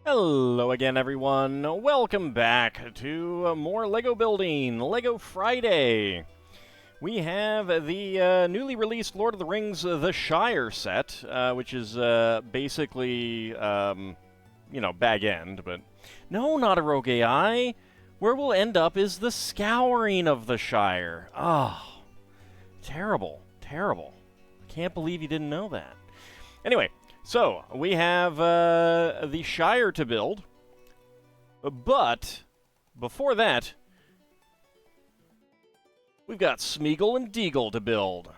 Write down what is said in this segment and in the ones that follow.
Hello again, everyone. Welcome back to more Lego building, Lego Friday. We have the newly released Lord of the Rings The Shire set, which is basically, bag end, but no, not a rogue AI. Where we'll end up is the scouring of the Shire. Oh, terrible, terrible. Can't believe you didn't know that. Anyway, so, we have the Shire to build, but before that, we've got Smeagol and Deagle to build.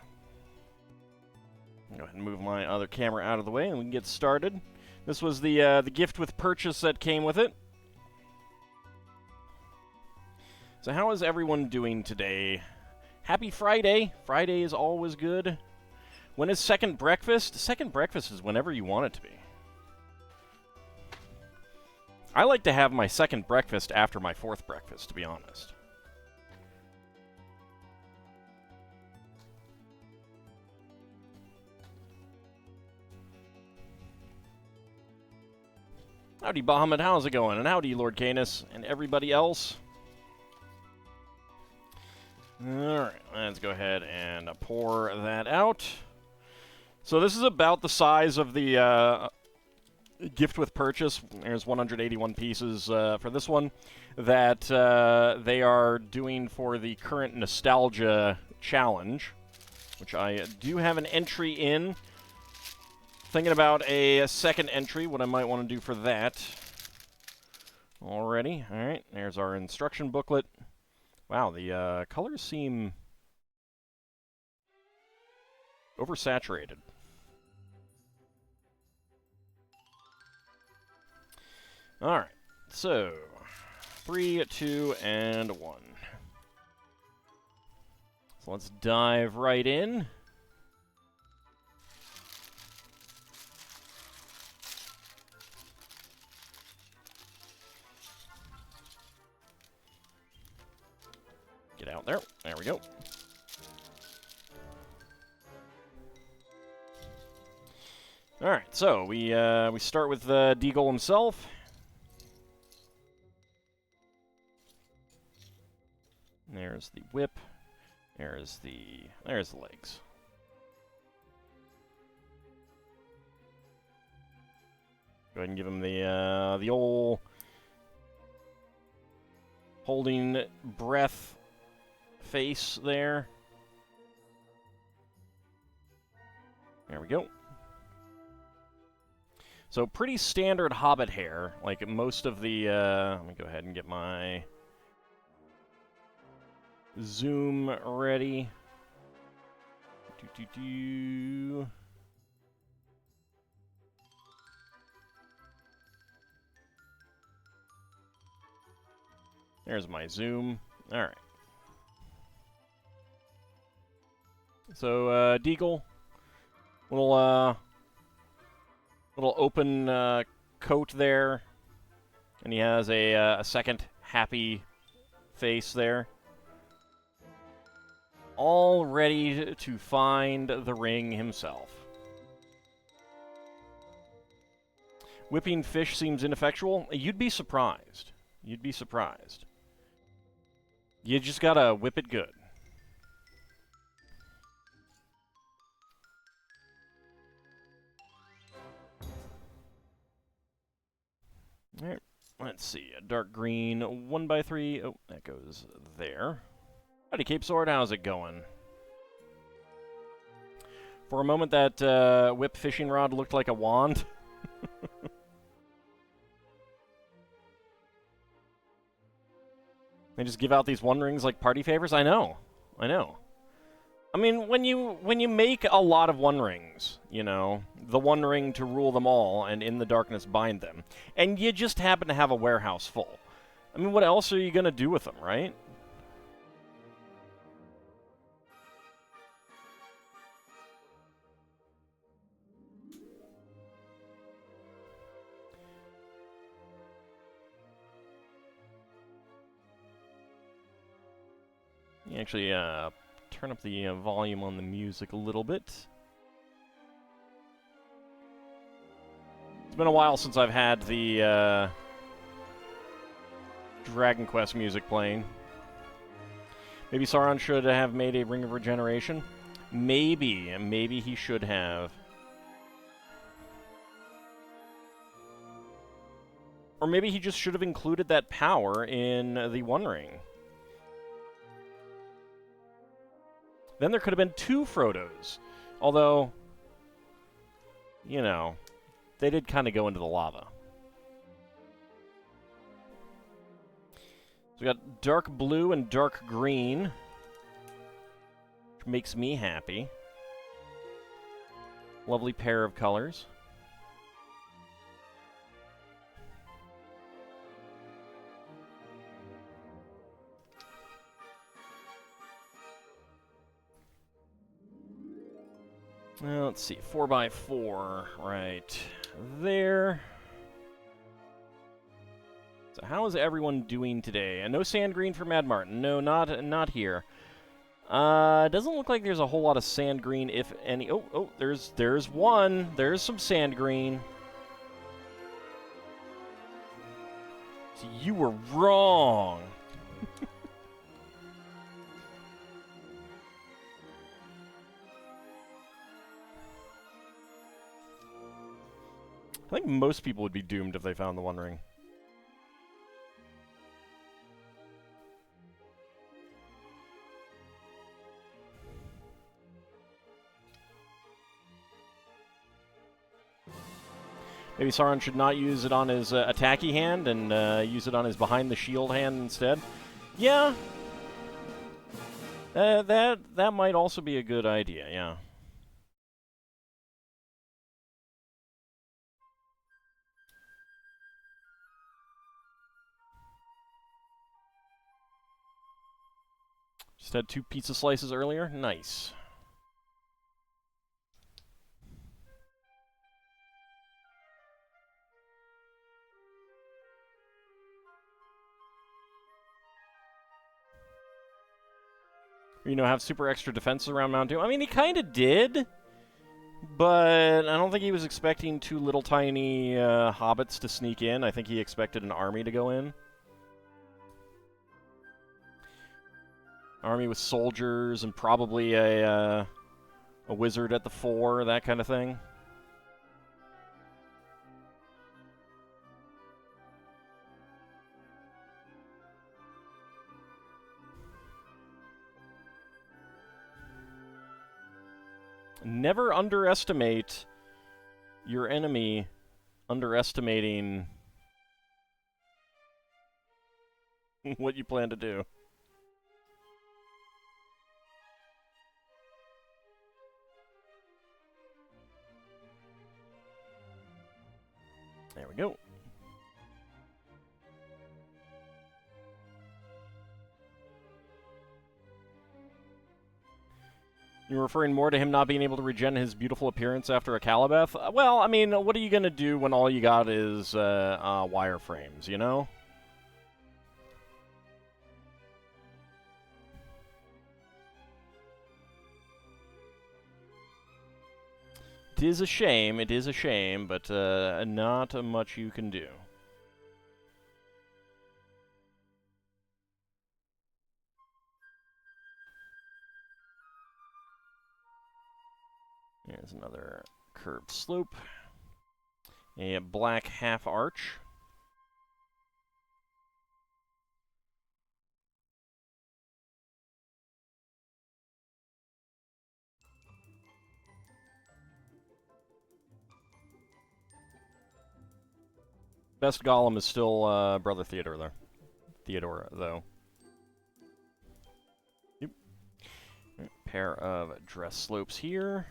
Go ahead and move my other camera out of the way and we can get started. This was the gift with purchase that came with it. So how is everyone doing today? Happy Friday. Friday is always good. When is second breakfast? Second breakfast is whenever you want it to be. I like to have my second breakfast after my fourth breakfast, to be honest. Howdy, Bahamut. How's it going? And howdy, Lord Canis, and everybody else. Alright, let's go ahead and pour that out. So this is about the size of the gift with purchase. There's 181 pieces for this one that they are doing for the current Nostalgia Challenge, which I do have an entry in. Thinking about a second entry, what I might want to do for that. Already. Alright, there's our instruction booklet. Wow, the colors seem oversaturated. Alright, so 3, 2, and 1. So let's dive right in. Get out there. There we go. Alright, so we start with Deagle himself. There's the whip. There's the legs. Go ahead and give him the old holding breath face there. There we go. So pretty standard Hobbit hair, like most of the. Let me go ahead and get my zoom ready. There's my zoom. All right. So Deagle, little open coat there, and he has a second happy face there. All ready to find the ring himself. Whipping fish seems ineffectual. You'd be surprised. You'd be surprised. You just gotta whip it good. Alright, let's see. A dark green 1x3. Oh, that goes there. Howdy, Cape Sword. How's it going? For a moment, that whip fishing rod looked like a wand. They just give out these One Rings like party favors? I know. I know. I mean, when you make a lot of One Rings, you know, the One Ring to rule them all, and in the darkness bind them, and you just happen to have a warehouse full. I mean, what else are you going to do with them, right? You actually turn up the volume on the music a little bit. been a while since I've had the Dragon Quest music playing. Maybe Sauron should have made a Ring of Regeneration. Maybe he should have. Or maybe he just should have included that power in the One Ring. Then there could have been 2 Frodos. Although, you know, they did kind of go into the lava. So we got dark blue and dark green, which makes me happy. Lovely pair of colors. Well, let's see, 4x4 right there. So how is everyone doing today? And no sand green for Mad Martin. No, not here. Doesn't look like there's a whole lot of sand green, if any. Oh, there's one. There's some sand green. So you were wrong. I think most people would be doomed if they found the One Ring. Maybe Sauron should not use it on his attacky hand and use it on his behind the shield hand instead. Yeah. That might also be a good idea, yeah. Just had 2 pizza slices earlier. Nice. You know, have super extra defenses around Mount Doom. I mean, he kind of did, but I don't think he was expecting 2 little tiny hobbits to sneak in. I think he expected an army to go in. Army with soldiers and probably a wizard at the fore, that kind of thing. Never underestimate your enemy underestimating what you plan to do. There we go. You're referring more to him not being able to regen his beautiful appearance after a Calabeth? Well, I mean, what are you going to do when all you got is wireframes, you know? It is a shame, but not much you can do. Here's another curved slope. A black half arch. Best Golem is still Brother Theodore, though. Yep. Pair of dress slopes here.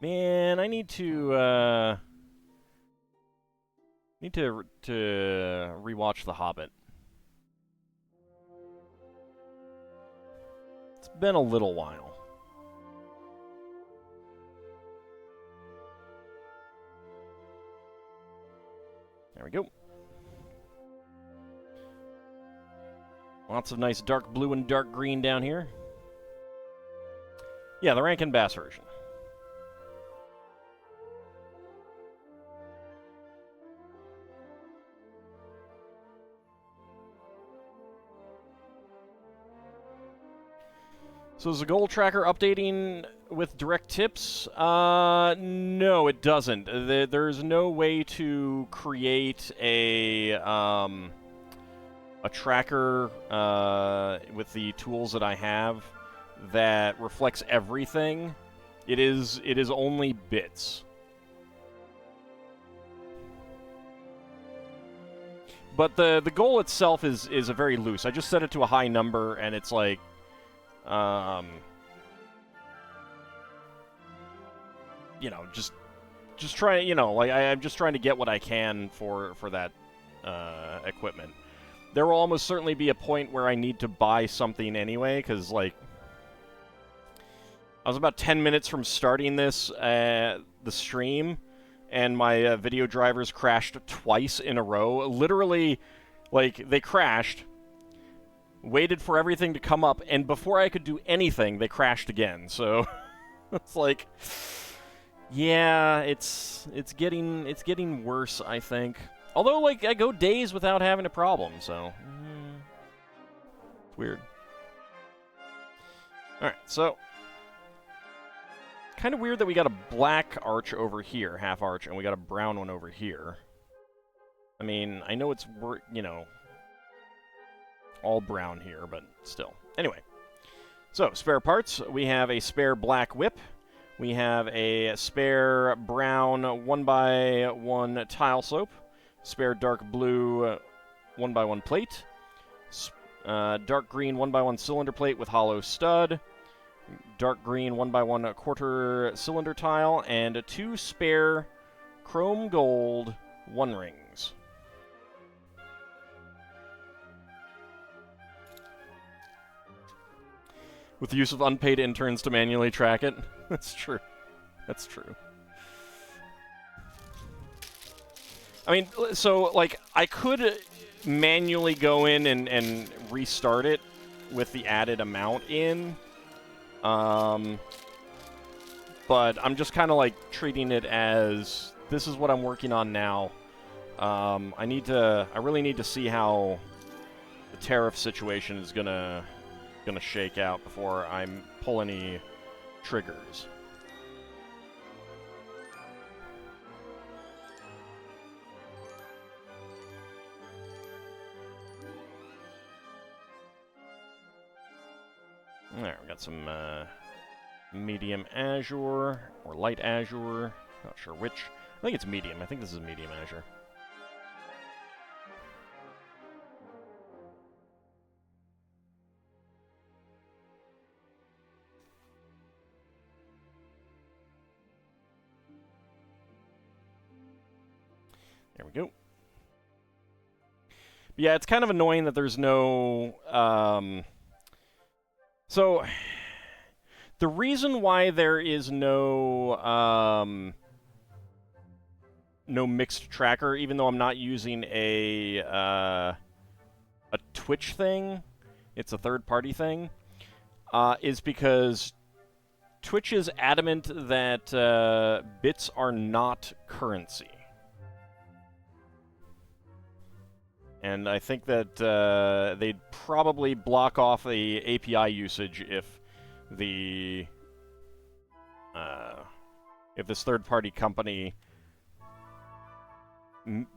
Man, I need to rewatch The Hobbit. It's been a little while. There we go. Lots of nice dark blue and dark green down here. Yeah, the Rankin Bass version. So is the goal tracker updating with direct tips? No, it doesn't. There's no way to create a tracker with the tools that I have that reflects everything. It is only bits. But the goal itself is a very loose. I just set it to a high number, and it's like, you know, just trying, you know, like I'm just trying to get what I can for that equipment. There will almost certainly be a point where I need to buy something anyway, because like I was about 10 minutes from starting this the stream, and my video drivers crashed twice in a row. Literally, like, they crashed, waited for everything to come up, and before I could do anything, they crashed again. So it's like, yeah, it's getting worse, I think. Although, like, I go days without having a problem, so it's weird. All right, so kind of weird that we got a black arch over here, half arch, and we got a brown one over here. I mean, I know it's, you know, all brown here, but still. Anyway, so spare parts. We have a spare black whip. We have a spare brown 1x1 tile soap. Spare dark blue 1x1 plate. Dark green 1x1 cylinder plate with hollow stud. Dark green 1x1 quarter cylinder tile, and 2 spare chrome gold 1-rings. With the use of unpaid interns to manually track it. That's true. That's true. I mean, so, like, I could manually go in and restart it with the added amount in. But I'm just kind of like treating it as this is what I'm working on now. I really need to see how the tariff situation is gonna shake out before I pull any triggers. There, we got some medium azure, or light azure, not sure which. I think it's medium. I think this is medium azure. There we go. But yeah, it's kind of annoying that there's no... So, the reason why there is no no mixed tracker, even though I'm not using a Twitch thing, it's a third-party thing, is because Twitch is adamant that bits are not currency. And I think that they'd probably block off the API usage if the if this third-party company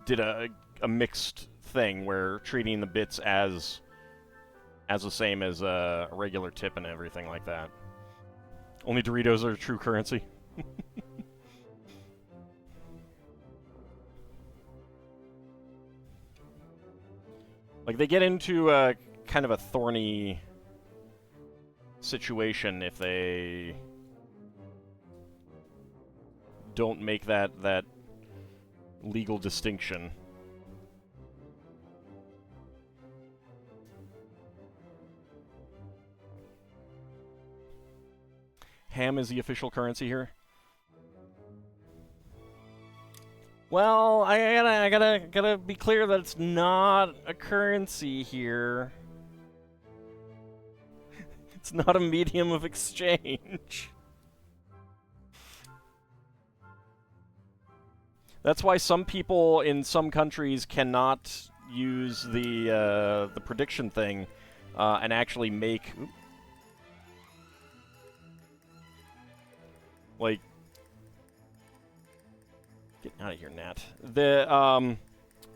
did a mixed thing where treating the bits as the same as a regular tip and everything like that. Only Doritos are true currency. Like, they get into kind of a thorny situation if they don't make that legal distinction. Ham is the official currency here. Well, I gotta be clear that it's not a currency here. It's not a medium of exchange. That's why some people in some countries cannot use the prediction thing and actually make... Like... Get out of here, Nat.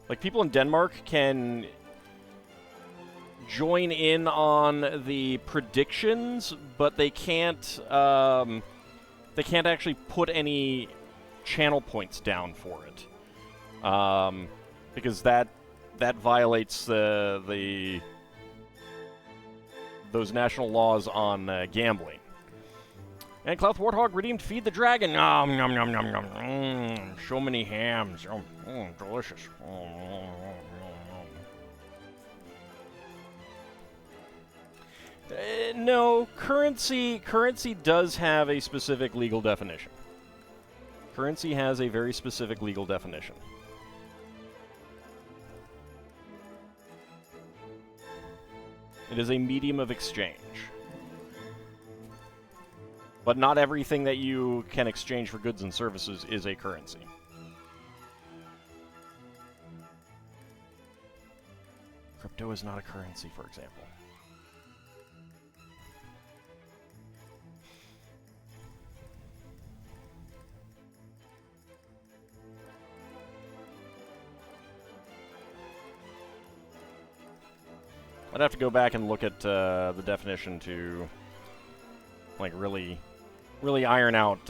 Like, people in Denmark can join in on the predictions, but they can't actually put any channel points down for it, because that violates those national laws on gambling. And Cloth Warthog redeemed Feed the Dragon. Nom nom nom nom nom. So many hams. Delicious. No, currency does have a specific legal definition. Currency has a very specific legal definition. It is a medium of exchange. But not everything that you can exchange for goods and services is a currency. Crypto is not a currency, for example. I'd have to go back and look at the definition to, like, really iron out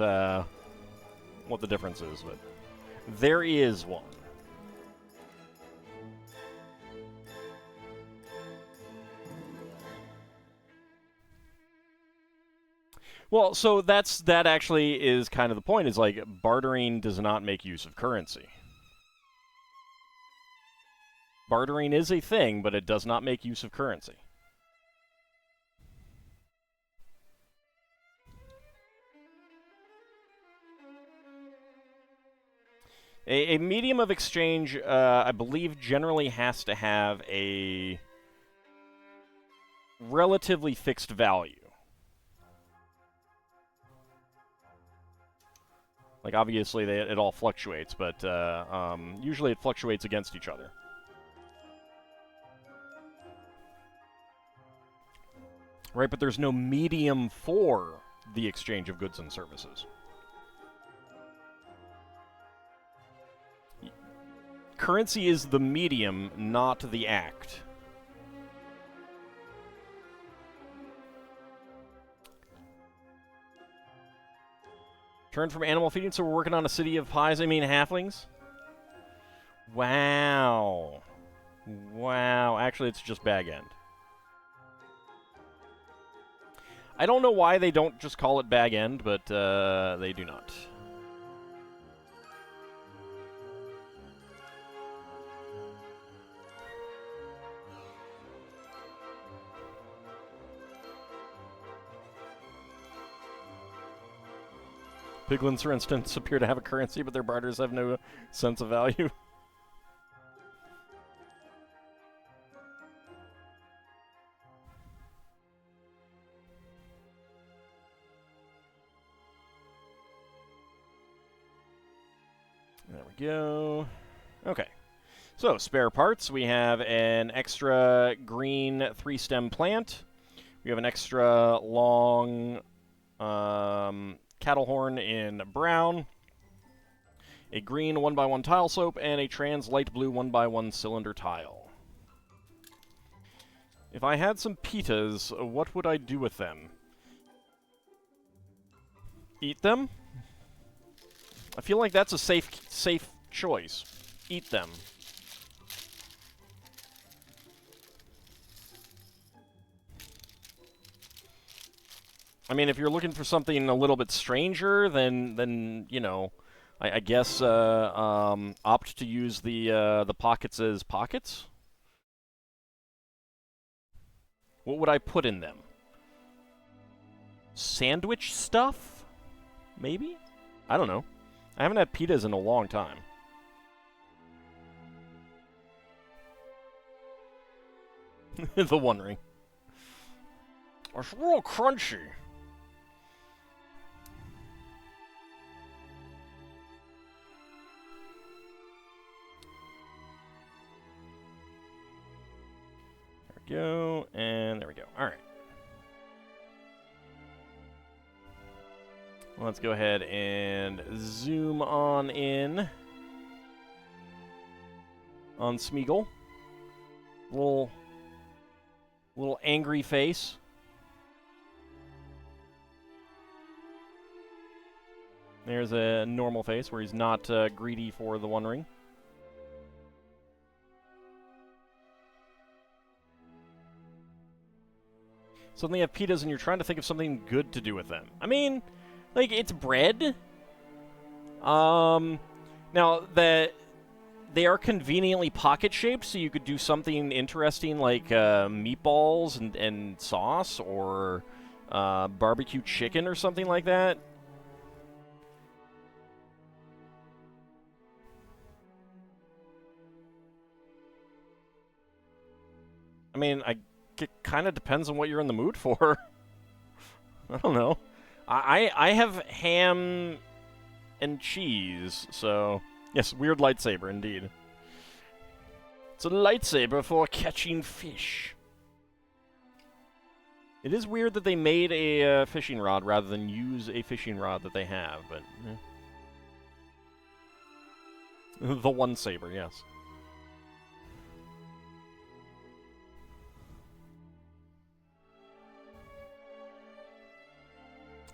what the difference is, but there is one. Well, so that actually is kind of the point, is like bartering does not make use of currency. Bartering is a thing, but it does not make use of currency. A medium of exchange, I believe, generally has to have a relatively fixed value. Like, obviously, it all fluctuates, but usually it fluctuates against each other. Right, but there's no medium for the exchange of goods and services. Currency is the medium, not the act. Turn from animal feeding, so we're working on a city of pies, I mean halflings? Wow. Wow. Actually, it's just Bag End. I don't know why they don't just call it Bag End, but they do not. Piglins, for instance, appear to have a currency, but their barters have no sense of value. There we go. Okay. So, spare parts. We have an extra green 3-stem plant. We have an extra long cattle horn in brown, a green 1x1 tile soap, and a trans light blue 1x1 cylinder tile. If I had some pitas, what would I do with them? Eat them? I feel like that's a safe choice. Eat them. I mean, if you're looking for something a little bit stranger, then you know, I guess opt to use the pockets as pockets. What would I put in them? Sandwich stuff? Maybe? I don't know. I haven't had pitas in a long time. The One Ring. It's real crunchy. There we go, and there we go. All right. Let's go ahead and zoom on in on Smeagol. Little angry face. There's a normal face where he's not greedy for the One Ring. Suddenly you have pitas and you're trying to think of something good to do with them. I mean, like, it's bread. Now, they are conveniently pocket-shaped, so you could do something interesting like meatballs and sauce, or barbecue chicken or something like that. I mean, it kind of depends on what you're in the mood for. I don't know. I have ham and cheese, so... Yes, weird lightsaber, indeed. It's a lightsaber for catching fish. It is weird that they made a fishing rod rather than use a fishing rod that they have, but... The one saber, yes.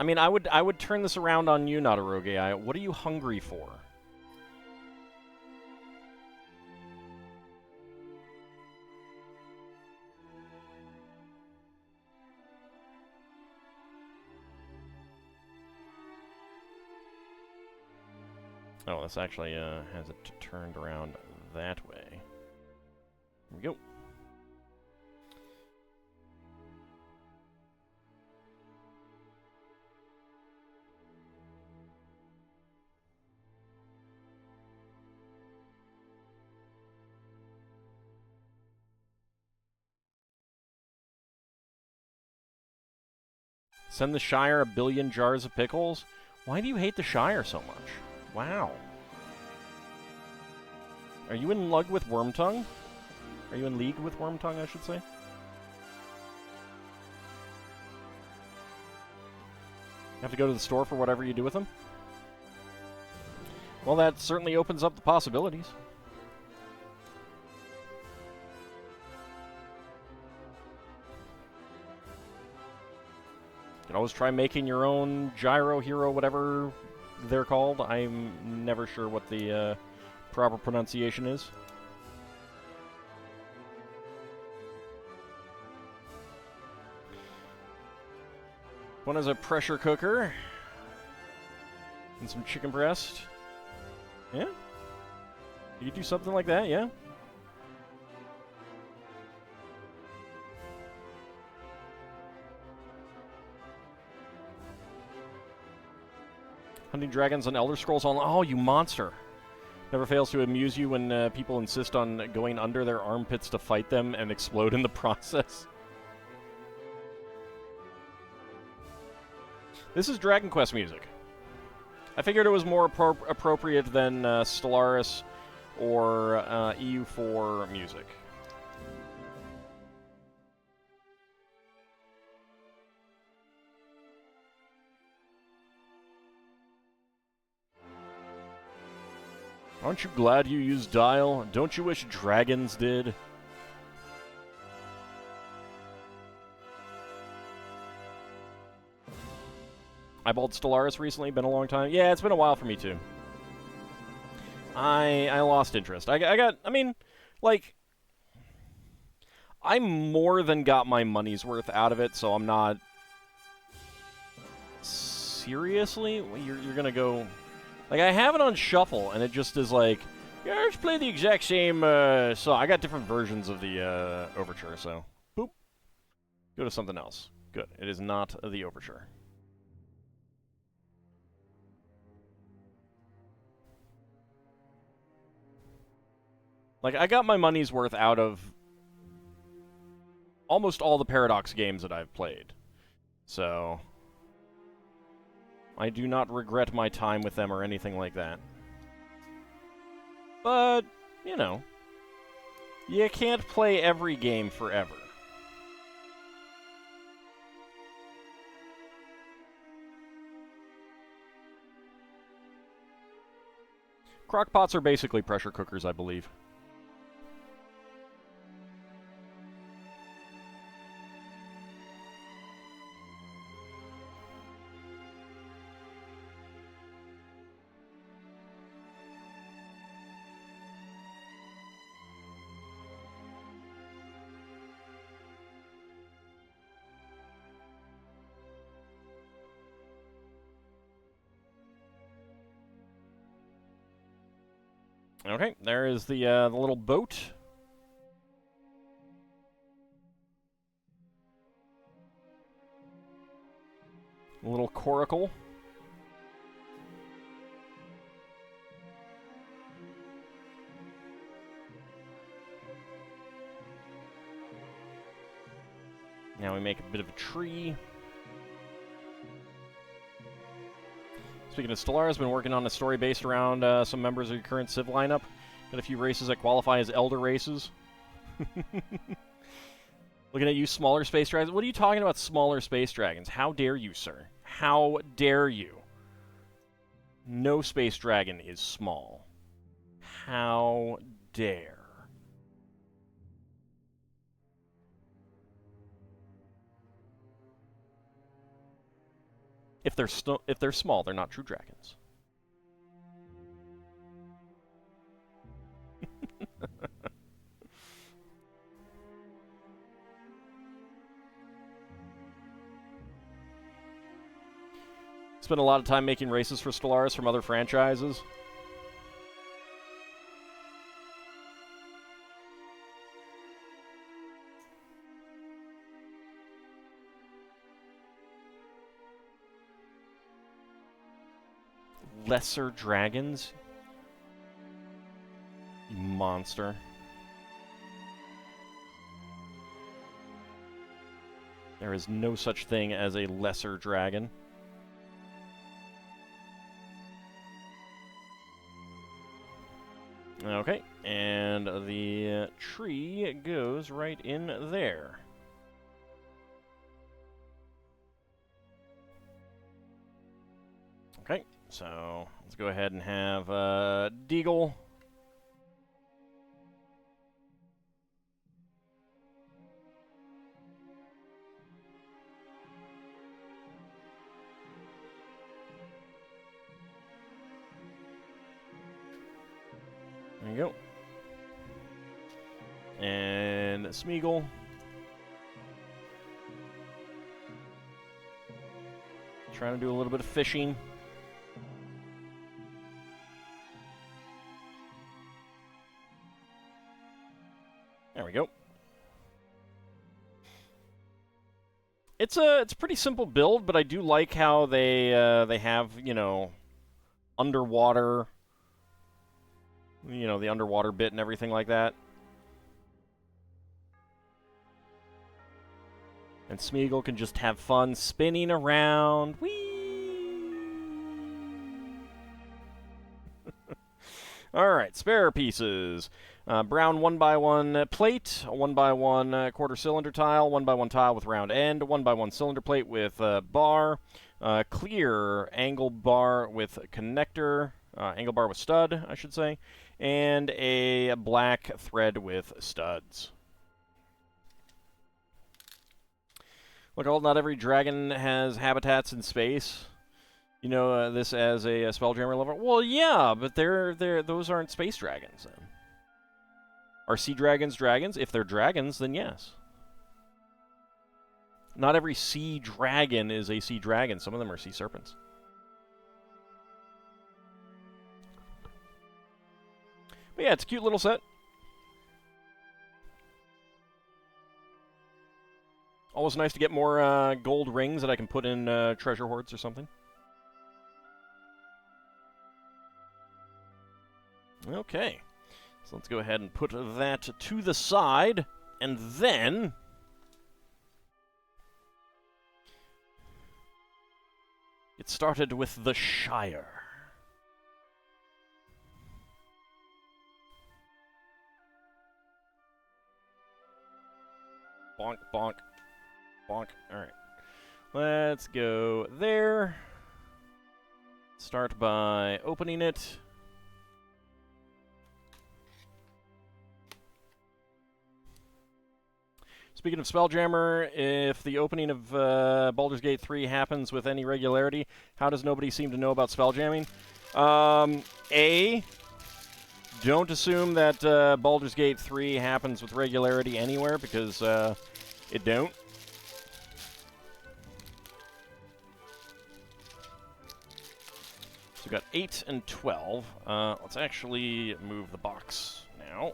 I mean, I would turn this around on you, Nadaroge. What are you hungry for? Oh, this actually has it turned around that way. Here we go. Send the Shire 1 billion jars of pickles? Why do you hate the Shire so much? Wow. Are you in lug with Wormtongue? Are you in league with Wormtongue, I should say? You have to go to the store for whatever you do with them? Well, that certainly opens up the possibilities. You can always try making your own gyro hero, whatever they're called. I'm never sure what the proper pronunciation is. One is a pressure cooker. And some chicken breast. Yeah? You could do something like that, yeah? Hunting dragons on Elder Scrolls Online. Oh, you monster. Never fails to amuse you when people insist on going under their armpits to fight them and explode in the process. This is Dragon Quest music. I figured it was more appropriate than Stellaris or EU4 music. Aren't you glad you used Dial? Don't you wish dragons did? I bought Stellaris recently, been a long time. Yeah, it's been a while for me too. I lost interest. I mean, like, I more than got my money's worth out of it, so I'm not... Seriously? You're gonna go... Like, I have it on shuffle, and it just is like, yeah, let's play the exact same song. I got different versions of the Overture, so boop. Go to something else. Good. It is not the Overture. Like, I got my money's worth out of almost all the Paradox games that I've played. So, I do not regret my time with them or anything like that. But, you know, you can't play every game forever. Crockpots are basically pressure cookers, I believe. Okay, there is the little boat. A little coracle. Now we make a bit of a tree. Speaking of Stellaris, been working on a story based around some members of your current Civ lineup. Got a few races that qualify as Elder races. Looking at you, smaller space dragons. What are you talking about, smaller space dragons? How dare you, sir? How dare you? No space dragon is small. How dare? If they're small, they're not true dragons. Spent a lot of time making races for Stellaris from other franchises. Lesser dragons? You monster. There is no such thing as a lesser dragon. Okay, and the tree goes right in there. Okay, so let's go ahead and have Deagle. There you go. And Smeagol. Trying to do a little bit of fishing. There we go. It's a pretty simple build, but I do like how they have, you know, underwater, you know, the underwater bit and everything like that. And Smeagol can just have fun spinning around. Whee! Alright, spare pieces. Brown 1x1 plate, a 1x1 quarter cylinder tile, 1x1 tile with round end, 1x1 cylinder plate with bar, clear angle bar with connector, angle bar with stud, I should say, and a black thread with studs. Look, not every dragon has habitats in space. You know this as a Spelljammer lover? Well, yeah, but those aren't space dragons, then. Are sea dragons dragons? If they're dragons, then yes. Not every sea dragon is a sea dragon. Some of them are sea serpents. But yeah, it's a cute little set. Always nice to get more gold rings that I can put in treasure hoards or something. Okay. So let's go ahead and put that to the side, and then get started with the Shire. Bonk, bonk, bonk. Alright. Let's go there. Start by opening it. Speaking of Spelljammer, if the opening of Baldur's Gate 3 happens with any regularity, how does nobody seem to know about spelljamming? A, don't assume that Baldur's Gate 3 happens with regularity anywhere, because it don't. So we got 8 and 12. Let's actually move the box now.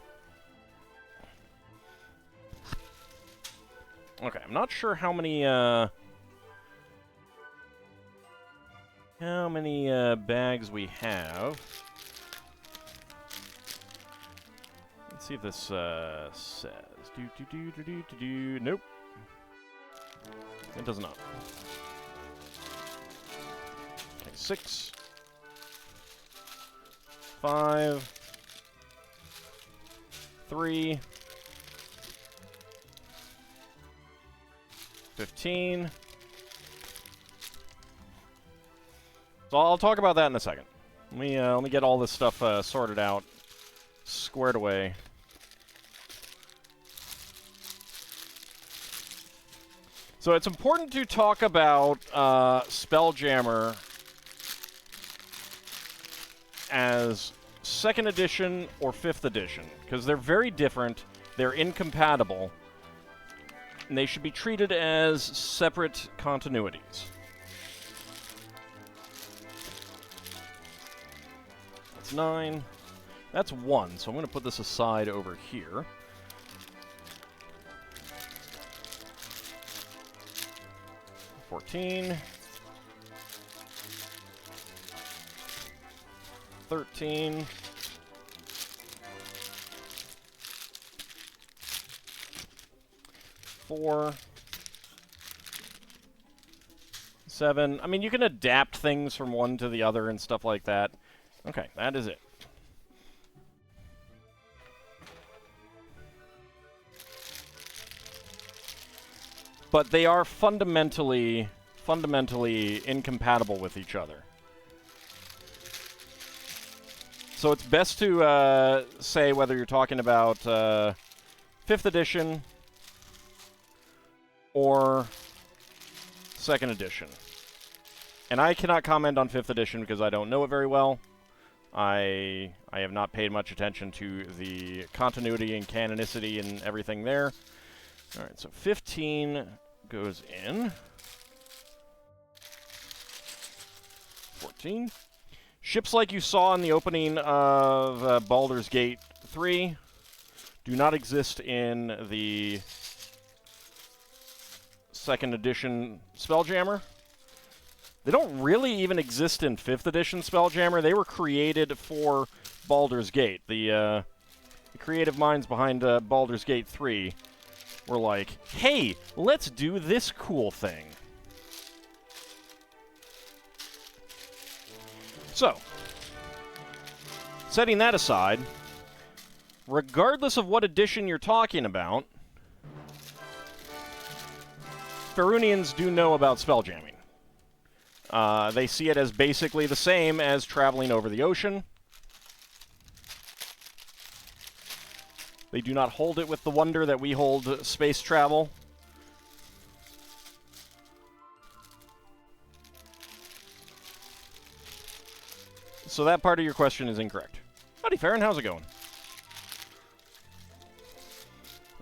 Okay, I'm not sure how many bags we have. Let's see if this says. Nope. It does not. Okay, 6, 5, 3, 15. So I'll talk about that in a second. Let me get all this stuff sorted out, squared away. So it's important to talk about Spelljammer as 2nd edition or 5th edition, because they're very different, they're incompatible, and they should be treated as separate continuities. That's 9. That's 1, so I'm going to put this aside over here. $14. 13. 4. 7. I mean, you can adapt things from one to the other and stuff like that. Okay, that is it. But they are fundamentally incompatible with each other. So it's best to say whether you're talking about 5th edition or 2nd edition. And I cannot comment on 5th edition because I don't know it very well. I have not paid much attention to the continuity and canonicity and everything there. Alright, so 15 goes in. 14. Ships like you saw in the opening of Baldur's Gate 3 do not exist in the 2nd edition Spelljammer. They don't really even exist in 5th edition Spelljammer. They were created for Baldur's Gate. The creative minds behind Baldur's Gate 3 were like, hey, let's do this cool thing. So, setting that aside, regardless of what edition you're talking about, Faerunians do know about spelljamming. They see it as basically the same as traveling over the ocean. They do not hold it with the wonder that we hold space travel. So that part of your question is incorrect. Howdy, Farron. How's it going?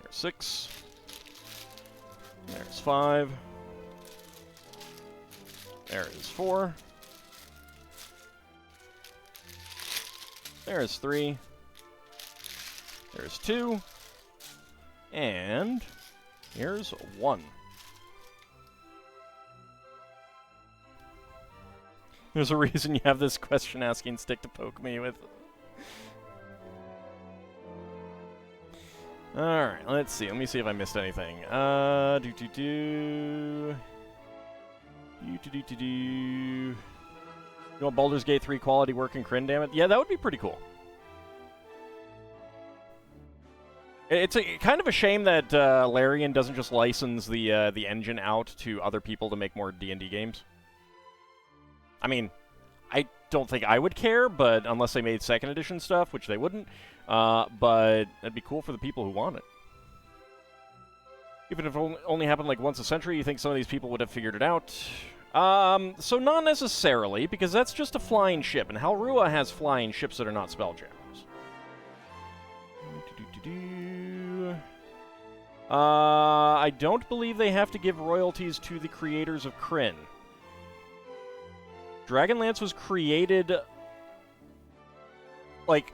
There's 6. There's 5. There is 4. There is 3. There's 2. And here's 1. There's a reason you have this question asking stick to poke me with. Alright, let's see. Let me see if I missed anything. You want Baldur's Gate 3 quality work in Kryn, damn it? Yeah, that would be pretty cool. It's kind of a shame that Larian doesn't just license the engine out to other people to make more D&D games. I mean, I don't think I would care, but unless they made 2nd edition stuff, which they wouldn't. But it'd be cool for the people who want it. Even if it only happened like once a century, you think some of these people would have figured it out? So not necessarily, because that's just a flying ship, and Halrua has flying ships that are not spelljammers. I don't believe they have to give royalties to the creators of Kryn. Dragonlance was created, like,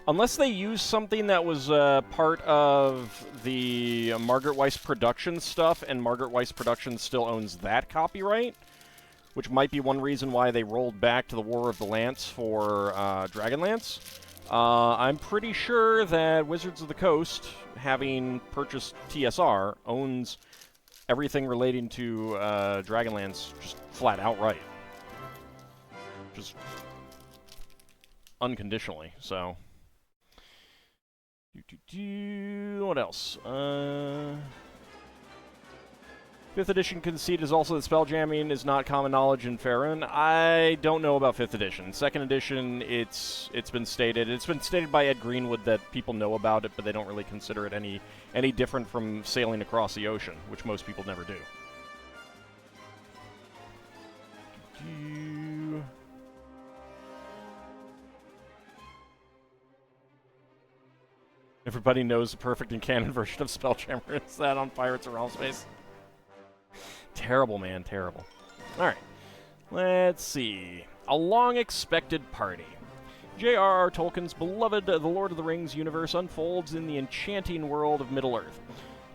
unless they use something that was part of the Margaret Weiss Productions stuff, and Margaret Weiss Productions still owns that copyright, which might be one reason why they rolled back to the War of the Lance for Dragonlance. I'm pretty sure that Wizards of the Coast, having purchased TSR, owns everything relating to Dragonlance just flat outright. Just unconditionally, so... What else? 5th edition conceit is also that spelljamming is not common knowledge in Faerun. I don't know about 5th edition. 2nd edition, it's been stated. It's been stated by Ed Greenwood that people know about it, but they don't really consider it any different from sailing across the ocean, which most people never do. Everybody knows the perfect and canon version of Spelljammer is that on Pirates of Realmspace. Terrible, man, terrible. Alright, let's see. A long-expected party. J.R.R. Tolkien's beloved The Lord of the Rings universe unfolds in the enchanting world of Middle-earth,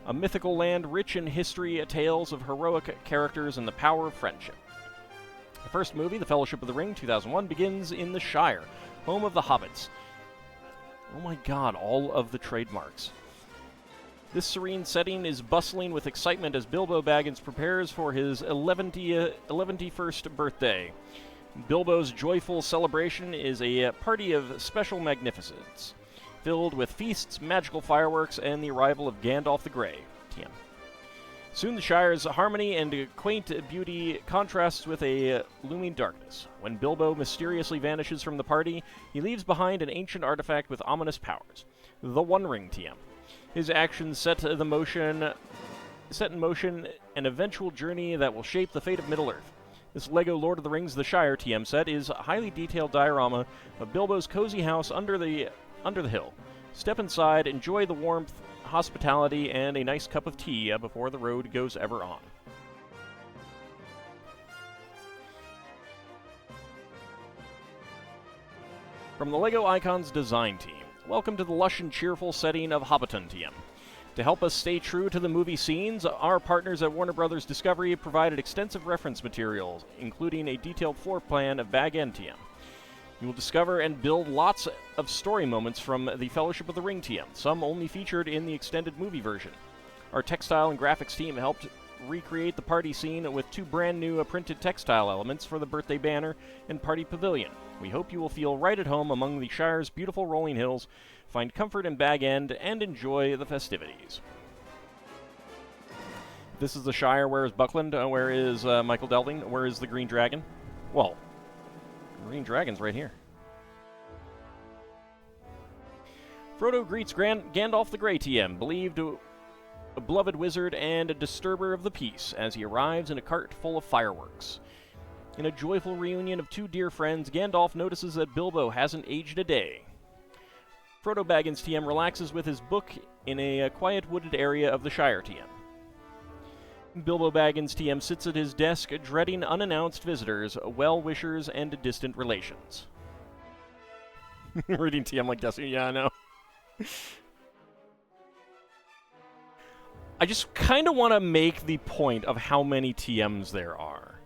a mythical land rich in history, tales of heroic characters, and the power of friendship. The first movie, The Fellowship of the Ring, 2001, begins in the Shire, home of the Hobbits. Oh my god, all of the trademarks. This serene setting is bustling with excitement as Bilbo Baggins prepares for his 11th birthday. Bilbo's joyful celebration is a party of special magnificence, filled with feasts, magical fireworks, and the arrival of Gandalf the Grey. TM. Soon the Shire's harmony and quaint beauty contrasts with a looming darkness. When Bilbo mysteriously vanishes from the party, he leaves behind an ancient artifact with ominous powers. The One Ring TM. His actions set in motion an eventual journey that will shape the fate of Middle-earth. This LEGO Lord of the Rings The Shire TM set is a highly detailed diorama of Bilbo's cozy house under the hill. Step inside, enjoy the warmth, hospitality, and a nice cup of tea before the road goes ever on. From the LEGO Icons design team, welcome to the lush and cheerful setting of Hobbiton TM. To help us stay true to the movie scenes, our partners at Warner Bros. Discovery provided extensive reference materials, including a detailed floor plan of Bag End TM. You will discover and build lots of story moments from the Fellowship of the Ring TM, some only featured in the extended movie version. Our textile and graphics team helped recreate the party scene with 2 brand new printed textile elements for the birthday banner and party pavilion. We hope you will feel right at home among the Shire's beautiful rolling hills, find comfort in Bag End, and enjoy the festivities. This is the Shire. Where is Buckland? Where is Michael Delding? Where is the Green Dragon? Well, Green Dragon's right here. Frodo greets Gandalf the Grey TM, believed a beloved wizard and a disturber of the peace, as he arrives in a cart full of fireworks. In a joyful reunion of 2 dear friends, Gandalf notices that Bilbo hasn't aged a day. Frodo Baggins TM relaxes with his book in a quiet wooded area of the Shire TM. Bilbo Baggins TM sits at his desk, dreading unannounced visitors, well-wishers, and distant relations. Reading TM like Destiny, yeah, I know. I just kind of want to make the point of how many TMs there are.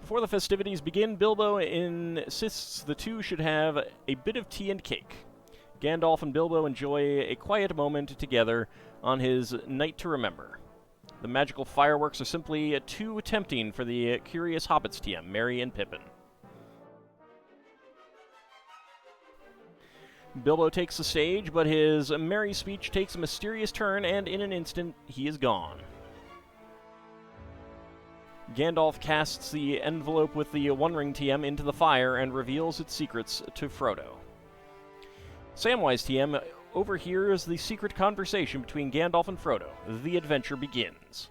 Before the festivities begin, Bilbo insists the 2 should have a bit of tea and cake. Gandalf and Bilbo enjoy a quiet moment together on his night to remember. The magical fireworks are simply too tempting for the curious hobbits TM, Merry and Pippin. Bilbo takes the stage, but his merry speech takes a mysterious turn, and in an instant, he is gone. Gandalf casts the envelope with the One Ring TM into the fire and reveals its secrets to Frodo. Samwise TM overhears the secret conversation between Gandalf and Frodo. The adventure begins.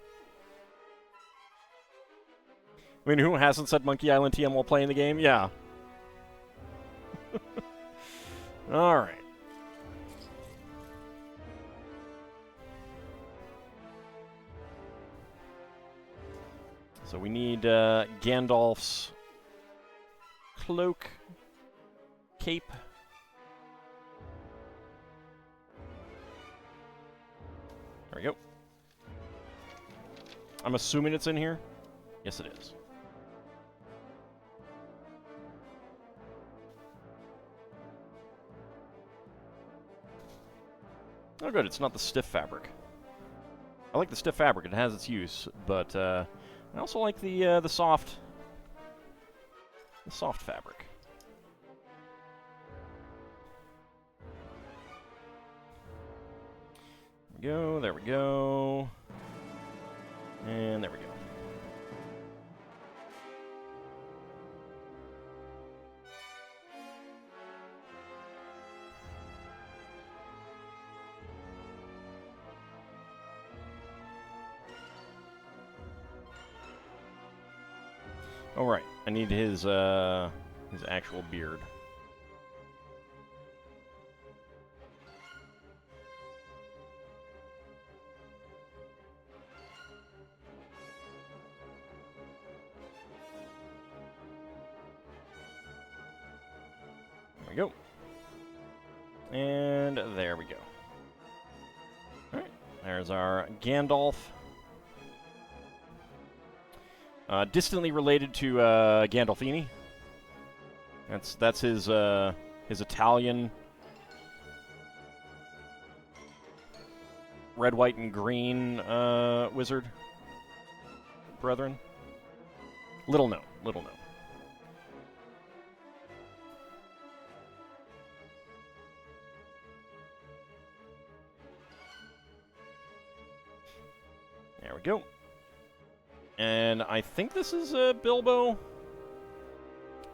I mean, who hasn't said Monkey Island TM while playing the game? Yeah. Alright. So we need Gandalf's cloak, cape. There we go. I'm assuming it's in here. Yes, it is. Oh, good. It's not the stiff fabric. I like the stiff fabric. It has its use, but I also like the soft fabric. There we go. And there we go. Oh, right. I need his actual beard. There we go. And there we go. Alright. There's our Gandalf. Distantly related to Gandolfini. That's his Italian red, white, and green wizard brethren. Little known. There we go. And I think this is Bilbo.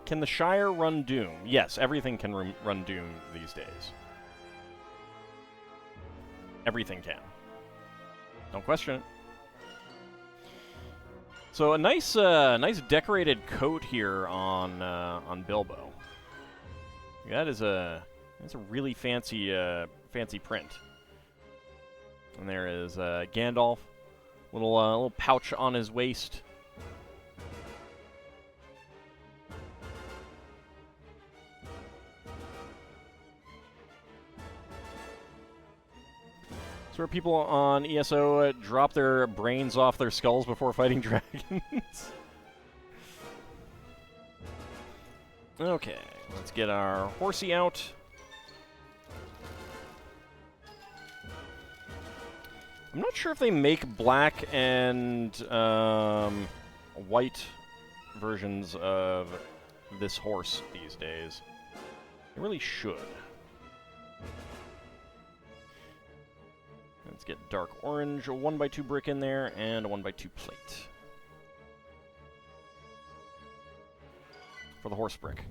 Can the Shire run Doom? Yes, everything can run Doom these days. Everything can. Don't question it. So a nice decorated coat here on Bilbo. That's a really fancy print. And there is Gandalf. Little pouch on his waist. It's where people on ESO drop their brains off their skulls before fighting dragons. Okay, let's get our horsey out. I'm not sure if they make black and white versions of this horse these days. They really should. Let's get dark orange, a 1x2 brick in there, and a 1x2 plate. For the horse brick.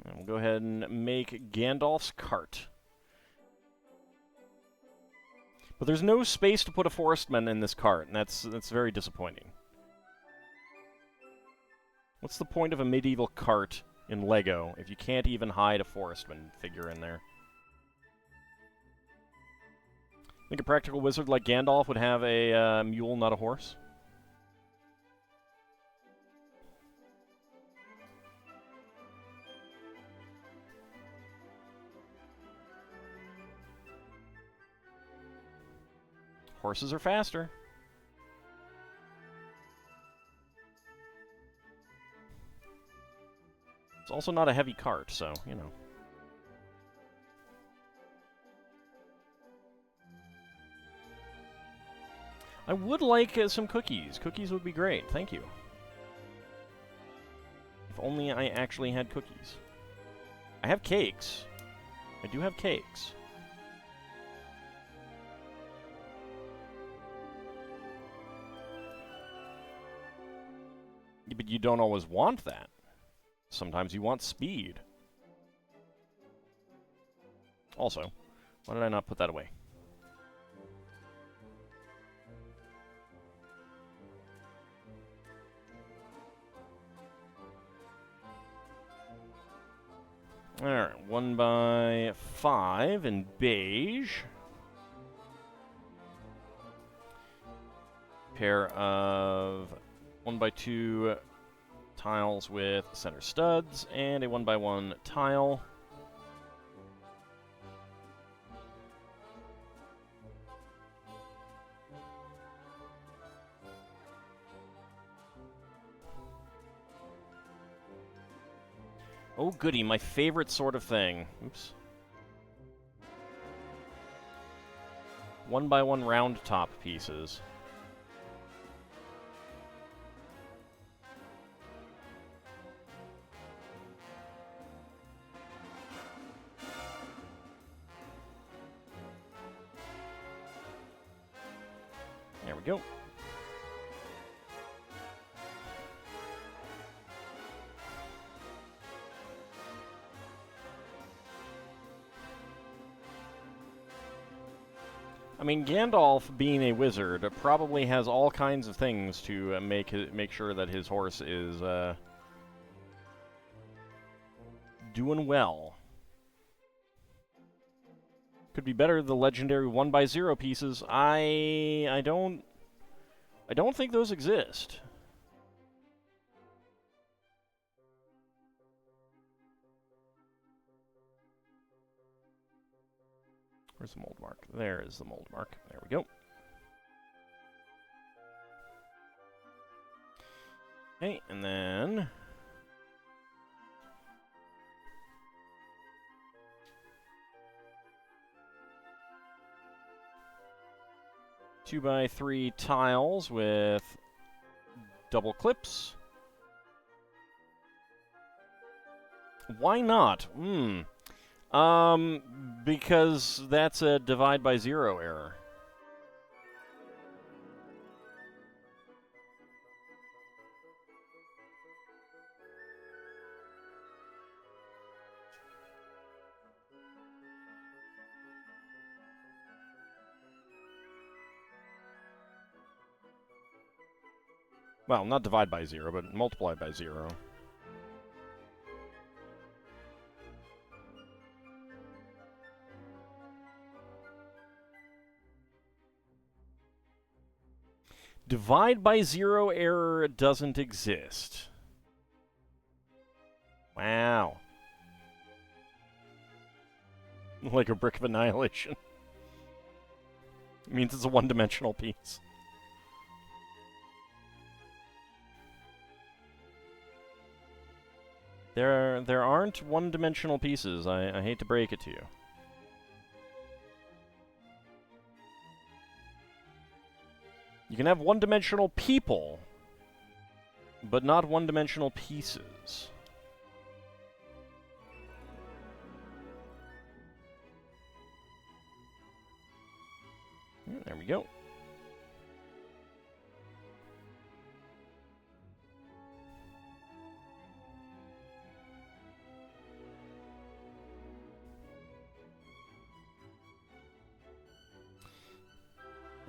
And we'll go ahead and make Gandalf's cart. But there's no space to put a forestman in this cart, and that's very disappointing. What's the point of a medieval cart in LEGO if you can't even hide a forestman figure in there? Think a practical wizard like Gandalf would have a mule, not a horse? Horses are faster. It's also not a heavy cart, so, you know. I would like some cookies. Cookies would be great. Thank you. If only I actually had cookies. I have cakes. I do have cakes. But you don't always want that. Sometimes you want speed. Also, why did I not put that away? Alright, 1x5 in beige. Pair of 1x2 tiles with center studs, and a 1x1 tile. Oh goody, my favorite sort of thing. Oops. 1x1 round top pieces. There we go. I mean, Gandalf, being a wizard, probably has all kinds of things to make sure that his horse is doing well. Could be better the legendary 1x0 pieces. I don't think those exist. Where's the mold mark? There is the mold mark. There we go. Okay, and then 2x3 tiles with double clips. Why not? Because that's a divide by zero error. Well, not divide by zero, but multiply by zero. Divide by zero error doesn't exist. Wow. Like a brick of annihilation. It means it's a one-dimensional piece. There aren't one-dimensional pieces. I hate to break it to you. You can have one-dimensional people, but not one-dimensional pieces. There we go.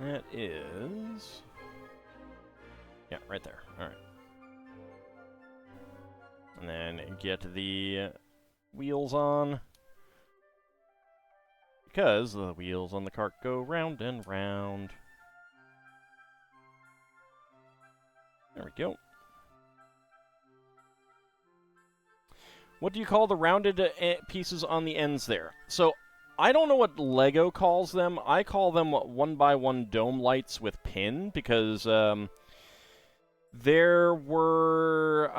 That is... yeah, right there. Alright. And then get the wheels on. Because the wheels on the cart go round and round. There we go. What do you call the rounded pieces on the ends there? So, I don't know what Lego calls them. I call them 1x1 dome lights with pin, because there were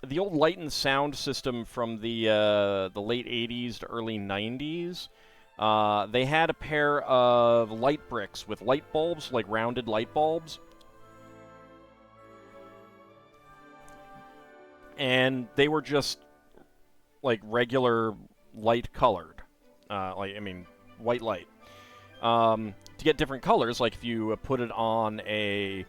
the old light and sound system from the late 80s to early 90s. They had a pair of light bricks with light bulbs, like rounded light bulbs. And they were just, like, regular light colored. White light. To get different colors, like if you put it on a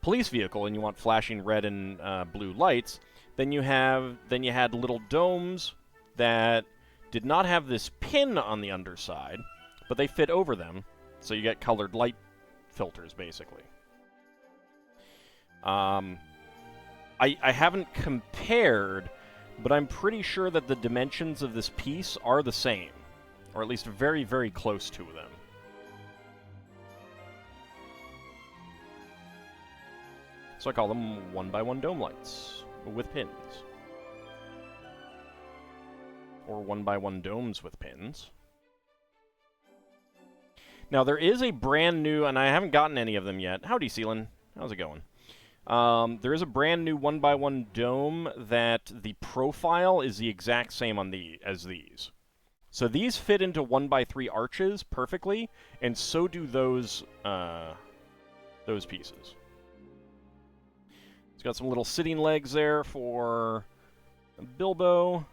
police vehicle and you want flashing red and blue lights, then you had little domes that did not have this pin on the underside, but they fit over them, so you get colored light filters, basically. I haven't compared, but I'm pretty sure that the dimensions of this piece are the same, or at least very, very close to them. So I call them 1x1 dome lights with pins. Or 1x1 domes with pins. Now, there is a brand new, and I haven't gotten any of them yet. Howdy, Seelan. How's it going? There is a brand new 1x1 dome that the profile is the exact same on as these. So these fit into 1x3 arches perfectly, and so do those pieces. It's got some little sitting legs there for Bilbo.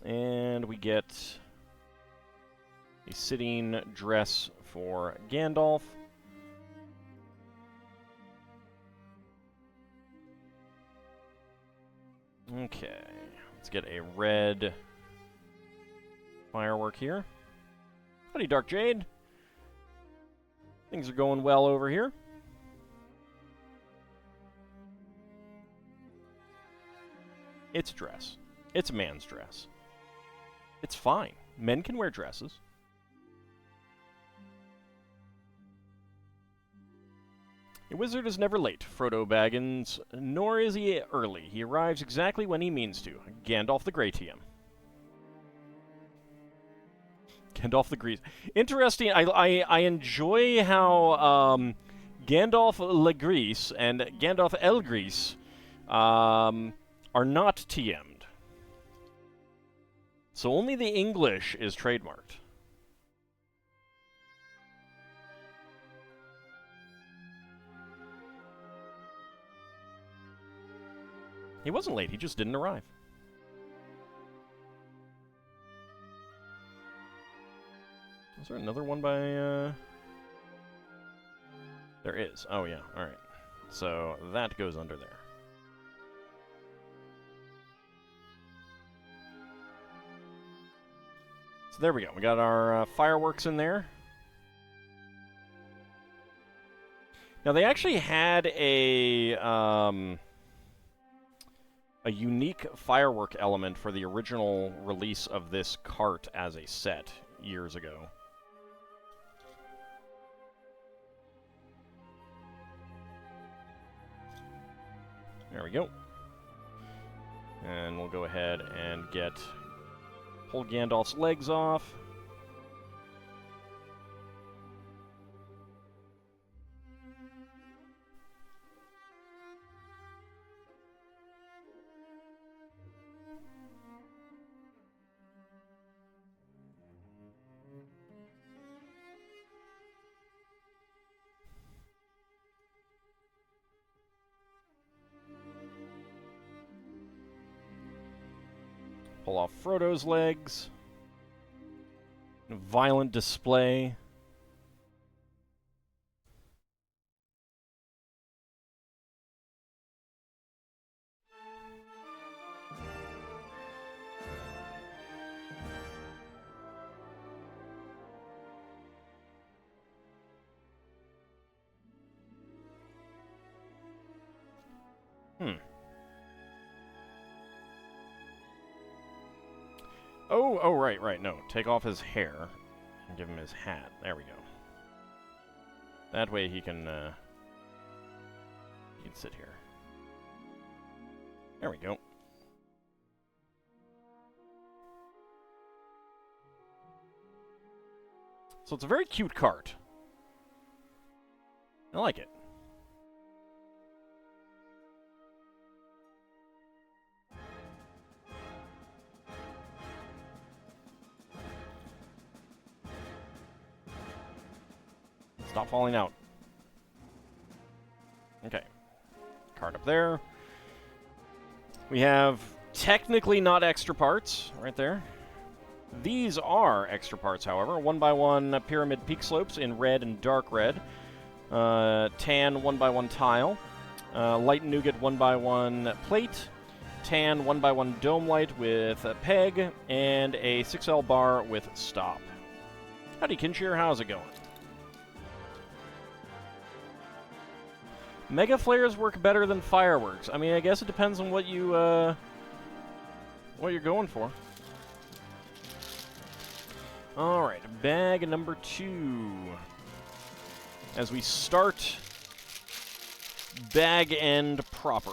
And we get a sitting dress for Gandalf. Okay, let's get a red firework here. Howdy, Dark Jade. Things are going well over here. It's a dress. It's a man's dress. It's fine. Men can wear dresses. A wizard is never late, Frodo Baggins, nor is he early. He arrives exactly when he means to. Gandalf the Grey TM. Gandalf the Grease. Interesting. I enjoy how Gandalf le Gris and Gandalf el Gris are not TM'd. So only the English is trademarked. He wasn't late, he just didn't arrive. Is there another one by, There is. Oh, yeah. Alright. So, that goes under there. So there we go. We got our fireworks in there. Now, they actually had a unique firework element for the original release of this cart as a set years ago. There we go. And we'll go ahead and pull Gandalf's legs off. Pull off Frodo's legs. Violent display. Oh, right, no. Take off his hair and give him his hat. There we go. That way he can sit here. There we go. So it's a very cute cart. I like it. Stop falling out. Okay. Card up there. We have technically not extra parts right there. These are extra parts, however. 1x1 pyramid peak slopes in red and dark red. Tan 1x1 tile. Light nougat 1x1 plate. Tan 1x1 dome light with a peg. And a 6L bar with stop. Howdy, Kinshire. How's it going? Mega flares work better than fireworks. I mean, I guess it depends on what you, what you're going for. Alright, bag number 2. As we start bag end proper.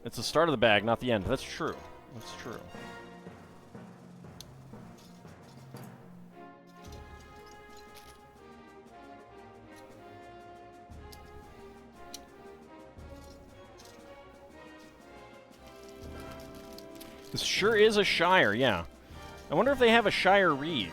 It's the start of the bag, not the end. That's true. That's true. This sure is a Shire, yeah. I wonder if they have a Shire Reeve.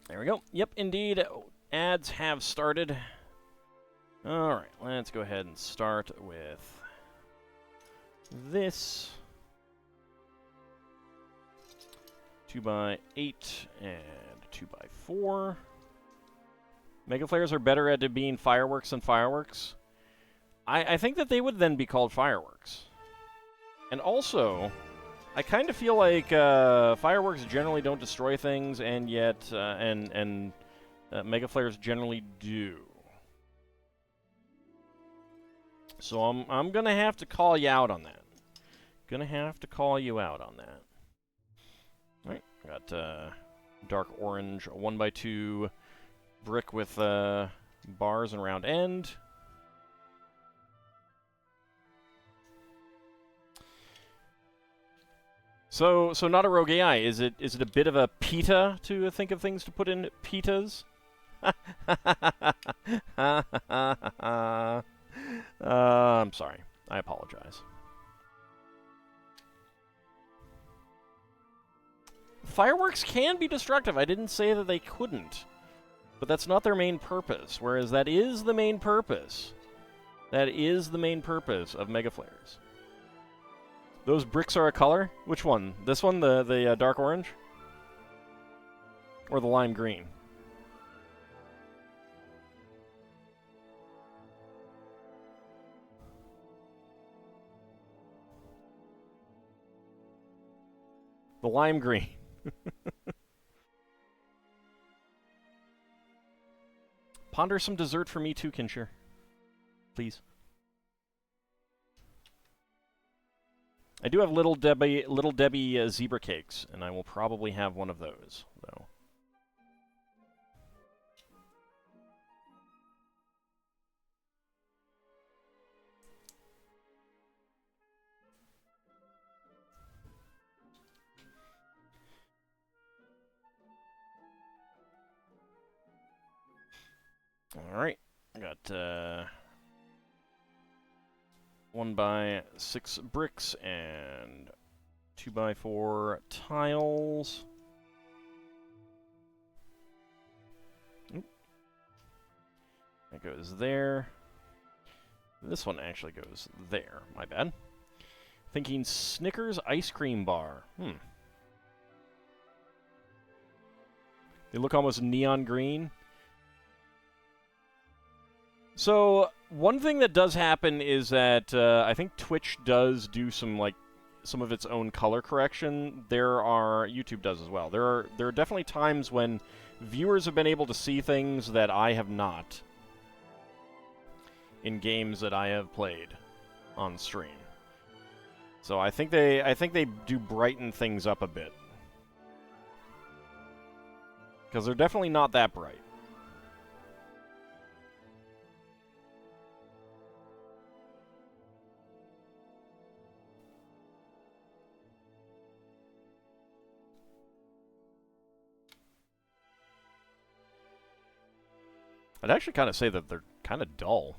There we go. Yep, indeed. Ads have started. Alright, let's go ahead and start with this. 2x8 and 2x4. Mega Flares are better at being fireworks than fireworks. I think that they would then be called fireworks. And also, I kind of feel like fireworks generally don't destroy things, and yet Mega Flares generally do. So I'm gonna have to call you out on that. Gonna have to call you out on that. All right, got dark orange 1x2 brick with bars and round end. So not a rogue AI. Is it a bit of a pita to think of things to put in pitas? I'm sorry. I apologize. Fireworks can be destructive. I didn't say that they couldn't. But that's not their main purpose, whereas that is the main purpose. That is the main purpose of Mega Flares. Those bricks are a color? Which one? This one, the dark orange? Or the lime green? The lime green. Ponder some dessert for me too, Kinshire. Please. I do have Little Debbie zebra cakes, and I will probably have one of those, though. Alright, I got 1x6 bricks and 2x4 tiles. Oop. That goes there. This one actually goes there, my bad. Thinking Snickers ice cream bar. They look almost neon green. So, one thing that does happen is that I think Twitch does do some of its own color correction. YouTube does as well. There are definitely times when viewers have been able to see things that I have not in games that I have played. on stream. So I think they do brighten things up a bit. Because they're definitely not that bright. I'd actually kind of say that they're kind of dull.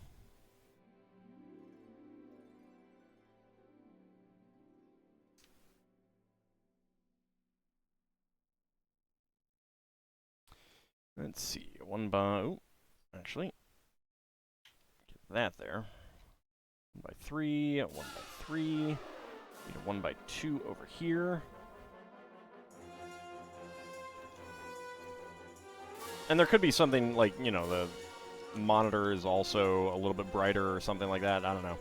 Let's see, actually, get that there. 1x3, 1x3, need a 1x2 over here. And there could be something like, you know, the monitor is also a little bit brighter or something like that, I don't know.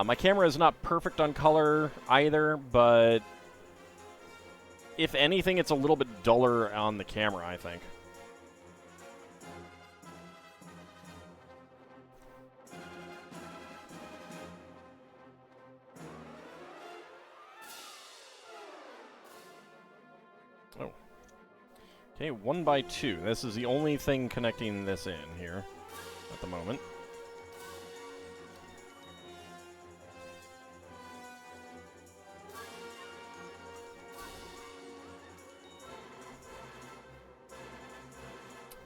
My camera is not perfect on color either, but if anything, it's a little bit duller on the camera, I think. Oh. Okay, 1x2. This is the only thing connecting this in here at the moment.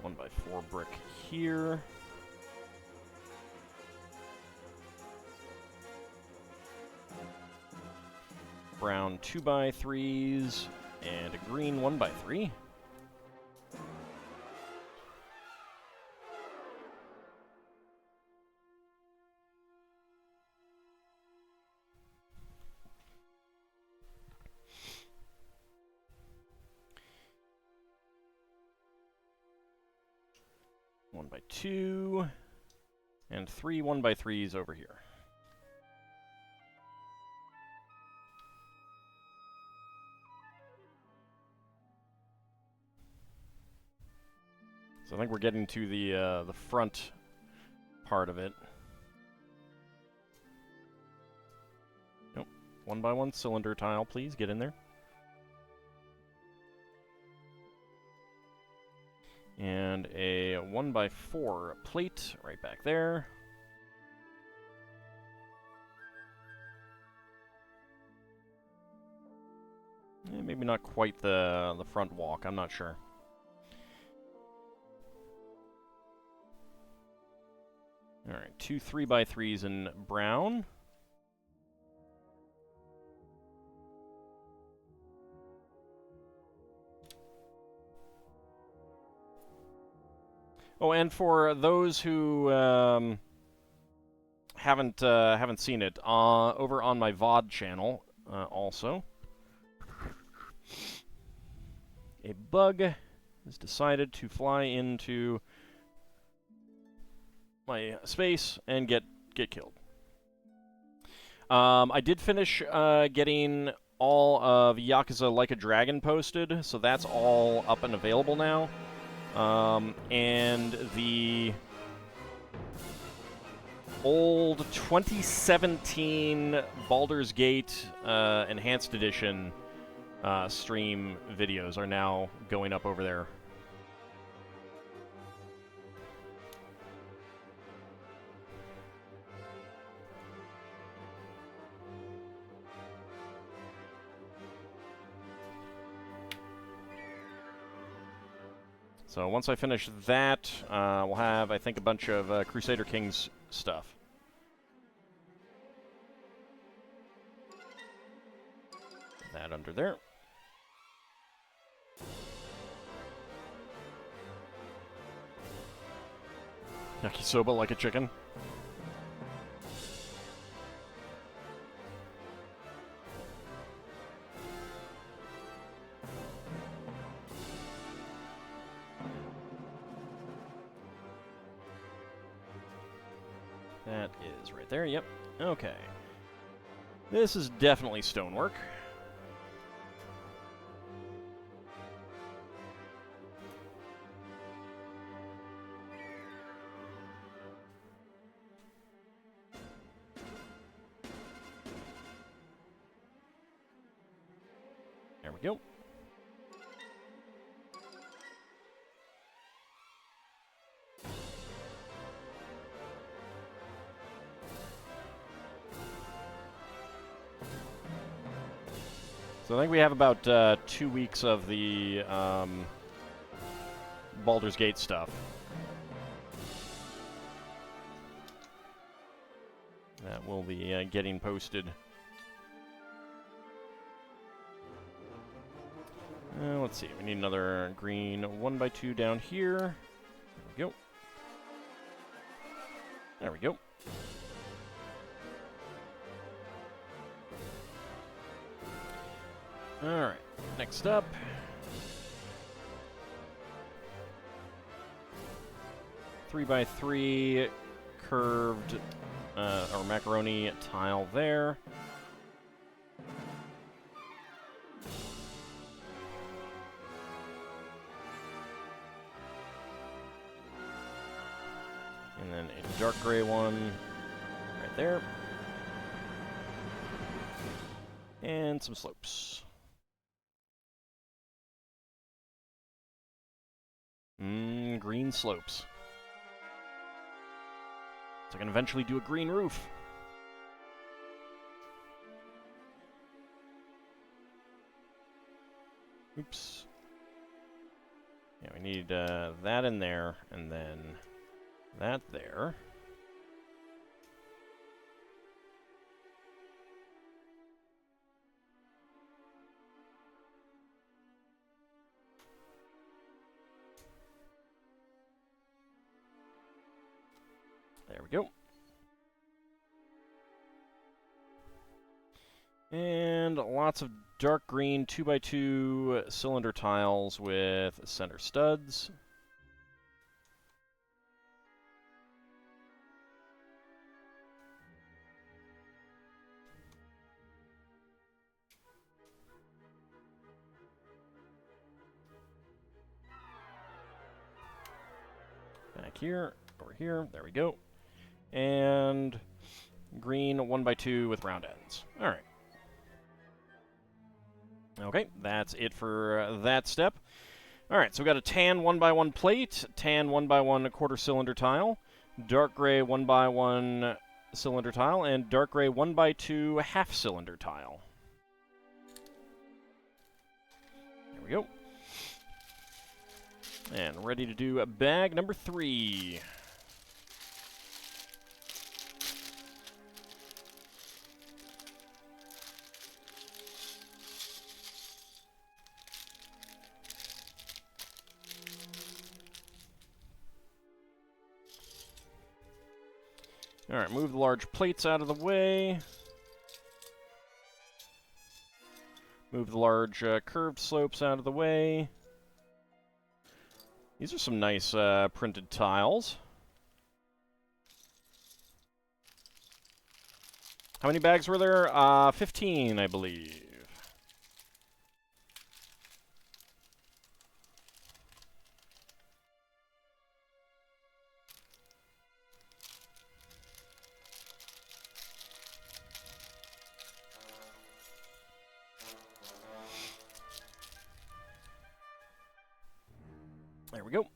One by 4 brick here. Brown 2x3s and a green 1x3. One by 2 and 3 1x3s over here. So I think we're getting to the front part of it. Nope. 1x1 cylinder tile, please get in there. And a 1x4 plate right back there. Maybe not quite the front walk, I'm not sure. Alright, 2 3x3s in brown. Oh, and for those who haven't seen it, over on my VOD channel, also, a bug has decided to fly into my space and get killed. I did finish getting all of Yakuza Like a Dragon posted, so that's all up and available now. And the old 2017 Baldur's Gate Enhanced Edition stream videos are now going up over there. So once I finish that, we'll have, I think, a bunch of Crusader Kings stuff. That under there. Yakisoba like a chicken. That is right there, yep. Okay. This is definitely stonework. we go. So I think we have about 2 weeks of the Baldur's Gate stuff. That will be getting posted. Let's see, we need another green 1x2 down here. There we go. There we go. Alright, next up. Three by three curved or macaroni tile there. And then a dark gray one right there. And some slopes. Green slopes. So I can eventually do a green roof. Oops. Yeah, we need that in there, and then that there. There we go. And lots of dark green 2x2 cylinder tiles with center studs. Back here, over here, there we go. And green 1x2 with round ends. All right. Okay, that's it for that step. All right, so we've got a tan 1x1 plate, tan 1x1 quarter cylinder tile, dark gray 1x1 cylinder tile, and dark gray 1x2 half cylinder tile. There we go. And ready to do bag number 3. All right, move the large plates out of the way. Move the large curved slopes out of the way. These are some nice printed tiles. How many bags were there? 15, I believe. There we go.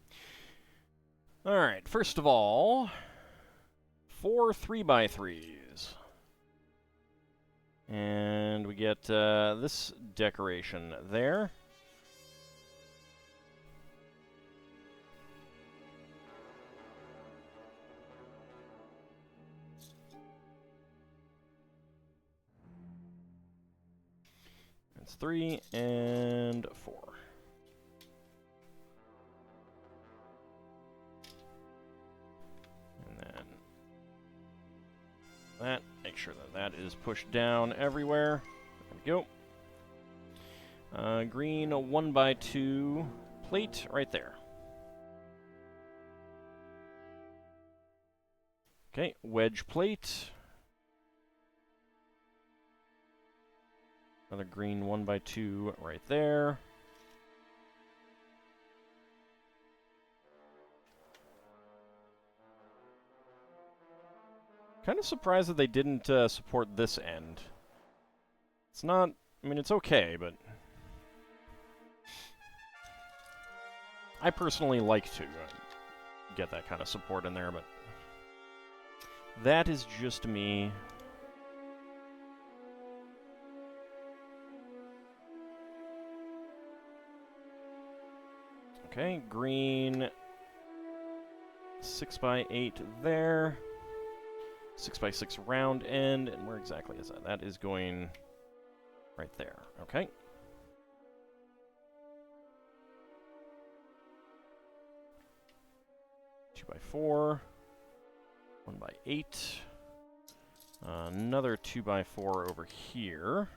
All right, first of all, 4 3x3s. And we get this decoration there. That's 3 and 4. That, make sure that that is pushed down everywhere. There we go. Green 1x2 plate right there. Okay, wedge plate. Another green 1x2 right there. Kind of surprised that they didn't support this end. It's not, I mean, it's okay, but I personally like to get that kind of support in there, but that is just me. Okay, green 6x8 there. 6x6 round end, and where exactly is that? That is going right there. Okay. Two by 4, 1x8. Another 2x4 over here.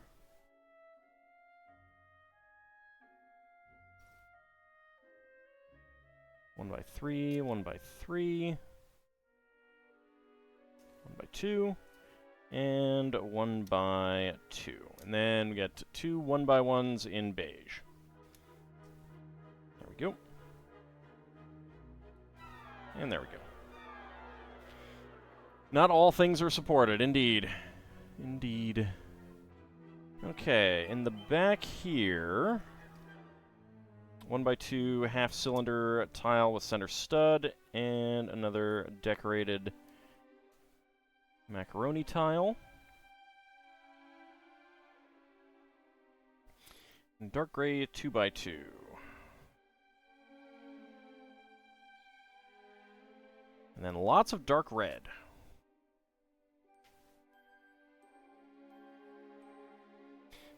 One by 3, 1x3. 1x2, and 1x2. And then we get 2 1x1s in beige. There we go. And there we go. Not all things are supported, indeed. Indeed. Okay, in the back here, 1x2 half-cylinder tile with center stud, and another decorated macaroni tile. And dark gray 2x2. And then lots of dark red.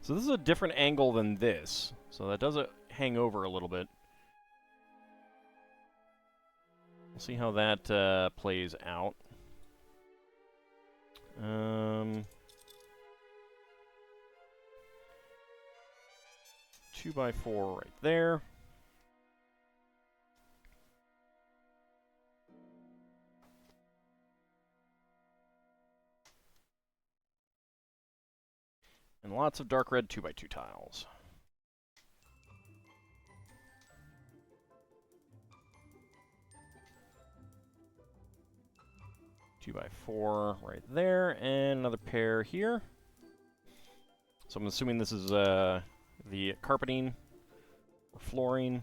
So this is a different angle than this. So that does hang over a little bit. We'll see how that plays out. 2x4 right there. And lots of dark red 2x2 tiles. Two by 4 right there, and another pair here. So I'm assuming this is the carpeting or flooring.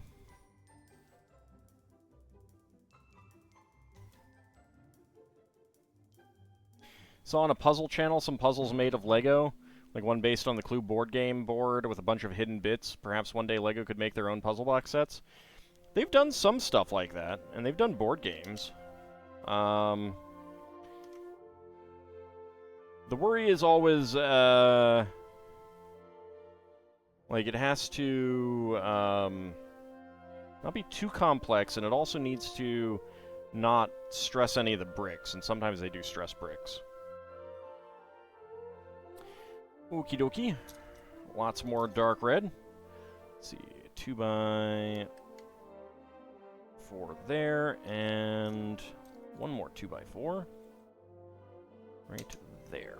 Saw on a puzzle channel some puzzles made of Lego, like one based on the Clue board game board with a bunch of hidden bits. Perhaps one day Lego could make their own puzzle box sets. They've done some stuff like that, and they've done board games. The worry is always, like, it has to not be too complex, and it also needs to not stress any of the bricks, and sometimes they do stress bricks. Okie dokie. Lots more dark red. Let's see, 2x4 there, and one more 2x4 right there.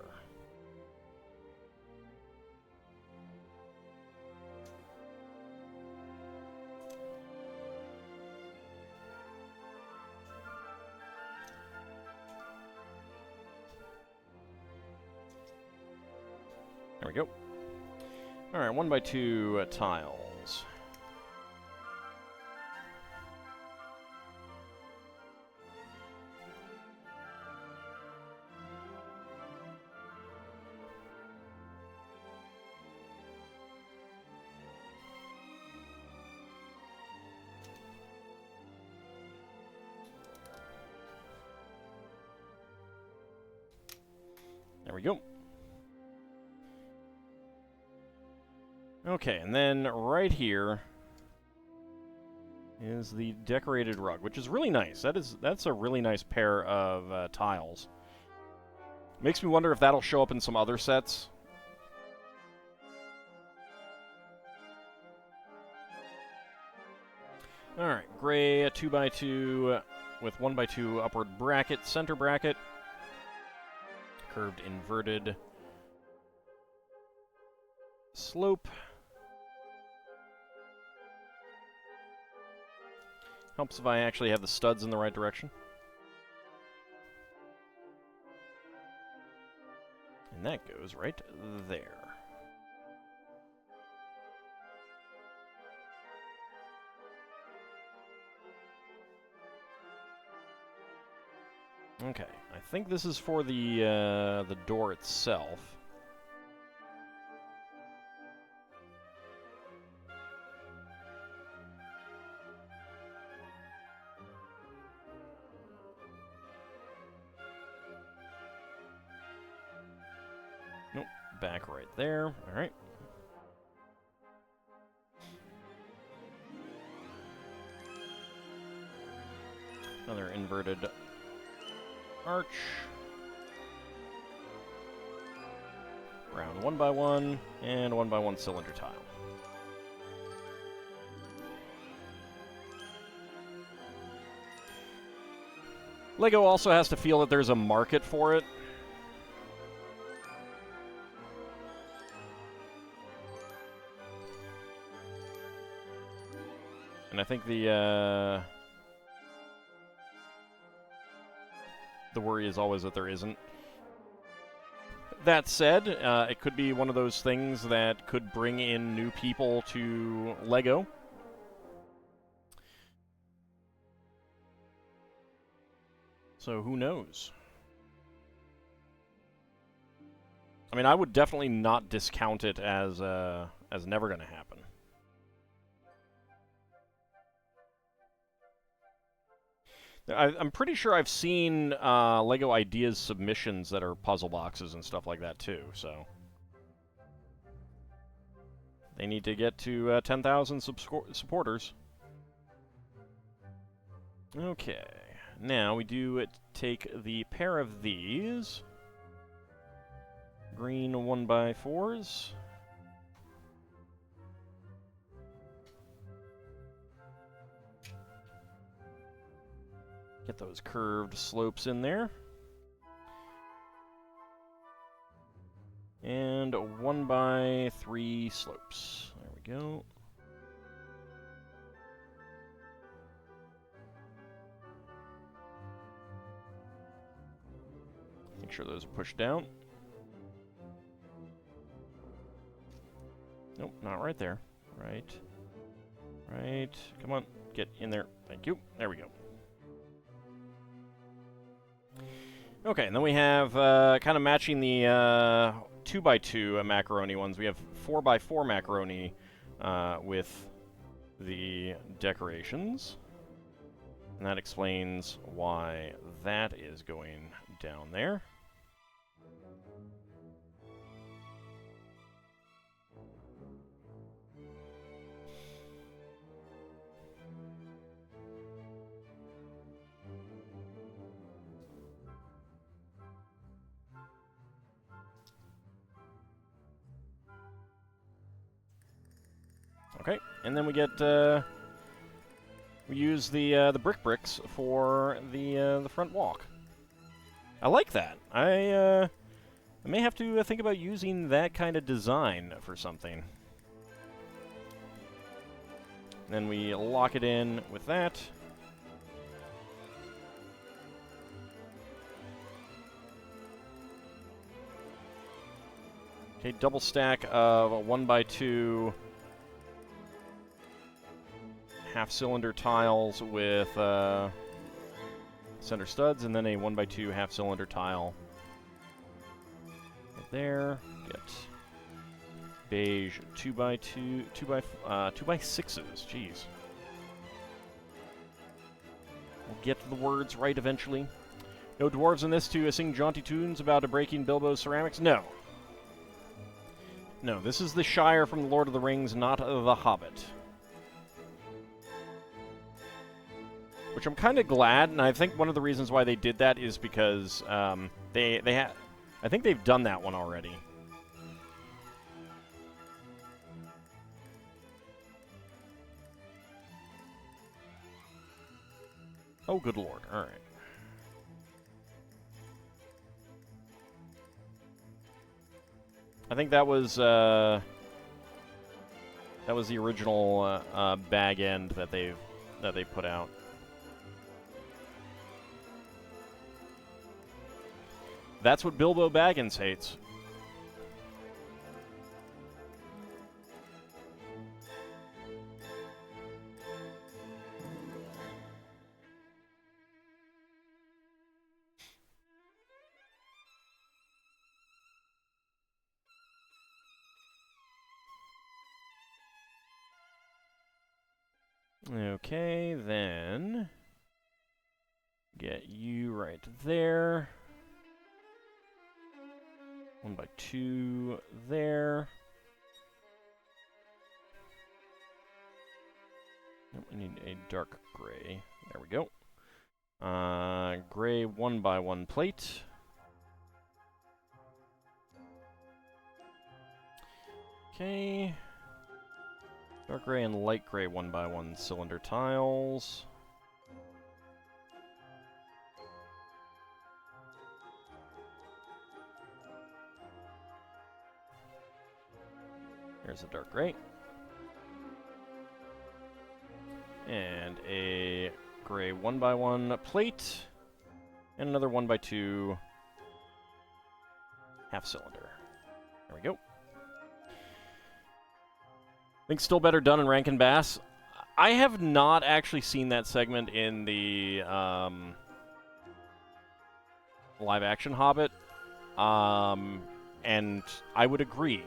There we go. Alright, 1x2 tiles. There we go. Okay, and then right here is the decorated rug, which is really nice. That's a really nice pair of tiles. Makes me wonder if that'll show up in some other sets. Alright, gray 2x2 with 1x2 upward bracket, center bracket, curved inverted slope. Helps if I actually have the studs in the right direction. And that goes right there. Okay, I think this is for the door itself. Nope, back right there. All right. Another inverted arch. Round 1x1 and 1x1 cylinder tile. Lego also has to feel that there's a market for it. And I think the worry is always that there isn't. That said, it could be one of those things that could bring in new people to Lego. So who knows? I mean, I would definitely not discount it as never going to happen. I'm pretty sure I've seen LEGO Ideas submissions that are puzzle boxes and stuff like that, too, so... They need to get to 10,000 supporters. Okay, now we do take the pair of these. Green 1x4s. Get those curved slopes in there. And 1x3 slopes. There we go. Make sure those are pushed down. Nope, not right there. Right. Right. Come on, get in there. Thank you. There we go. Okay, and then we have kind of matching the 2x2 macaroni ones. We have 4x4 macaroni with the decorations. And that explains why that is going down there. Okay, and then we get we use the brick bricks for the front walk. I like that. I may have to think about using that kind of design for something. Then we lock it in with that. Okay, double stack of a 1x2 half-cylinder tiles with center studs, and then a 1x2 half-cylinder tile. Right there. Get beige 2x2, 2x6s. Jeez. We'll get the words right eventually. No dwarves in this to sing jaunty tunes about breaking Bilbo's ceramics? No. No, this is the Shire from The Lord of the Rings, not the Hobbit. Which I'm kind of glad, and I think one of the reasons why they did that is because they had... I think they've done that one already. Oh, good lord. All right. I think that was the original bag end that they put out. That's what Bilbo Baggins hates. Okay, then get you right there. 1 by 2 there. Nope, I need a dark gray. There we go. Gray 1 by 1 plate. Okay. Dark gray and light gray 1 by 1 cylinder tiles. There's a dark gray. And a gray 1 by 1 plate. And another 1 by 2 half cylinder. There we go. I think still better done in Rankin Bass. I have not actually seen that segment in the live action Hobbit. And I would agree.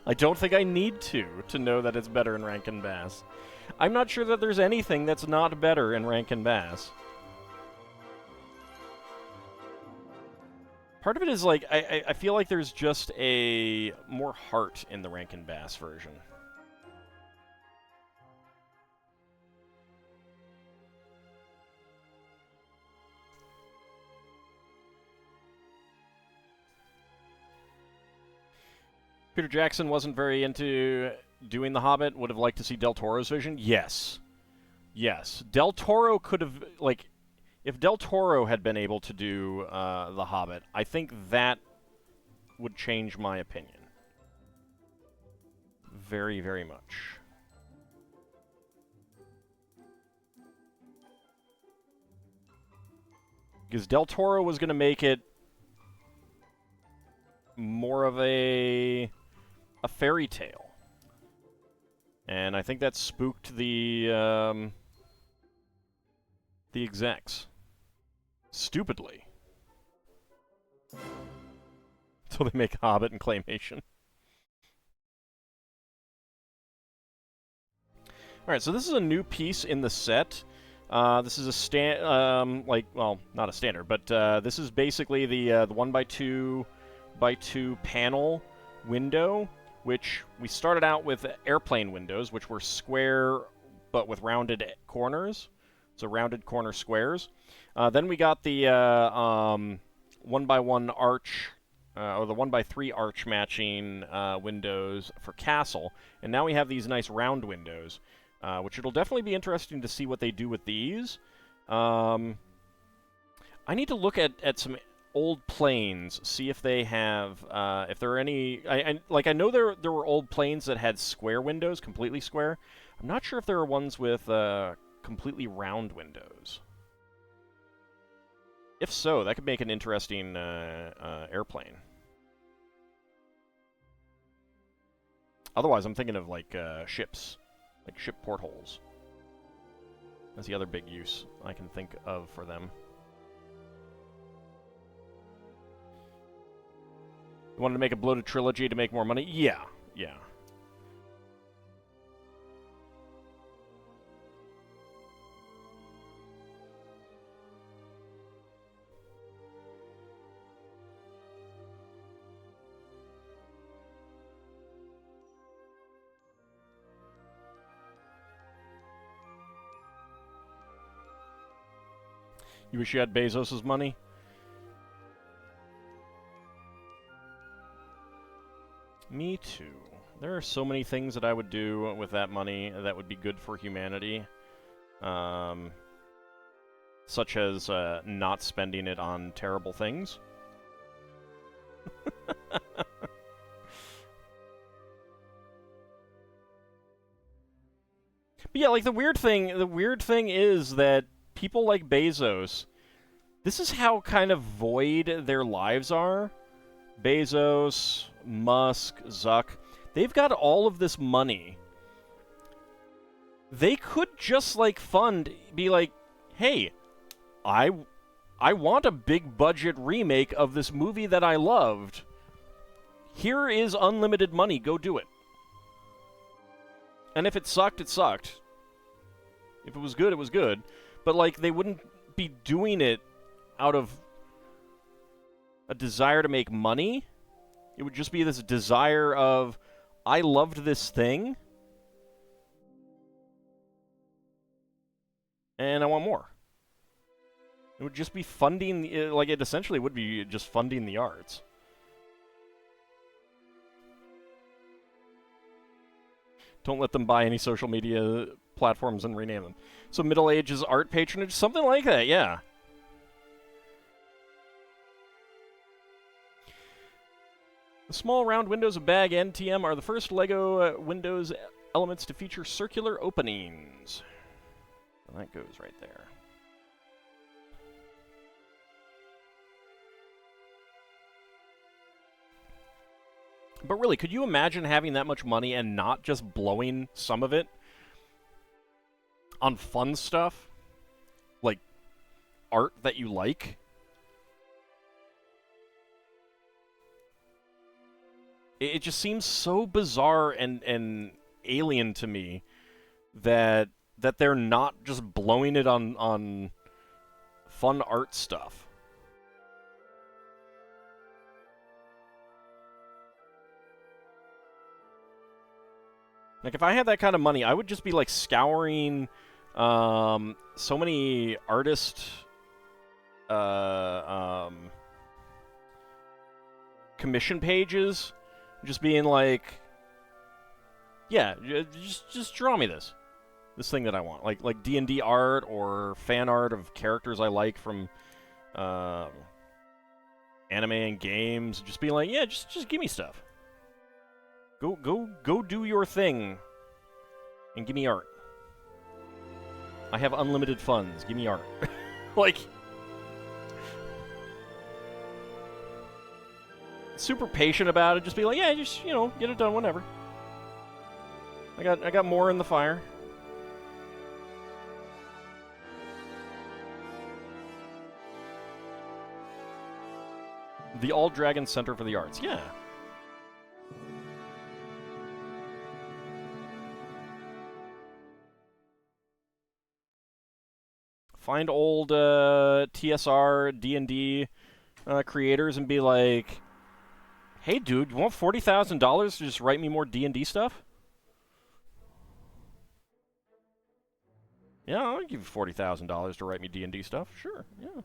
I don't think I need to know that it's better in Rankin Bass. I'm not sure that there's anything that's not better in Rankin Bass. Part of it is like, I feel like there's just a more heart in the Rankin Bass version. Peter Jackson wasn't very into doing The Hobbit. Would have liked to see Del Toro's vision. Yes. Yes. Del Toro could have, like, if Del Toro had been able to do The Hobbit, I think that would change my opinion. Very, very much. Because Del Toro was going to make it more of a fairy tale. And I think that spooked the execs. Stupidly. So they make Hobbit and claymation. Alright, so this is a new piece in the set. This is a well, not a standard, but this is basically the 1 by 2 by 2 panel window, which we started out with airplane windows, which were square but with rounded corners. So rounded corner squares. Then we got the 1 by 1 arch, or the 1 by 3 arch matching windows for Castle. And now we have these nice round windows, which it'll definitely be interesting to see what they do with these. I need to look at some old planes, see if they have, if there are any. I know there were old planes that had square windows, completely square. I'm not sure if there are ones with completely round windows. If so, that could make an interesting airplane. Otherwise, I'm thinking of like ships, like ship portholes. That's the other big use I can think of for them. You wanted to make a bloated trilogy to make more money? Yeah, yeah. You wish you had Bezos' money? Me too. There are so many things that I would do with that money that would be good for humanity. Such as not spending it on terrible things. But yeah, like the weird thing is that people like Bezos, this is how kind of void their lives are. Bezos, Musk, Zuck, they've got all of this money. They could just like be like, hey, I want a big budget remake of this movie that I loved. Here is unlimited money, go do it. And if it sucked, it sucked. If it was good, it was good. But, like, they wouldn't be doing it out of a desire to make money. It would just be this desire of, I loved this thing, and I want more. It would just be funding, like, it essentially would be just funding the arts. Don't let them buy any social media platforms and rename them. So Middle Ages art patronage, something like that, yeah. The small round windows of bag NTM are the first LEGO Windows elements to feature circular openings. And that goes right there. But really, could you imagine having that much money and not just blowing some of it on fun stuff? Like art that you like? It just seems so bizarre and alien to me that they're not just blowing it on fun art stuff. Like, if I had that kind of money, I would just be, like, scouring so many artist commission pages, just being like, yeah, just draw me this thing that I want. Like D&D art or fan art of characters I like from anime and games. Just being like, yeah, just give me stuff. Go do your thing and give me art. I have unlimited funds. Give me art. Like, super patient about it. Just be like, yeah, just, you know, get it done whenever. I got more in the fire. The All Dragon Center for the Arts. Yeah. Find old TSR, D&D creators and be like, hey, dude, you want $40,000 to just write me more D&D stuff? Yeah, I'll give you $40,000 to write me D&D stuff. Sure, yeah.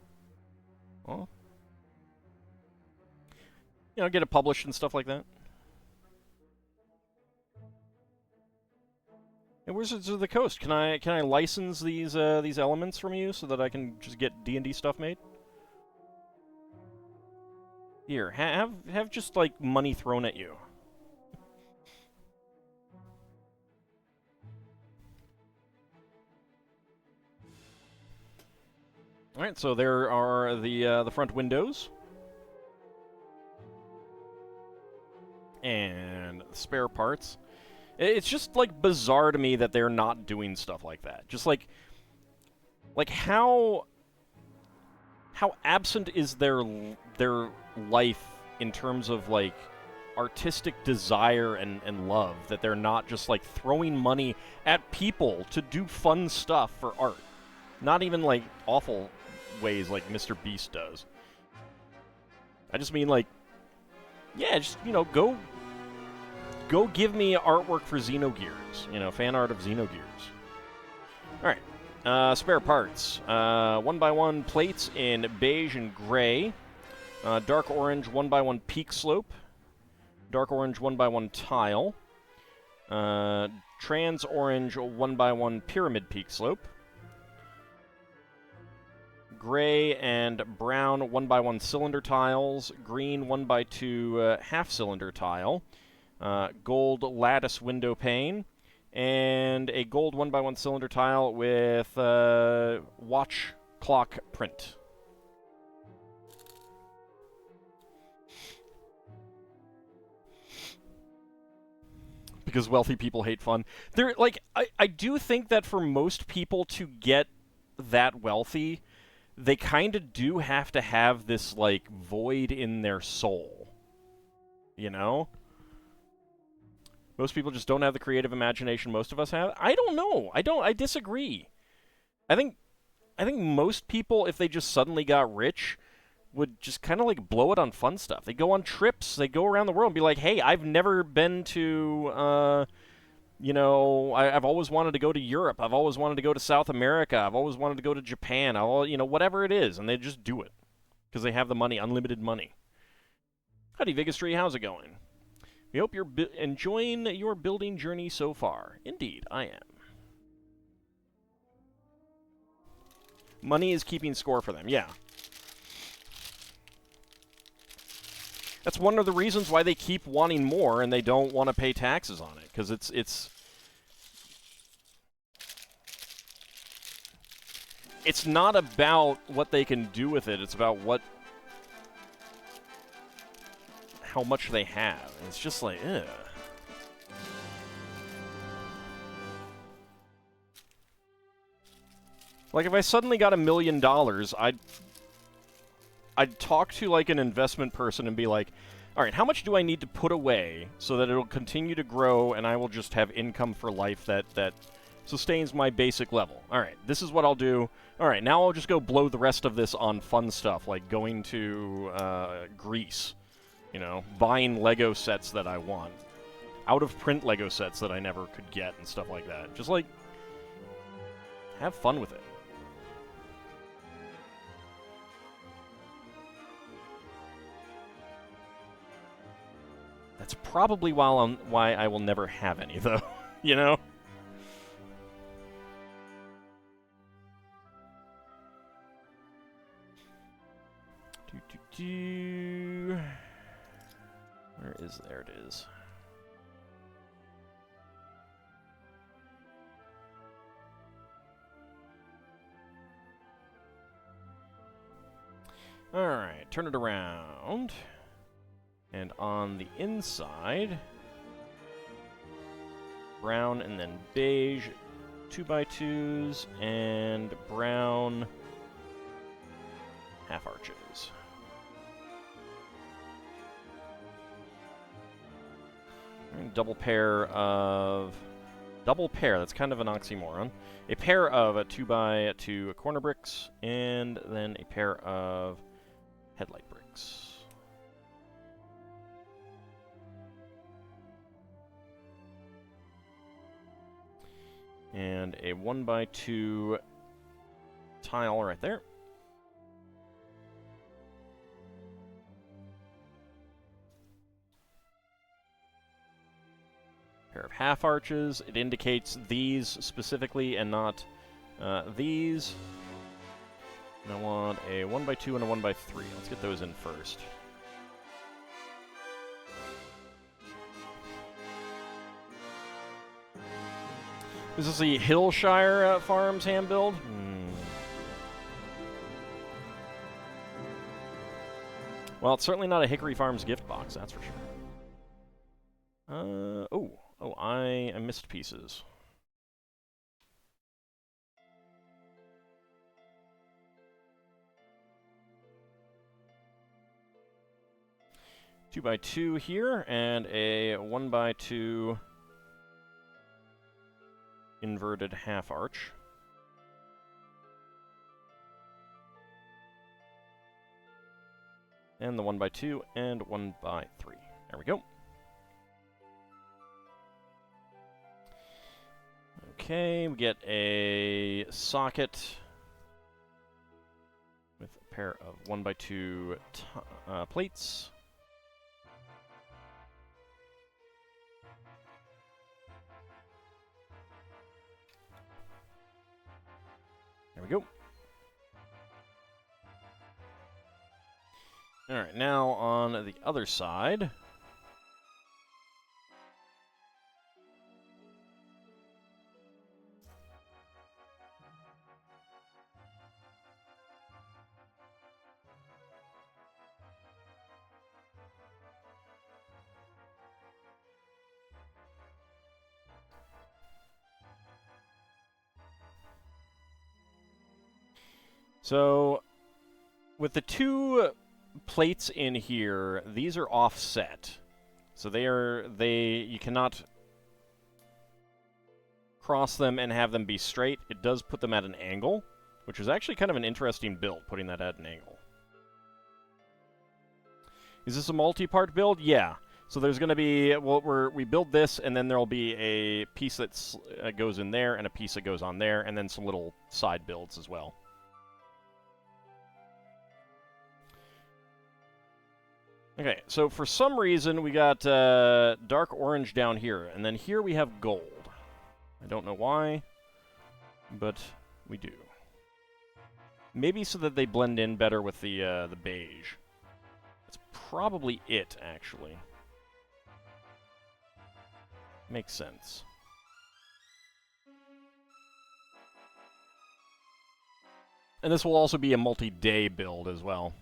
Well, you know, get it published and stuff like that. And Wizards of the Coast, can I license these elements from you so that I can just get D&D stuff made? Here, have just like money thrown at you. All right, so there are the front windows and spare parts. It's just, like, bizarre to me that they're not doing stuff like that. Just, like how absent is their life in terms of, like, artistic desire and love that they're not just, like, throwing money at people to do fun stuff for art. Not even, like, awful ways like Mr. Beast does. I just mean, like, yeah, just, you know, go give me artwork for Xenogears. You know, fan art of Xenogears. Alright. Spare parts. 1x1 plates in beige and gray. Dark orange 1x1 peak slope. Dark orange 1x1 tile. Trans orange 1x1 pyramid peak slope. Gray and brown 1x1 cylinder tiles. Green 1x2 half cylinder tile. Gold lattice window pane, and a gold 1x1 cylinder tile with watch clock print. Because wealthy people hate fun. They're like, I do think that for most people to get that wealthy, they kind of do have to have this, like, void in their soul. You know? Most people just don't have the creative imagination most of us have. I don't know. I disagree. I think most people, if they just suddenly got rich, would just kind of like blow it on fun stuff. They go on trips. They go around the world and be like, hey, I've never been to, you know, I've always wanted to go to Europe. I've always wanted to go to South America. I've always wanted to go to Japan. You know, whatever it is. And they just do it because they have the money, unlimited money. Howdy, Vigastry. How's it going? We hope you're enjoying your building journey so far. Indeed, I am. Money is keeping score for them, yeah. That's one of the reasons why they keep wanting more and they don't want to pay taxes on it, because it's not about what they can do with it, it's about how much they have. And it's just like, ugh. Like, if I suddenly got $1 million, I'd talk to, like, an investment person and be like, all right, how much do I need to put away so that it'll continue to grow and I will just have income for life that sustains my basic level? All right, this is what I'll do. All right, now I'll just go blow the rest of this on fun stuff, like going to Greece, you know, buying Lego sets that I want, out-of-print Lego sets that I never could get and stuff like that. Just, like, have fun with it. That's probably why I will never have any, though. You know? Where is... There it is. Alright, turn it around. And on the inside, brown and then beige 2x2s and brown half arches. And double pair, that's kind of an oxymoron. A pair of 2x2 corner bricks and then a pair of headlight bricks. And a 1x2 tile right there. Pair of half arches. It indicates these specifically and not these. And I want a 1x2 and a 1x3. Let's get those in first. Is this the Shire Farms hand build? Well, it's certainly not a Hickory Farms gift box, that's for sure. I missed pieces. Two by two here, and a 1x2 inverted half arch. And the 1x2 and 1x3. There we go. Okay, we get a socket with a pair of 1x2 plates. There we go. Alright, now on the other side. So, with the two plates in here, these are offset. So you cannot cross them and have them be straight, it does put them at an angle, which is actually kind of an interesting build, putting that at an angle. Is this a multi-part build? Yeah. So there's going to be, well, we build this, and then there'll be a piece that goes in there, and a piece that goes on there, and then some little side builds as well. Okay, so for some reason, we got dark orange down here, and then here we have gold. I don't know why, but we do. Maybe so that they blend in better with the beige. That's probably it, actually. Makes sense. And this will also be a multi-day build as well.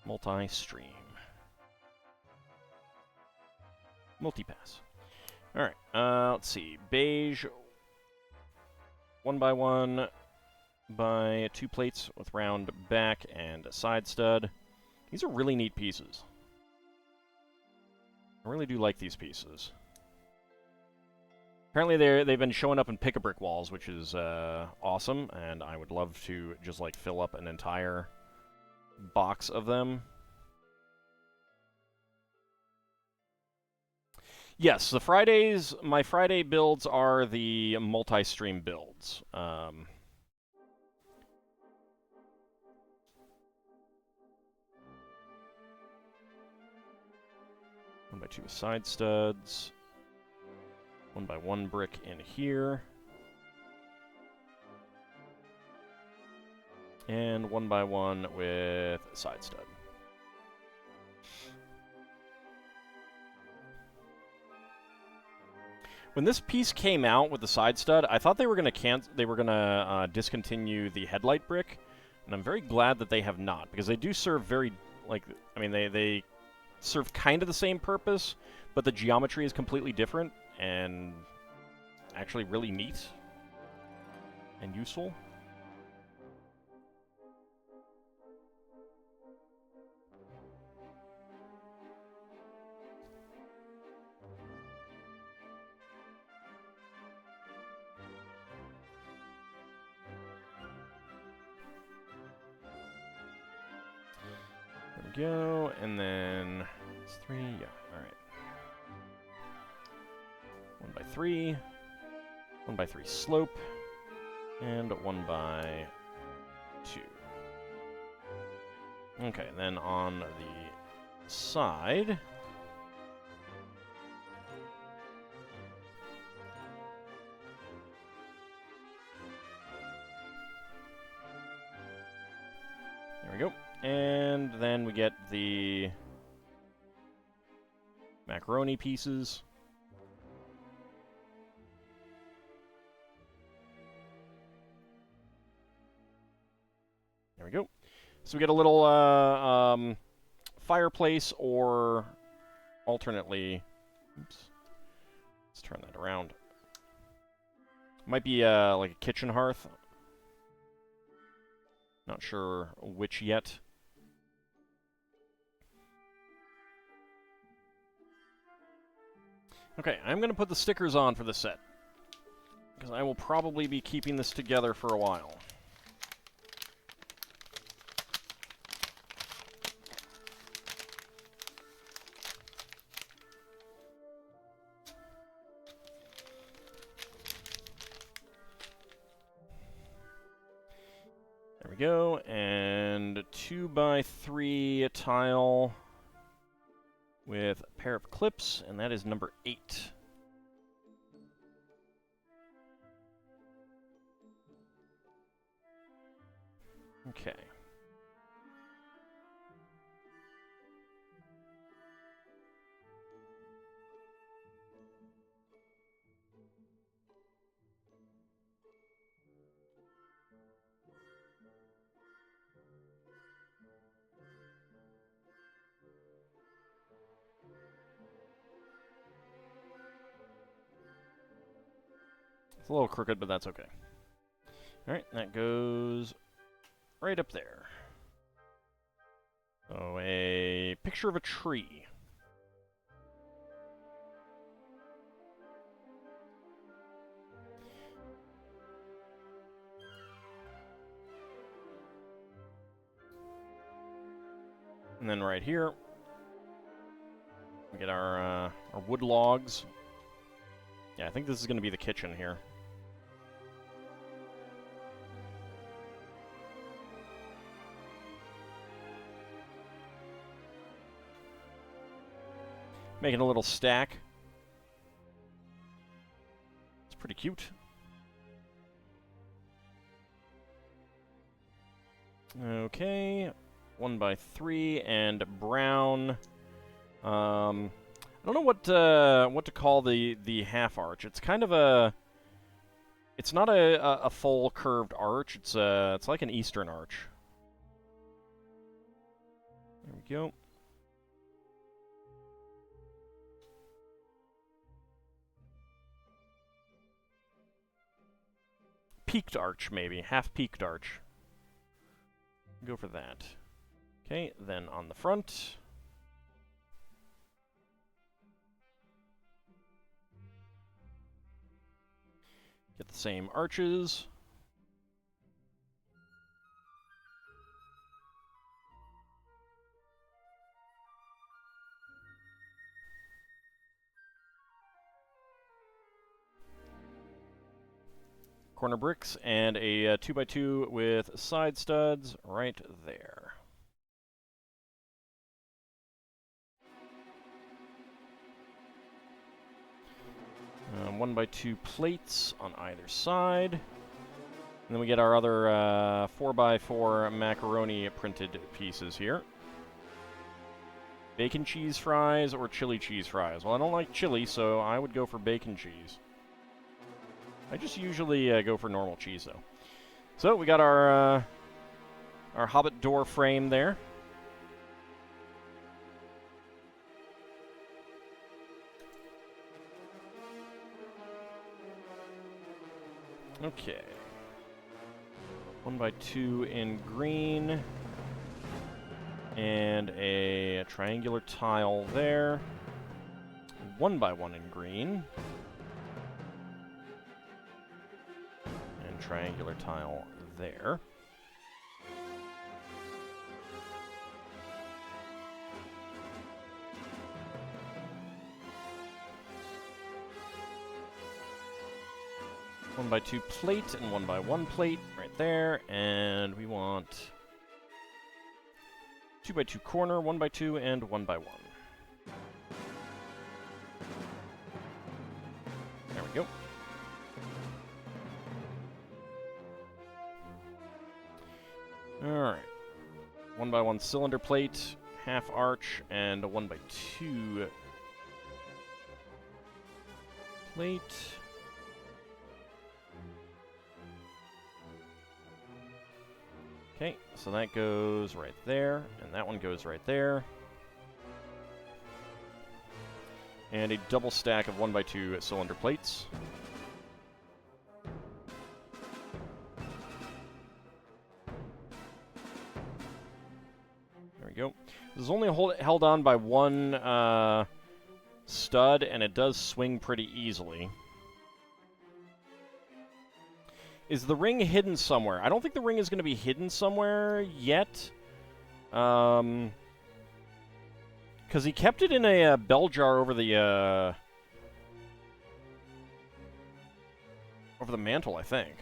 Multi-stream. Multi-pass. Alright, let's see. Beige. 1x1 by 2 plates with round back and a side stud. These are really neat pieces. I really do like these pieces. Apparently they've been showing up in pick-a-brick walls, which is awesome, and I would love to just like fill up an entire box of them. Yes, the Fridays, my Friday builds are the multi-stream builds. 1x2 side studs. 1x1 brick in here. And 1x1 with side stud. When this piece came out with the side stud, I thought they were gonna discontinue the headlight brick, and I'm very glad that they have not, because they do serve very, like, I mean, they serve kind of the same purpose, but the geometry is completely different and actually really neat and useful. Go, and then it's 3, yeah, alright. 1x3, 1x3 slope, and 1x2. Okay, then on the side, there we go. And then we get the macaroni pieces. There we go. So we get a little fireplace, or alternately, oops, let's turn that around. Might be like a kitchen hearth. Not sure which yet. Okay, I'm going to put the stickers on for the set, because I will probably be keeping this together for a while. There we go, and 2x3 tile with a pair of clips, and that is number 8. Okay. It's a little crooked, but that's okay. Alright, that goes right up there. So, a picture of a tree. And then right here, we get our wood logs. Yeah, I think this is going to be the kitchen here. Making a little stack. It's pretty cute. Okay, 1x3 and brown. I don't know what to call the half arch. It's kind of a. It's not a full curved arch. It's like an eastern arch. There we go. Peaked arch, maybe. Half-peaked arch. Go for that. Okay, then on the front. Get the same arches. Corner bricks and a 2x2 with side studs right there. One by two plates on either side. And then we get our other 4x4 macaroni printed pieces here. Bacon cheese fries or chili cheese fries? Well, I don't like chili, so I would go for bacon cheese. I just usually go for normal cheese, though. So we got our Hobbit door frame there. Okay. 1x2 in green. And a triangular tile there. 1x1 in green. And triangular tile there. One by two plate and 1x1 plate right there, and we want 2x2 corner, 1x2, and 1x1. There we go. Alright. 1x1 cylinder plate, half arch, and a 1x2 plate. Okay, so that goes right there, and that one goes right there. And a double stack of 1x2 cylinder plates. There we go. This is only held on by one stud, and it does swing pretty easily. Is the ring hidden somewhere? I don't think the ring is going to be hidden somewhere yet. Because he kept it in a bell jar over the mantle, I think.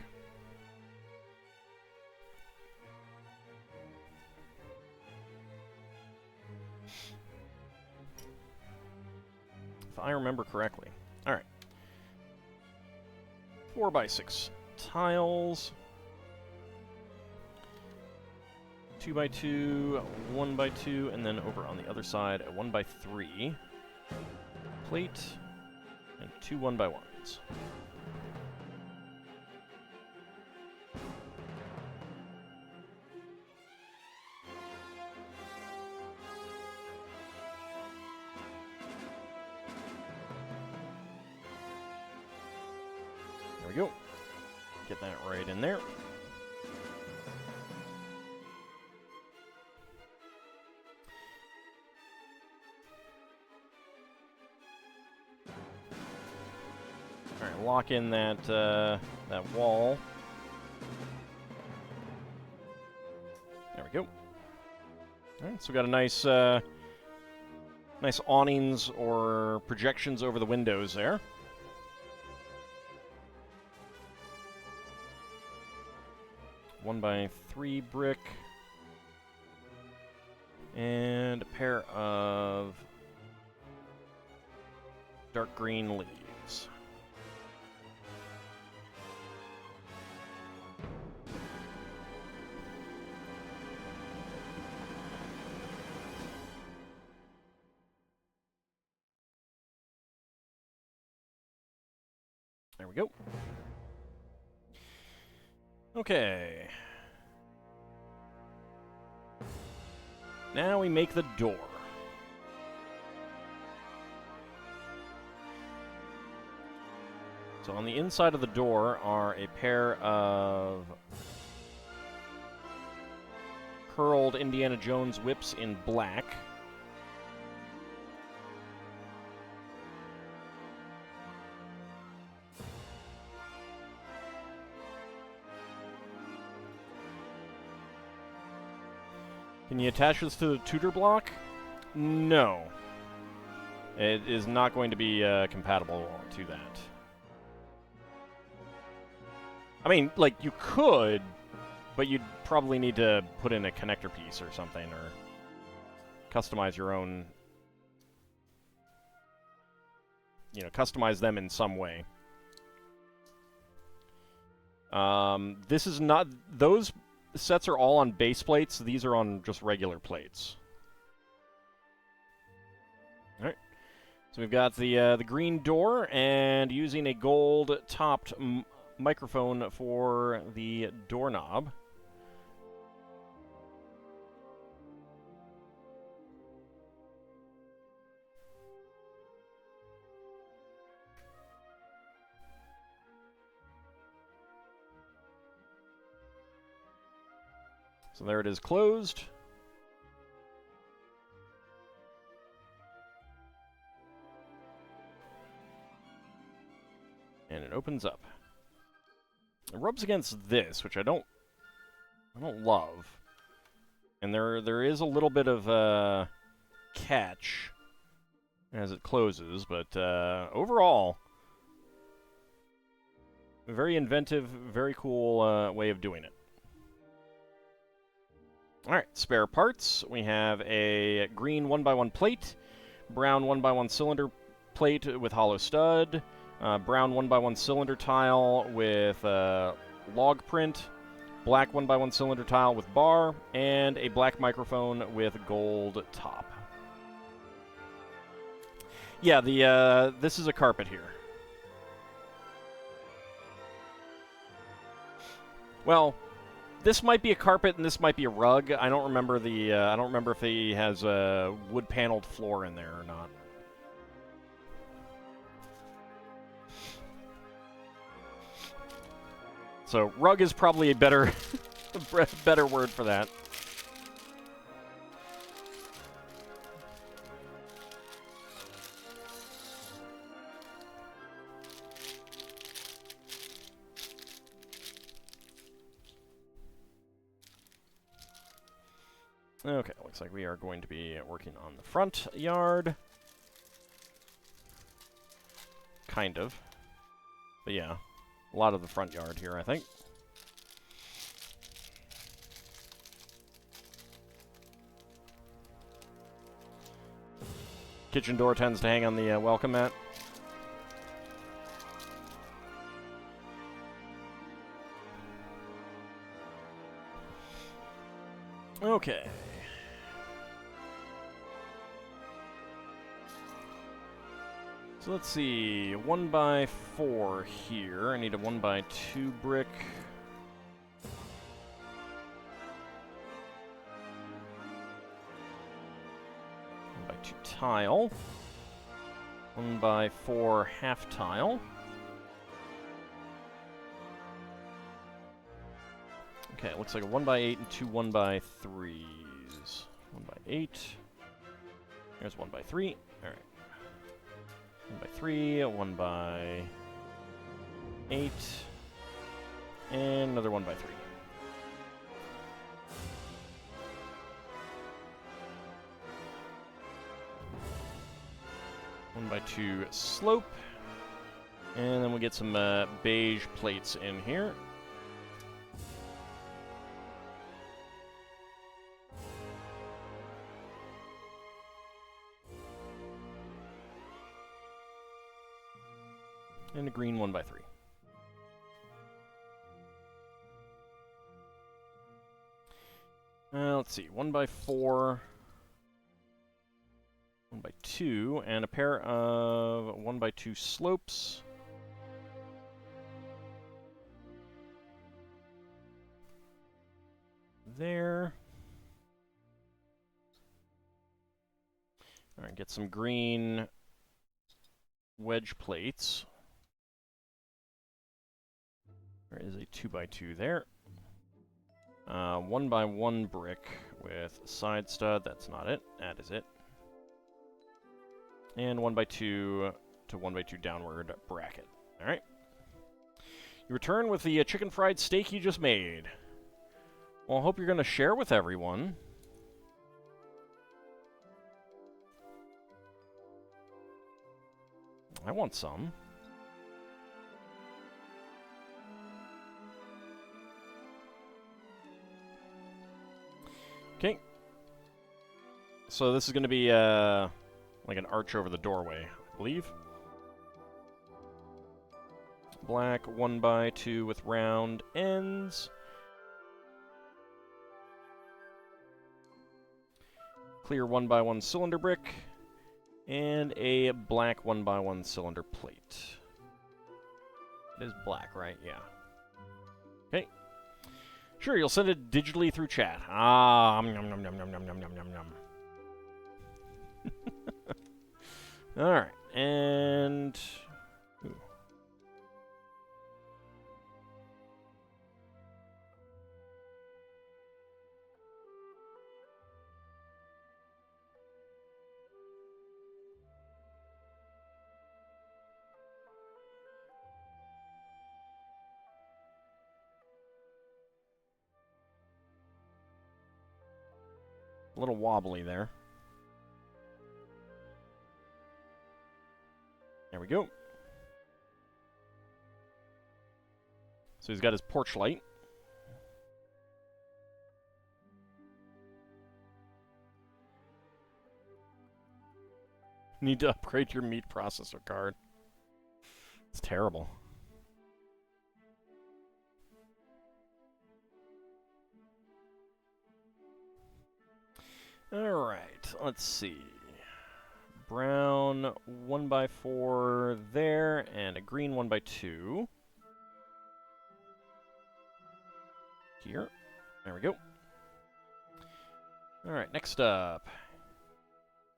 If I remember correctly. All right. 4x6 tiles. 2x2, 1x2, and then over on the other side, a 1x3 plate, and two 1x1s. There we go. Get that right in there. Alright, lock in that that wall. There we go. Alright, so we got a nice, nice awnings or projections over the windows there. One by 3 brick. And a pair of dark green leaves. There we go. Okay. Now we make the door. So on the inside of the door are a pair of curled Indiana Jones whips in black. Can you attach this to the tutor block? No. It is not going to be compatible to that. I mean, like, you could, but you'd probably need to put in a connector piece or something, or customize your own... You know, customize them in some way. This is not... Those sets are all on base plates. These are on just regular plates. Alright. So we've got the green door, and using a gold-topped microphone for the doorknob. So there it is closed. And it opens up. It rubs against this, which I don't love. And there is a little bit of catch as it closes, but overall, a very inventive, very cool way of doing it. Alright, spare parts. We have a green 1x1 plate, brown 1x1 cylinder plate with hollow stud, brown 1x1 cylinder tile with log print, black 1x1 cylinder tile with bar, and a black microphone with gold top. Yeah, this is a carpet here. Well, this might be a carpet and this might be a rug. I don't remember I don't remember if he has a wood-paneled floor in there or not. So rug is probably a better better word for that. Okay, looks like we are going to be working on the front yard. Kind of. But yeah, a lot of the front yard here, I think. Kitchen door tends to hang on the welcome mat. Okay. So let's see, 1x4 here. I need a 1x2 brick. 1x2 tile. 1x4 half tile. Okay, it looks like a 1x8 and two 1x3s. 1x8. Here's 1x3. All right. 1x3, 1x8, and another 1x3. 1x2 slope. And then we'll get some beige plates in here. And a green 1x3. Let's see, 1x4, 1x2, and a pair of 1x2 slopes. There. All right, get some green wedge plates. There is a 2x2 there. 1x1 brick with side stud. That's not it. That is it. And 1x2 to 1x2 downward bracket. All right. You return with the chicken fried steak you just made. Well, I hope you're going to share with everyone. I want some. Okay. So this is going to be like an arch over the doorway, I believe. Black 1x2 with round ends. Clear 1x1 cylinder brick. And a black 1x1 cylinder plate. It is black, right? Yeah. Okay. Sure, you'll send it digitally through chat. Ah, yum, yum, yum, yum, yum, yum, yum, yum, yum. Alright, and... Ooh. A little wobbly there. There we go. So he's got his porch light. Need to upgrade your meat processor card. It's terrible. Alright, let's see. Brown 1x4 there, and a green 1x2. Here. There we go. Alright, next up.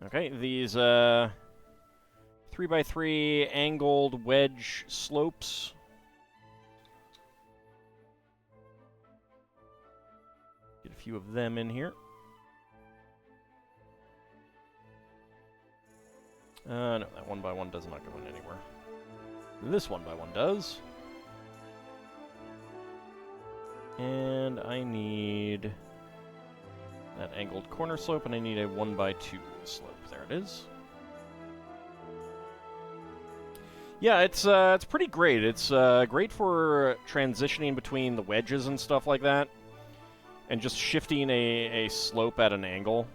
Okay, these 3x3 angled wedge slopes. Get a few of them in here. No, that 1x1 does not go in anywhere. This 1x1 does. And I need that angled corner slope, and I need a 1x2 slope. There it is. Yeah, it's pretty great. It's great for transitioning between the wedges and stuff like that, and just shifting a slope at an angle.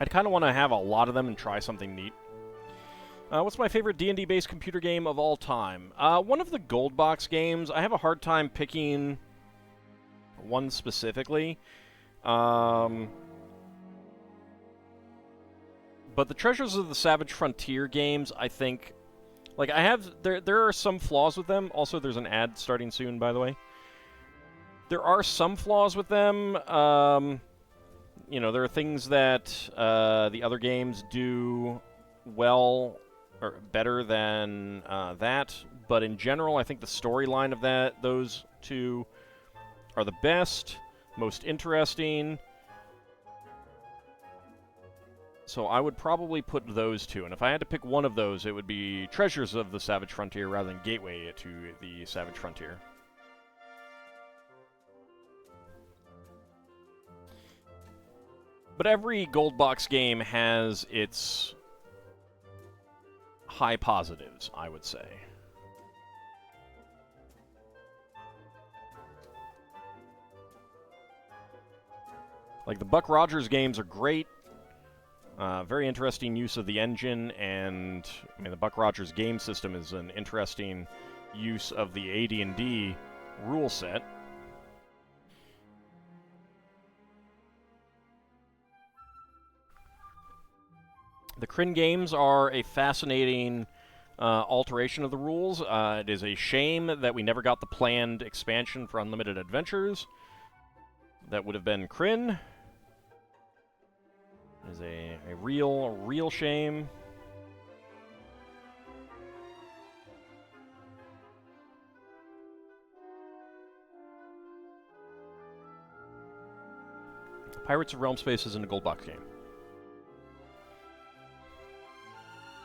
I'd kind of want to have a lot of them and try something neat. What's my favorite D&D-based computer game of all time? One of the Gold Box games. I have a hard time picking one specifically. But the Treasures of the Savage Frontier games, I think... Like, there are some flaws with them. Also, there's an ad starting soon, by the way. There are some flaws with them. You know, there are things that the other games do well or better than that, but in general, I think the storyline of those two are the best, most interesting. So I would probably put those two, and if I had to pick one of those, it would be Treasures of the Savage Frontier rather than Gateway to the Savage Frontier. But every gold box game has its high positives, I would say. Like, the Buck Rogers games are great. Very interesting use of the engine, and I mean, the Buck Rogers game system is an interesting use of the AD&D rule set. The Kryn games are a fascinating alteration of the rules. It is a shame that we never got the planned expansion for Unlimited Adventures. That would have been Kryn. It is a real shame. Pirates of Realm Space isn't a gold box game.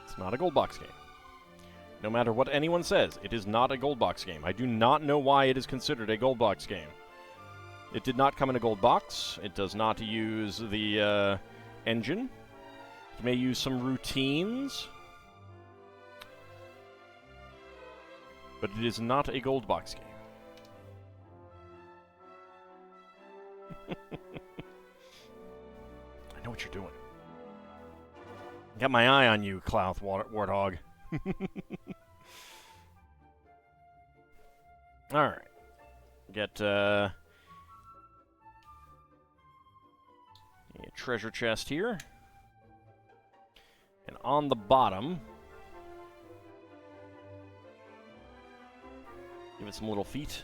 It's not a gold box game. No matter what anyone says, it is not a gold box game. I do not know why it is considered a gold box game. It did not come in a gold box. It does not use the engine. It may use some routines. But it is not a gold box game. I know what you're doing. Got my eye on you, Clouth Warthog. Alright. Get a treasure chest here. And on the bottom, give it some little feet.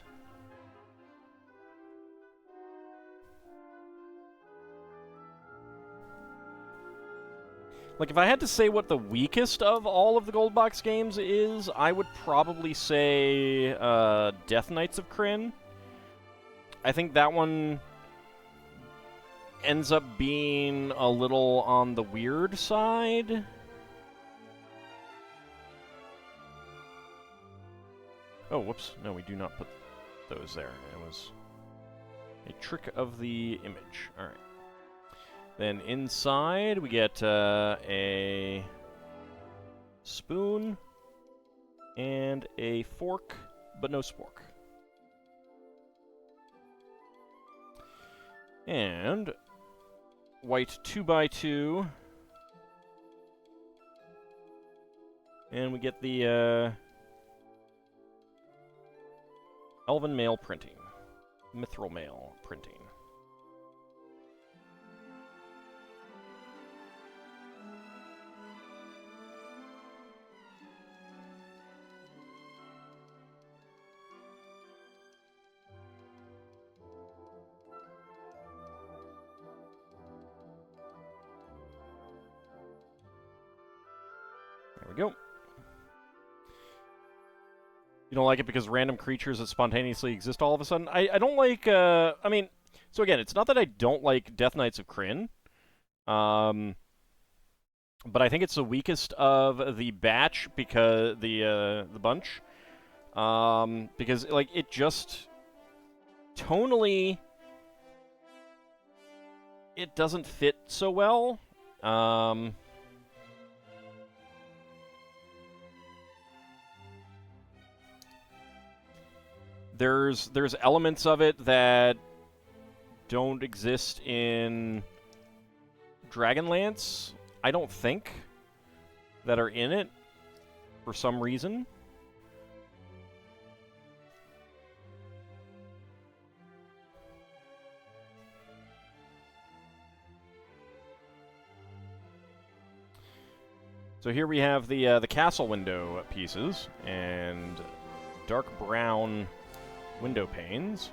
Like, if I had to say what the weakest of all of the gold box games is, I would probably say Death Knights of Kryn. I think that one ends up being a little on the weird side. Oh, whoops. No, we do not put those there. It was a trick of the image. All right. Then inside, we get a spoon and a fork, but no spork. And white 2x2. And we get the Elven Mail printing. Mithril Mail printing. There we go. You don't like it because random creatures that spontaneously exist all of a sudden? I don't like, I mean, so again, it's not that I don't like Death Knights of Kryn. But I think it's the weakest of the batch because the bunch. Because, like, it just tonally it doesn't fit so well. There's elements of it that don't exist in Dragonlance, I don't think, that are in it for some reason. So here we have the castle window pieces and dark brown window panes.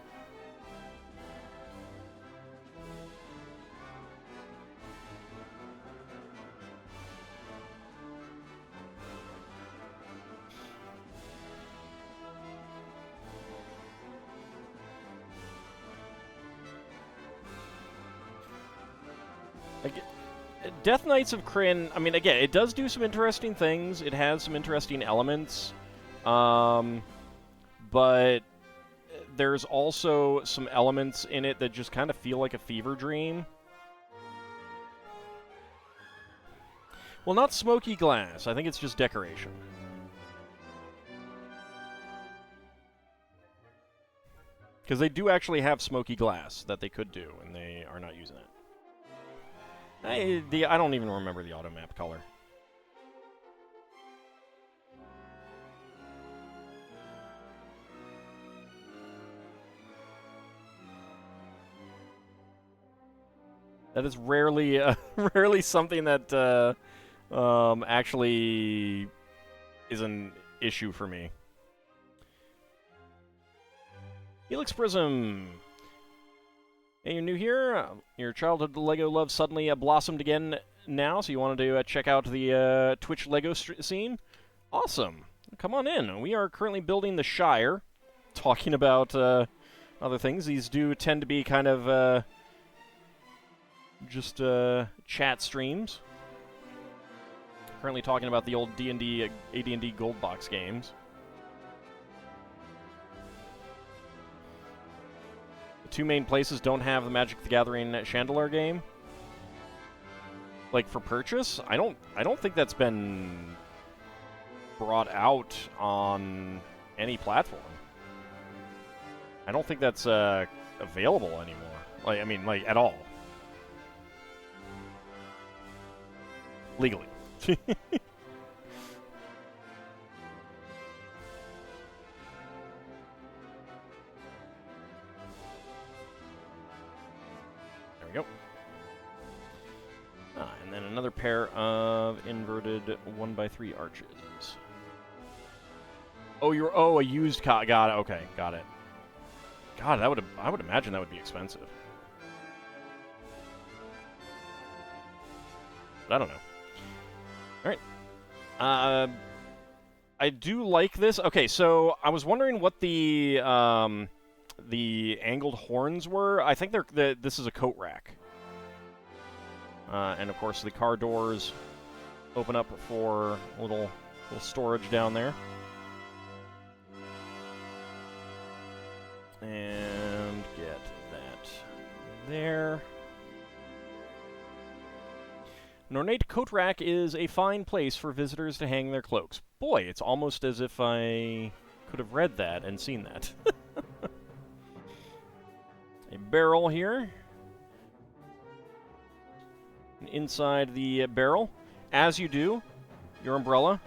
Death Knights of Kryn, I mean, again, it does do some interesting things. It has some interesting elements. But there's also some elements in it that just kind of feel like a fever dream. Well, not smoky glass. I think it's just decoration. Because they do actually have smoky glass that they could do, and they are not using it. I don't even remember the auto map color. That is rarely, rarely something that actually is an issue for me. Helix Prism. Hey, you're new here. Your childhood LEGO love suddenly blossomed again now, so you wanted to check out the Twitch LEGO scene? Awesome. Come on in. We are currently building the Shire, talking about other things. These do tend to be kind of just chat streams. Currently talking about the old D&D, AD&D Gold Box games. The two main places don't have the Magic the Gathering Chandelure game. Like, for purchase? I don't think that's been brought out on any platform. I don't think that's available anymore. Like, I mean, like, at all. Legally. There we go. And then another pair of inverted 1x3 arches. Oh, a used got it. Okay, got it. God, I would imagine that would be expensive. But I don't know. All right. I do like this. Okay, so I was wondering what the angled horns were. I think this is a coat rack. And of course the car doors open up for a little storage down there. And get that there. An ornate coat rack is a fine place for visitors to hang their cloaks. Boy, it's almost as if I could have read that and seen that. A barrel here. And inside the barrel, as you do, your umbrella.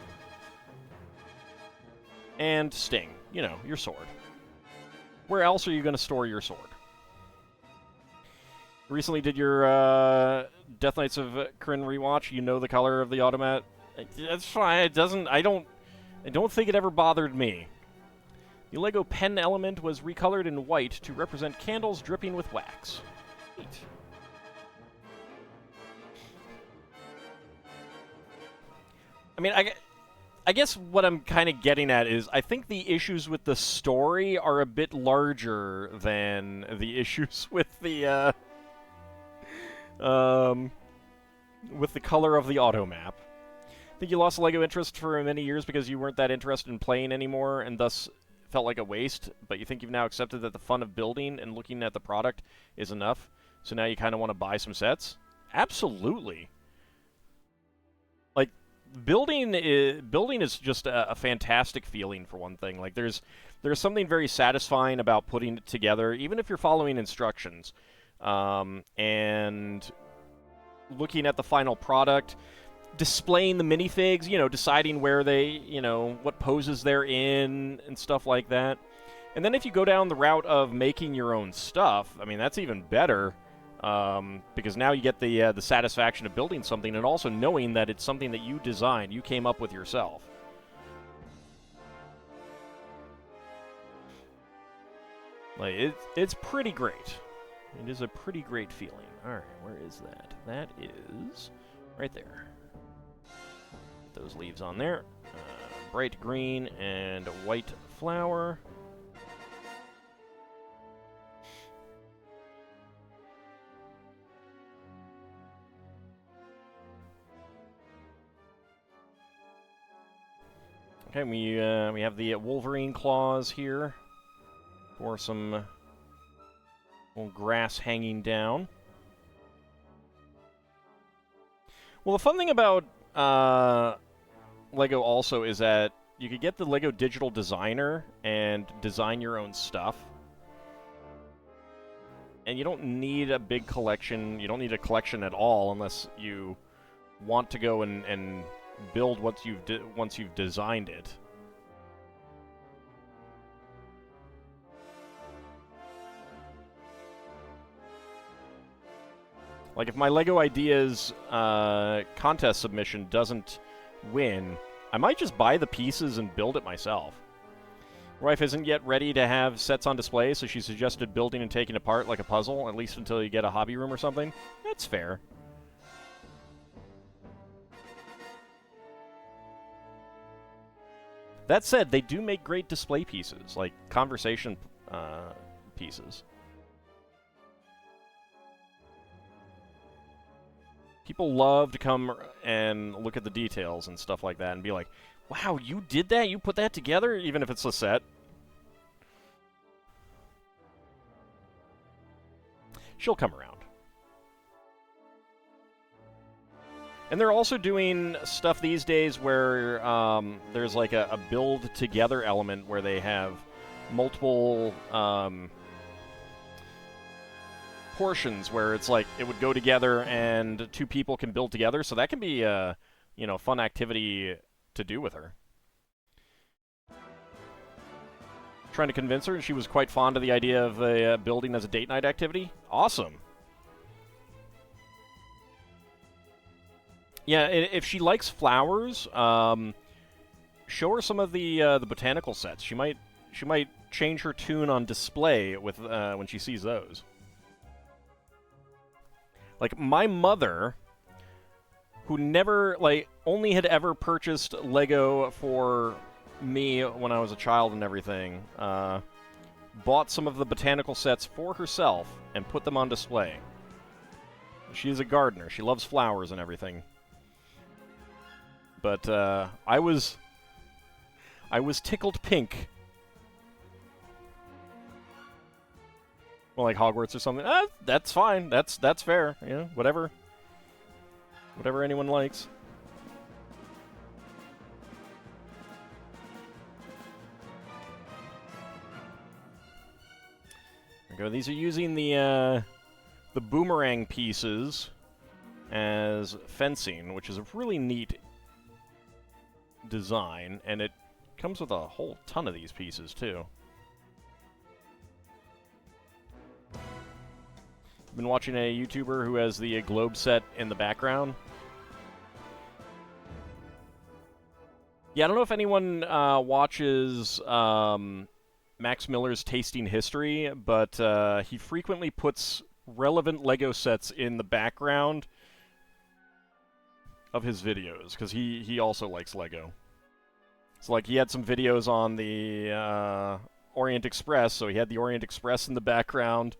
And Sting. You know, your sword. Where else are you going to store your sword? Recently did your Death Knights of Kryn rewatch. You know the color of the automat. That's fine. It doesn't. I don't think it ever bothered me. The LEGO pen element was recolored in white to represent candles dripping with wax. Neat. I mean, I guess what I'm kind of getting at is I think the issues with the story are a bit larger than the issues with the color of the auto map. I think you lost LEGO interest for many years because you weren't that interested in playing anymore and thus felt like a waste, but you think you've now accepted that the fun of building and looking at the product is enough, so now you kind of want to buy some sets? Absolutely. Like, building is just a fantastic feeling, for one thing. Like, there's something very satisfying about putting it together, even if you're following instructions, and looking at the final product, displaying the minifigs, you know, deciding where they, you know, what poses they're in and stuff like that. And then if you go down the route of making your own stuff, I mean, that's even better, because now you get the satisfaction of building something and also knowing that it's something that you designed, you came up with yourself. Like, it's pretty great. It is a pretty great feeling. All right, where is that? That is right there. Put those leaves on there. Bright green and white flower. Okay, we have the Wolverine claws here for some little grass hanging down. Well, the fun thing about Lego also is that you could get the Lego Digital Designer and design your own stuff. And you don't need a big collection. You don't need a collection at all unless you want to go and build once you've designed it. Like, if my Lego Ideas contest submission doesn't win, I might just buy the pieces and build it myself. My wife isn't yet ready to have sets on display, so she suggested building and taking apart like a puzzle, at least until you get a hobby room or something. That's fair. That said, they do make great display pieces, like conversation pieces. People love to come and look at the details and stuff like that and be like, wow, you did that? You put that together? Even if it's a set. She'll come around. And they're also doing stuff these days where there's like a build together element where they have multiple portions where it's like it would go together and two people can build together. So that can be a fun activity to do with her. Trying to convince her, she was quite fond of the idea of building as a date night activity. Awesome. Yeah, if she likes flowers, show her some of the botanical sets. She might change her tune on display with when she sees those. Like, my mother, who never, only had ever purchased Lego for me when I was a child and everything, bought some of the botanical sets for herself and put them on display. She's a gardener. She loves flowers and everything. But I was tickled pink. Well, like Hogwarts or something. That's fine. That's fair. Yeah, whatever anyone likes. There we go. These are using the boomerang pieces as fencing, which is a really neat design, and it comes with a whole ton of these pieces too. I've been watching a YouTuber who has the globe set in the background. Yeah, I don't know if anyone watches Max Miller's Tasting History, but he frequently puts relevant Lego sets in the background of his videos, because he also likes Lego. So, like, he had some videos on the Orient Express, so he had the Orient Express in the background.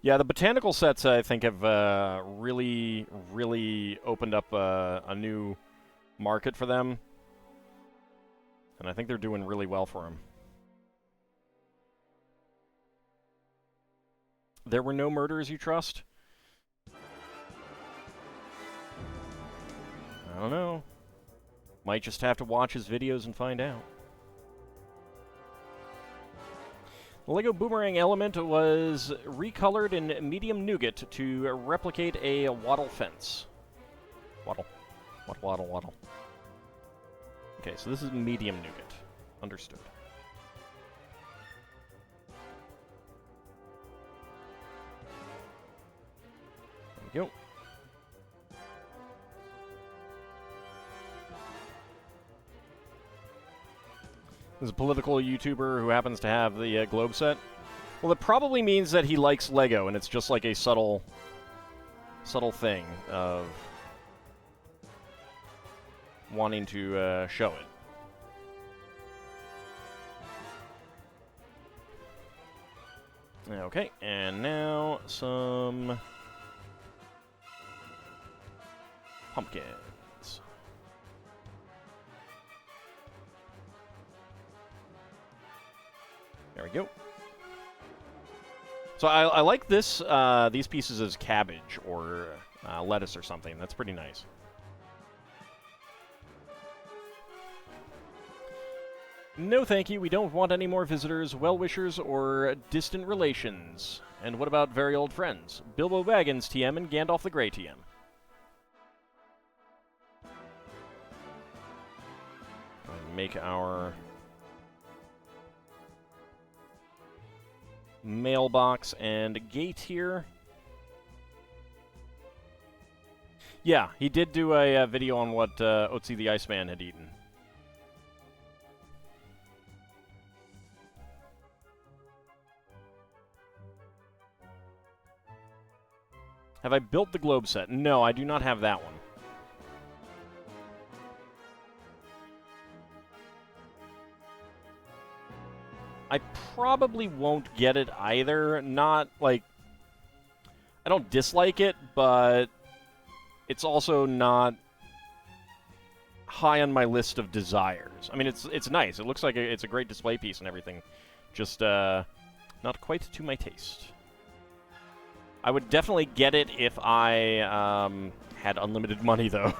Yeah, the botanical sets, I think, have really, really opened up a new market for them. And I think they're doing really well for them. There were no murders you trust? I don't know. Might just have to watch his videos and find out. The Lego Boomerang element was recolored in medium nougat to replicate a wattle fence. Wattle. Wattle. Okay, so this is medium nougat. Understood. There we go. This is a political YouTuber who happens to have the globe set. Well, it probably means that he likes Lego, and it's just like a subtle thing of wanting to show it. Okay, and now some pumpkins. There we go. So I like this these pieces as cabbage or lettuce or something. That's pretty nice. No thank you, we don't want any more visitors, well-wishers, or distant relations. And what about very old friends? Bilbo Baggins TM and Gandalf the Grey TM. Make our mailbox and gate here. Yeah, he did do a video on what Otzi the Iceman had eaten. Have I built the globe set? No, I do not have that one. I probably won't get it either. Not, like... I don't dislike it, but it's also not high on my list of desires. I mean, it's nice. It looks like it's a great display piece and everything. Just, not quite to my taste. I would definitely get it if I had unlimited money, though.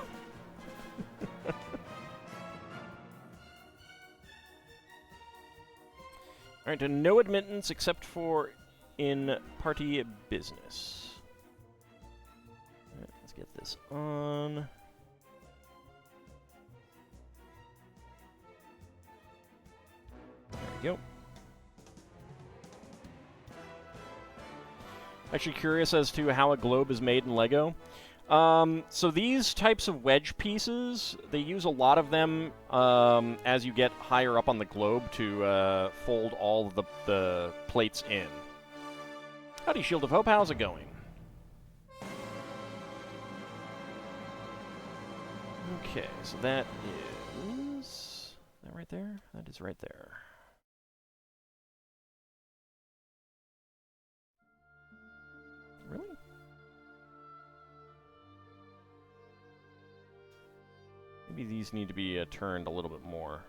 Alright, no admittance except for in party business. Alright, let's get this on. There we go. Actually curious as to how a globe is made in LEGO. So these types of wedge pieces, they use a lot of them as you get higher up on the globe to fold all of the plates in. Howdy, Shield of Hope, how's it going? Okay, so that is that right there? That is right there. Really? Maybe these need to be turned a little bit more.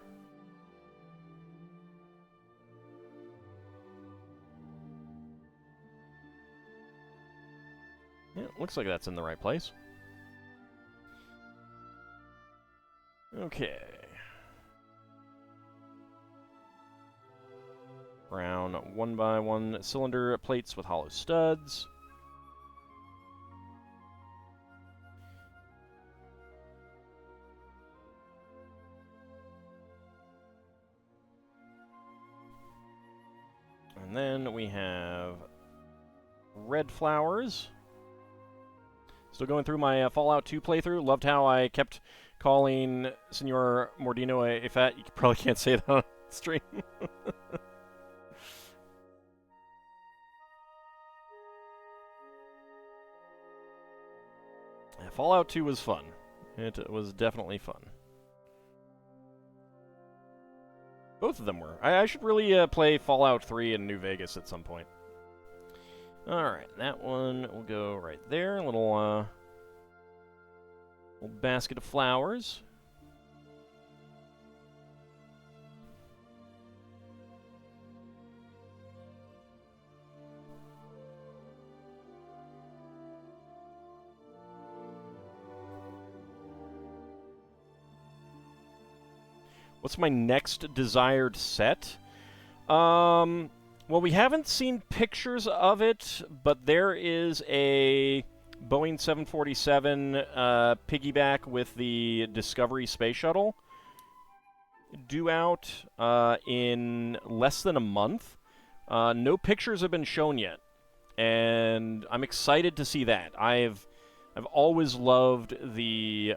Yeah, looks like that's in the right place. Okay. Brown 1x1 cylinder plates with hollow studs. And then we have red flowers. Still going through my Fallout 2 playthrough. Loved how I kept calling Senor Mordino a fat. You probably can't say that on stream. Yeah, Fallout 2 was fun. It was definitely fun. Both of them were. I should really play Fallout 3 in New Vegas at some point. Alright, that one will go right there. A little basket of flowers. What's my next desired set? Well, we haven't seen pictures of it, but there is a Boeing 747 piggyback with the Discovery Space Shuttle due out in less than a month. No pictures have been shown yet, and I'm excited to see that. I've always loved the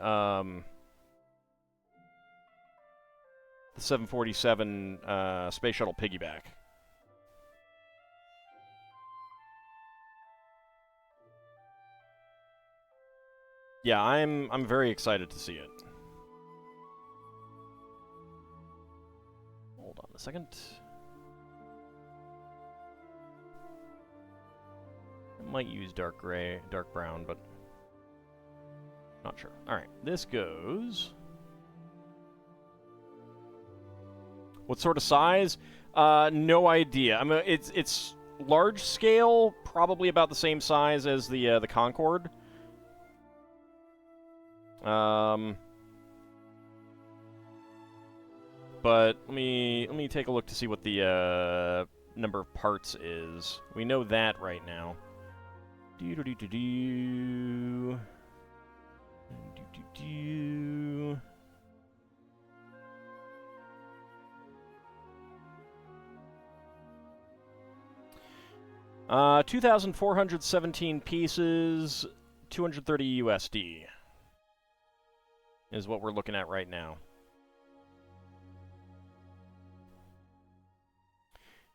747 Space Shuttle piggyback. Yeah, I'm very excited to see it. Hold on a second. I might use dark gray, dark brown, but not sure. All right, this goes. What sort of size? No idea. I mean, it's large scale, probably about the same size as the Concorde. But let me take a look to see what the number of parts is. We know that right now. Do do do do do. Do do do. 2,417 pieces, 230 USD is what we're looking at right now.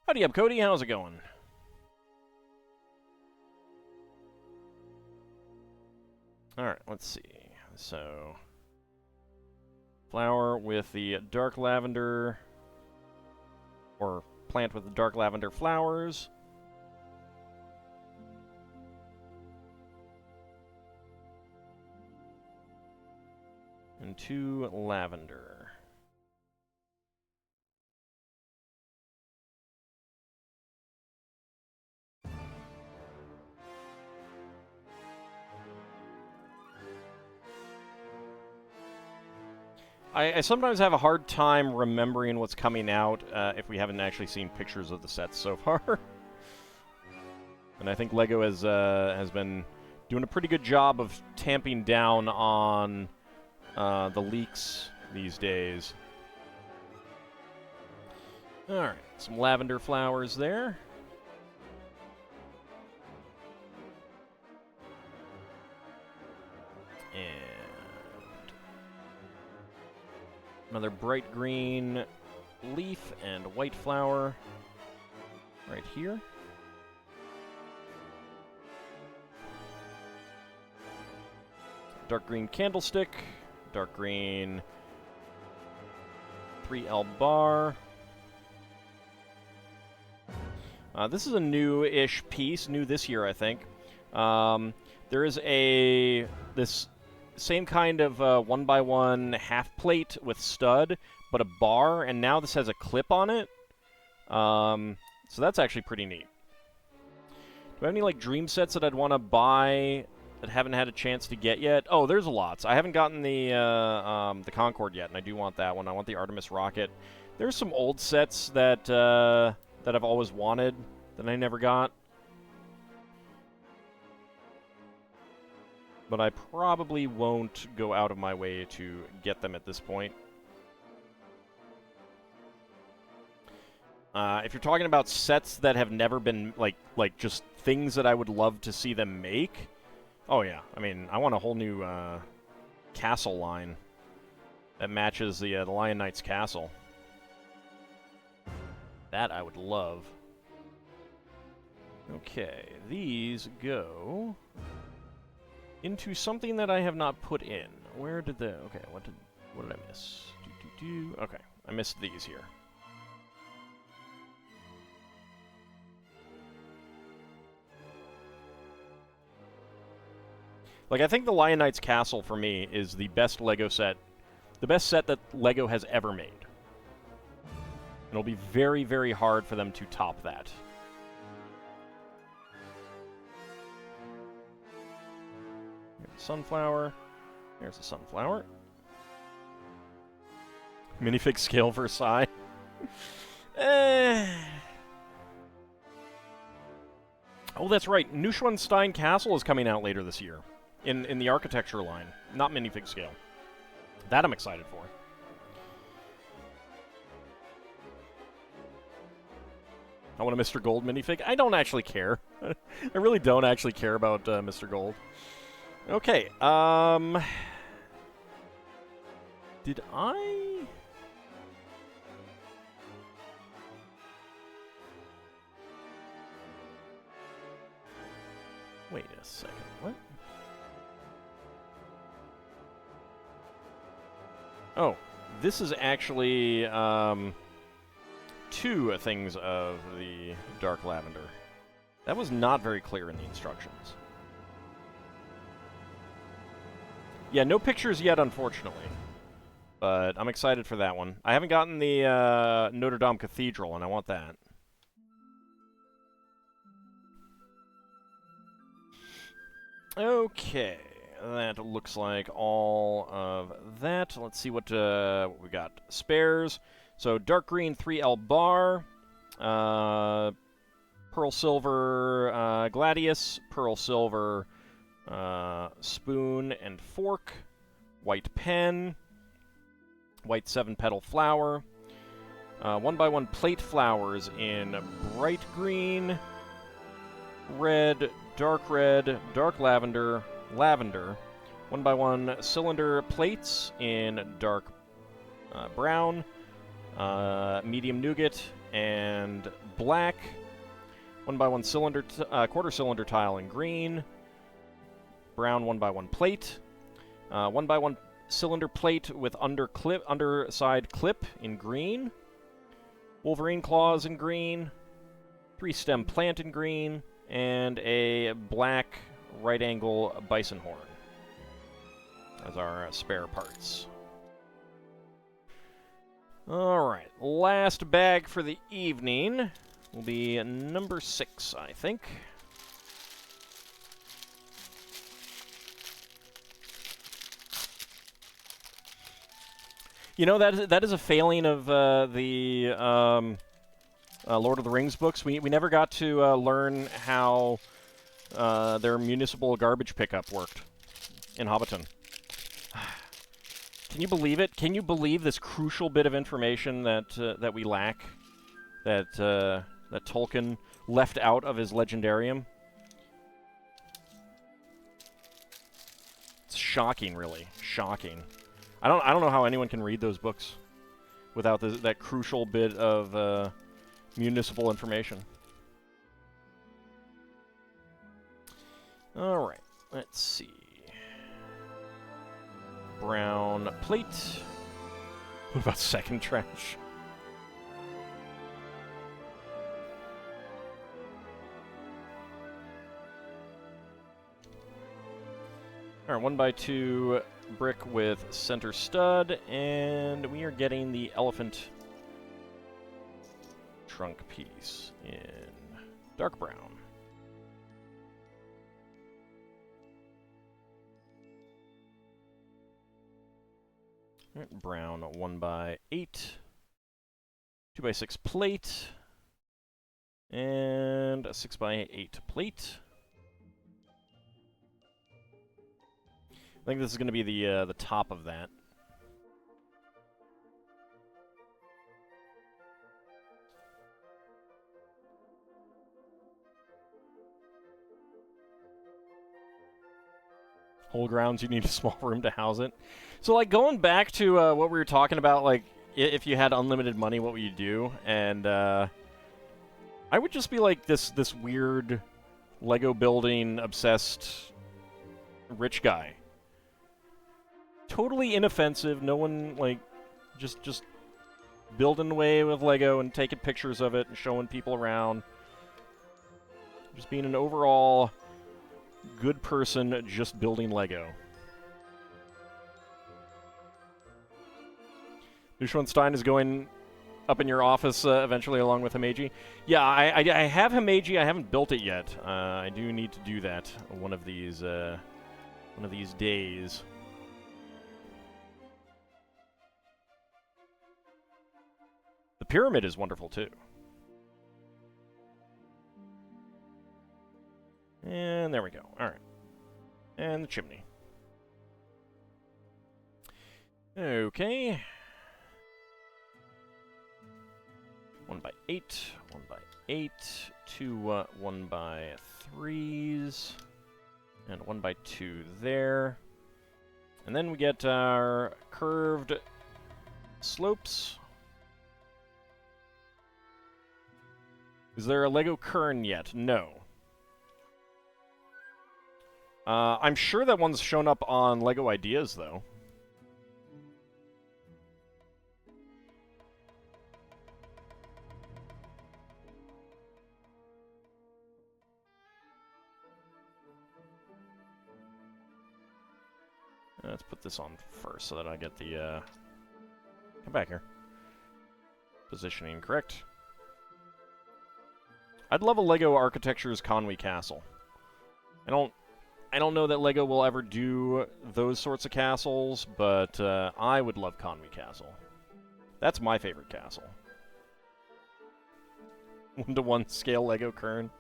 Howdy up, Cody. How's it going? Alright, let's see. So, flower with the dark lavender, or plant with the dark lavender flowers. And 2 lavender. I sometimes have a hard time remembering what's coming out if we haven't actually seen pictures of the sets so far. And I think LEGO has been doing a pretty good job of tamping down on the leaks these days. Alright, some lavender flowers there. And another bright green leaf and white flower right here. Dark green candlestick. Dark green 3L bar. This is a new-ish piece, new this year, I think. There is this same kind of 1x1 half plate with stud, but a bar, and now this has a clip on it. So that's actually pretty neat. Do I have any like dream sets that I'd want to buy that haven't had a chance to get yet? Oh, there's lots. I haven't gotten the Concorde yet, and I do want that one. I want the Artemis rocket. There's some old sets that that I've always wanted that I never got. But I probably won't go out of my way to get them at this point. If you're talking about sets that have never been, like just things that I would love to see them make, oh yeah. I mean, I want a whole new castle line that matches the Lion Knight's castle. That I would love. Okay, these go into something that I have not put in. Where did the... Okay, what did I miss? Okay, I missed these here. Like, I think the Lion Knight's castle, for me, is the best LEGO set, the best set that LEGO has ever made. And it'll be very, very hard for them to top that. Here's a sunflower. There's a sunflower. Minifig scale Versailles. Oh, that's right. Neuschwanstein Castle is coming out later this year. In the architecture line. Not minifig scale. That I'm excited for. I want a Mr. Gold minifig. I don't actually care. I really don't actually care about Mr. Gold. Okay, did I... Wait a second, what? Oh, this is actually, two things of the dark lavender. That was not very clear in the instructions. Yeah, no pictures yet, unfortunately. But I'm excited for that one. I haven't gotten the Notre Dame Cathedral, and I want that. Okay, that looks like all of that. Let's see what we got. Spares. So dark green 3L bar, pearl silver gladius, pearl silver spoon and fork, white pen, white 7-petal flower, 1x1 plate flowers in bright green, red, dark lavender, 1x1 cylinder plates in dark brown, medium nougat, and black, 1x1 cylinder, quarter cylinder tile in green, brown 1x1 plate, 1x1 cylinder plate with underside clip in green, Wolverine claws in green, 3-stem plant in green, and a black right angle bison horn as our spare parts. Alright, last bag for the evening will be number 6, I think. You know, that is a failing of the Lord of the Rings books. We never got to learn how their municipal garbage pickup worked in Hobbiton. Can you believe it? Can you believe this crucial bit of information that we lack, that Tolkien left out of his Legendarium? It's shocking, really, shocking. I don't know how anyone can read those books without that crucial bit of municipal information. All right, let's see. Brown plate. What about second trash? All right, 1x2 brick with center stud, and we are getting the elephant trunk piece in dark brown. All right, brown 1x8, 2x6 plate, and a 6x8 plate. I think this is going to be the top of that. Whole grounds, you need a small room to house it. So, like, going back to what we were talking about, like, if you had unlimited money, what would you do? And I would just be like this weird Lego building obsessed rich guy. Totally inoffensive. No one, like, just building away with Lego and taking pictures of it and showing people around. Just being an overall good person, just building Lego. Neuschwanstein is going up in your office eventually along with Himeji. Yeah, I have Himeji. I haven't built it yet. I do need to do that one of these days. The pyramid is wonderful too. And there we go. All right. And the chimney. Okay. 1x8, 1x8, two 1x3s, and 1x2 there. And then we get our curved slopes. Is there a Lego kern yet? No. I'm sure that one's shown up on Lego Ideas, though. Let's put this on first so that I get the Come back here. Positioning correct. I'd love a Lego Architectures Conway Castle. I don't know that Lego will ever do those sorts of castles, but I would love Conway Castle. That's my favorite castle. 1-to-1 scale Lego Kern.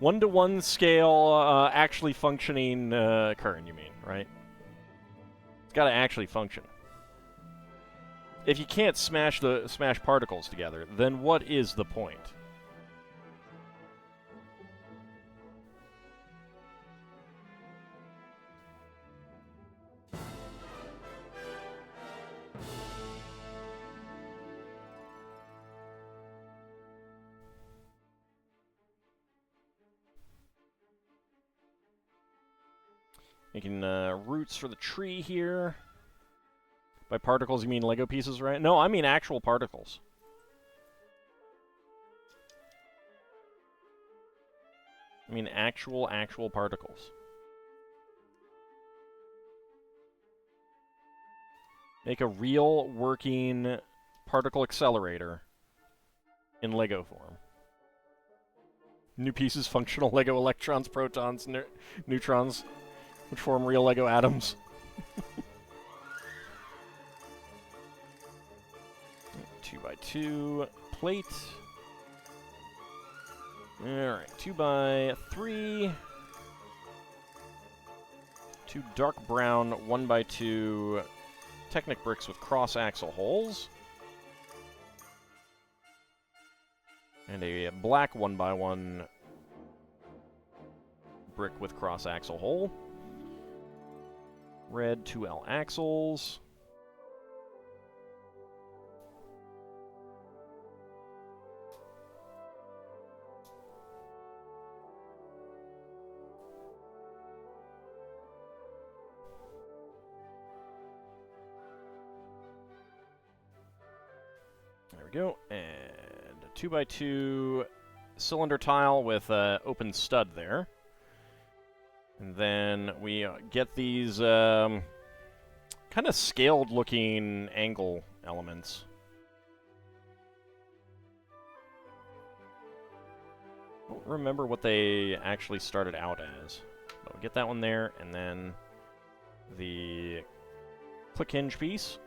1-to-1 scale actually functioning Kern, you mean, right? It's got to actually function. If you can't smash particles together, then what is the point? Making roots for the tree here. By particles, you mean Lego pieces, right? No, I mean actual particles. I mean actual particles. Make a real working particle accelerator in Lego form. New pieces, functional Lego electrons, protons, neutrons, which form real Lego atoms. 2x2 plate. Alright, 2x3. 2 dark brown 1x2 Technic bricks with cross-axle holes. And a black 1x1 brick with cross-axle hole. Red 2L axles. There we go, and a 2x2 cylinder tile with open stud there. And then we get these kind of scaled-looking angle elements. I don't remember what they actually started out as. But we'll get that one there, and then the click hinge piece.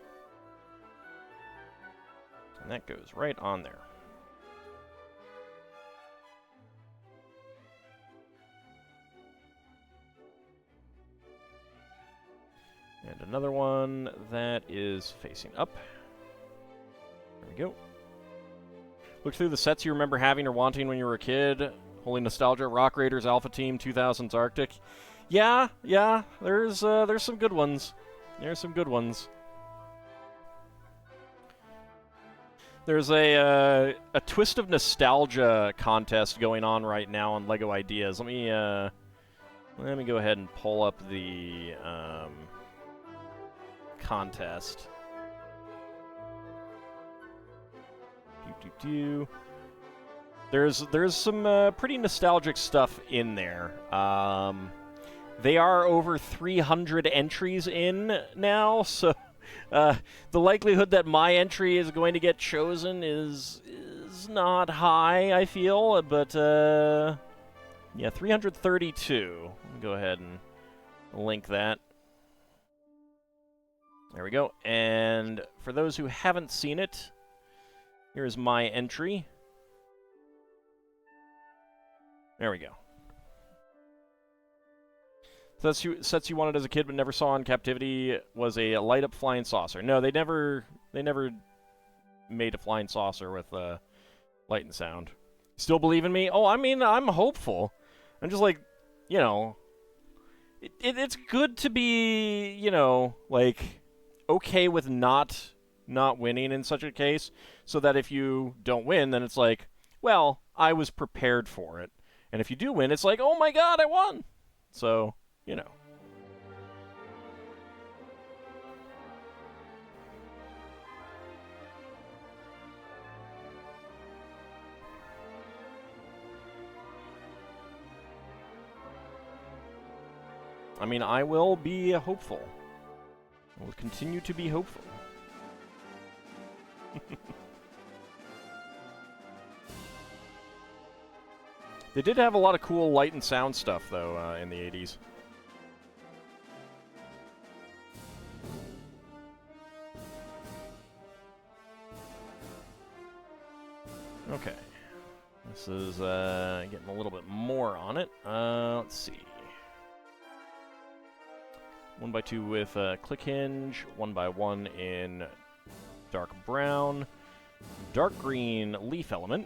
And that goes right on there. And another one that is facing up. There we go. Look through the sets you remember having or wanting when you were a kid. Holy nostalgia, Rock Raiders, Alpha Team, 2000s Arctic. Yeah, there's some good ones. There's some good ones. There's a Twist of Nostalgia contest going on right now on LEGO Ideas. Let me go ahead and pull up the contest. There's some pretty nostalgic stuff in there. They are over 300 entries in now, so the likelihood that my entry is going to get chosen is not high, I feel, but yeah, 332. Let me go ahead and link that. There we go. And for those who haven't seen it, here's my entry. There we go. Sets you wanted as a kid but never saw in captivity was a light-up flying saucer. No, they never made a flying saucer with light and sound. Still believe in me? Oh, I mean, I'm hopeful. I'm just like, you know, it's good to be, you know, like, okay with not winning in such a case, so that if you don't win, then it's like, well, I was prepared for it. And if you do win, it's like, oh my god, I won! So, you know. I mean, I will be hopeful. I will continue to be hopeful. They did have a lot of cool light and sound stuff, though, in the 80s. Okay. This is getting a little bit more on it. Let's see. 1x2 with click hinge, 1x1 in dark brown, dark green leaf element.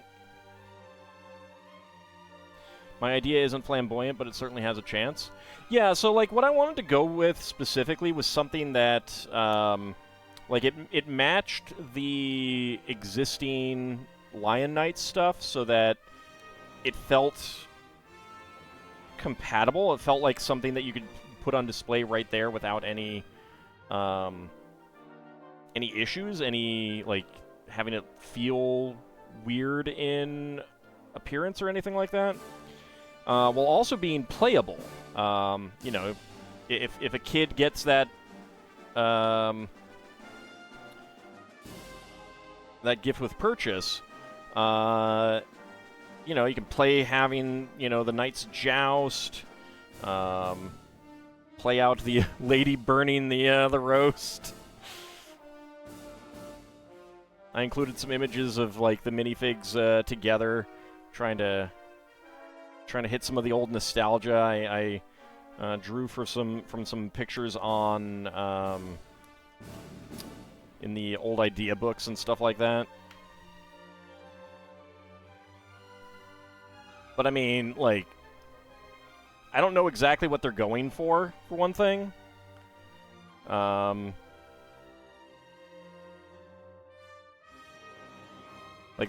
My idea isn't flamboyant, but it certainly has a chance. Yeah, so like what I wanted to go with specifically was something that like it matched the existing Lion Knight stuff so that it felt compatible. It felt like something that you could put on display right there without any issues, any like having it feel weird in appearance or anything like that. While also being playable. You know, if a kid gets that that gift with purchase, you know, you can play having, you know, the Knight's Joust, play out the lady burning the roast. I included some images of like the minifigs together, trying to hit some of the old nostalgia. I drew from some pictures on in the old idea books and stuff like that. But I mean, like, I don't know exactly what they're going for one thing. Like,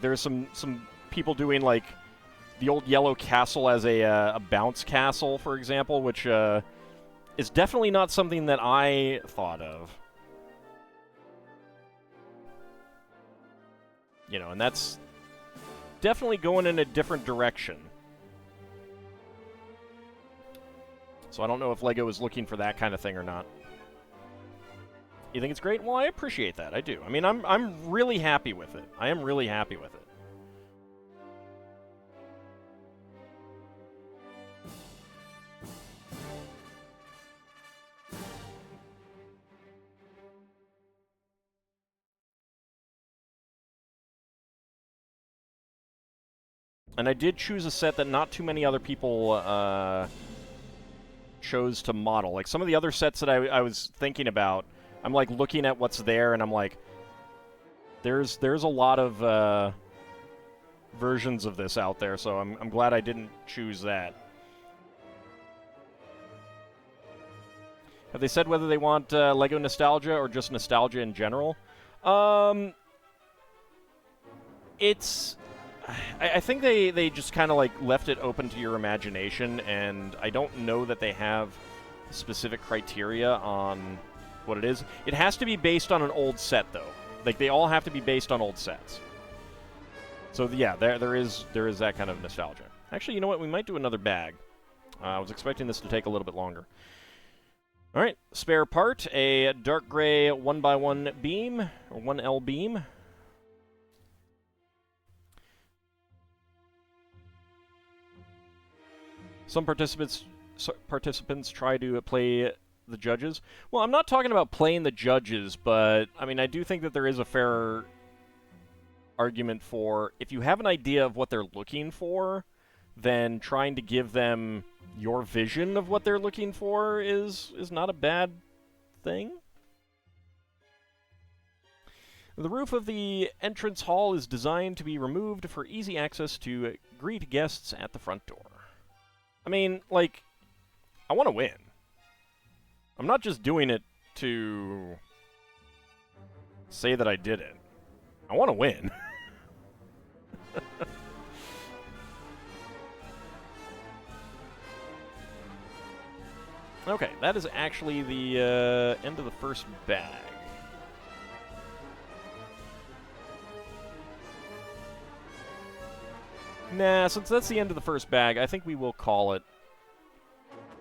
there's some people doing, like, the old yellow castle as a bounce castle, for example, which is definitely not something that I thought of. You know, and that's definitely going in a different direction. So I don't know if LEGO is looking for that kind of thing or not. You think it's great? Well, I appreciate that. I do. I mean, I'm really happy with it. I am really happy with it. And I did choose a set that not too many other people chose to model. Like, some of the other sets that I was thinking about, I'm, like, looking at what's there, and I'm like, there's a lot of versions of this out there, so I'm glad I didn't choose that. Have they said whether they want LEGO nostalgia or just nostalgia in general? I think they just kind of like left it open to your imagination, and I don't know that they have specific criteria on what it is. It has to be based on an old set, though. Like, they all have to be based on old sets. So yeah, there is that kind of nostalgia. Actually, you know what? We might do another bag. I was expecting this to take a little bit longer. All right, spare part, a dark gray 1x1 beam, or 1L beam. Some participants try to play the judges. Well, I'm not talking about playing the judges, but, I mean, I do think that there is a fair argument for, if you have an idea of what they're looking for, then trying to give them your vision of what they're looking for is not a bad thing. The roof of the entrance hall is designed to be removed for easy access to greet guests at the front door. I mean, like, I want to win. I'm not just doing it to say that I did it. I want to win. Okay, that is actually the end of the first bag. Nah, since that's the end of the first bag, I think we will call it,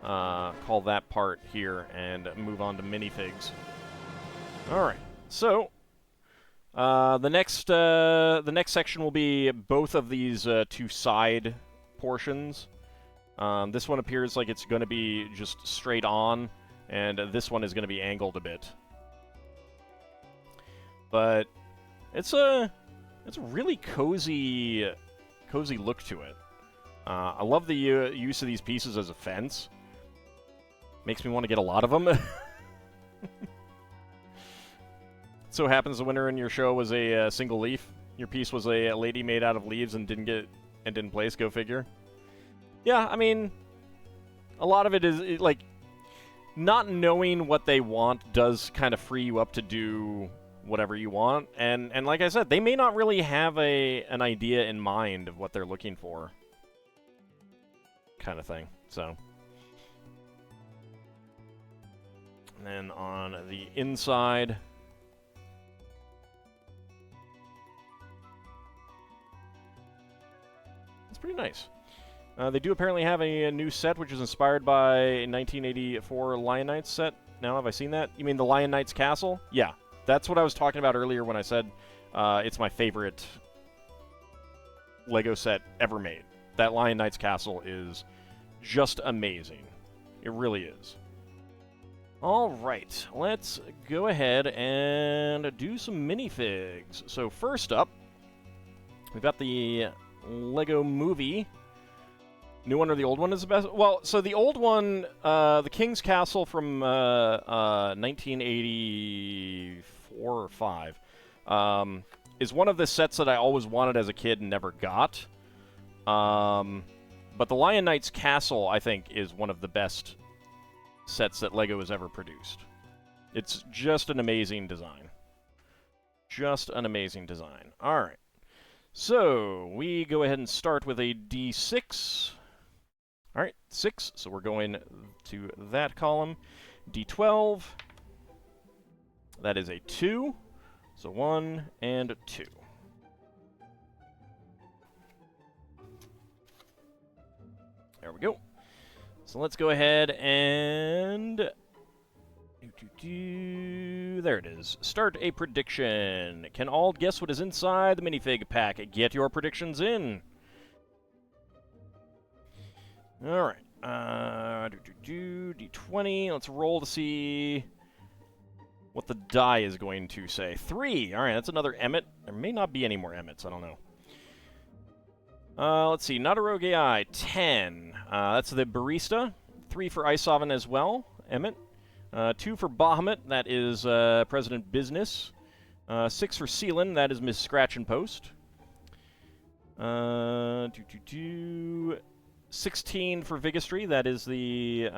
call that part here and move on to minifigs. Alright, so, The next section will be both of these two side portions. This one appears like it's going to be just straight on, and this one is going to be angled a bit. But it's a really cozy look to it. I love the use of these pieces as a fence. Makes me want to get a lot of them. So happens the winner in your show was a single leaf. Your piece was a lady made out of leaves and didn't place. Go figure. Yeah, I mean, a lot of it is like not knowing what they want does kind of free you up to do whatever you want. And like I said, they may not really have an idea in mind of what they're looking for, kind of thing. So. And then on the inside, it's pretty nice. They do apparently have a new set, which is inspired by a 1984 Lion Knights set. Now, have I seen that? You mean the Lion Knights Castle? Yeah, that's what I was talking about earlier when I said it's my favorite LEGO set ever made. That Lion Knights Castle is just amazing. It really is. All right, let's go ahead and do some minifigs. So first up, we've got the LEGO Movie. New one or the old one is the best? Well, so the old one, the King's Castle from 1984 or 5, is one of the sets that I always wanted as a kid and never got. But the Lion Knights Castle, I think, is one of the best sets that LEGO has ever produced. It's just an amazing design. Just an amazing design. All right. So, we go ahead and start with a D6. All right, 6. So we're going to that column. D12. That is a 2. So 1 and 2. There we go. So let's go ahead and... There it is. Start a prediction. Can all guess what is inside the minifig pack? Get your predictions in. All right. D20. Let's roll to see what the die is going to say. 3. All right, that's another Emmett. There may not be any more Emmets. I don't know. Let's see. Not-a-Rogue AI. 10. That's the Barista. 3 for Ice Oven as well. Emmett. 2 for Bahamut. That is President Business. 6 for Sealan. That is Miss Scratch and Post. 16 for Vigistry. That is the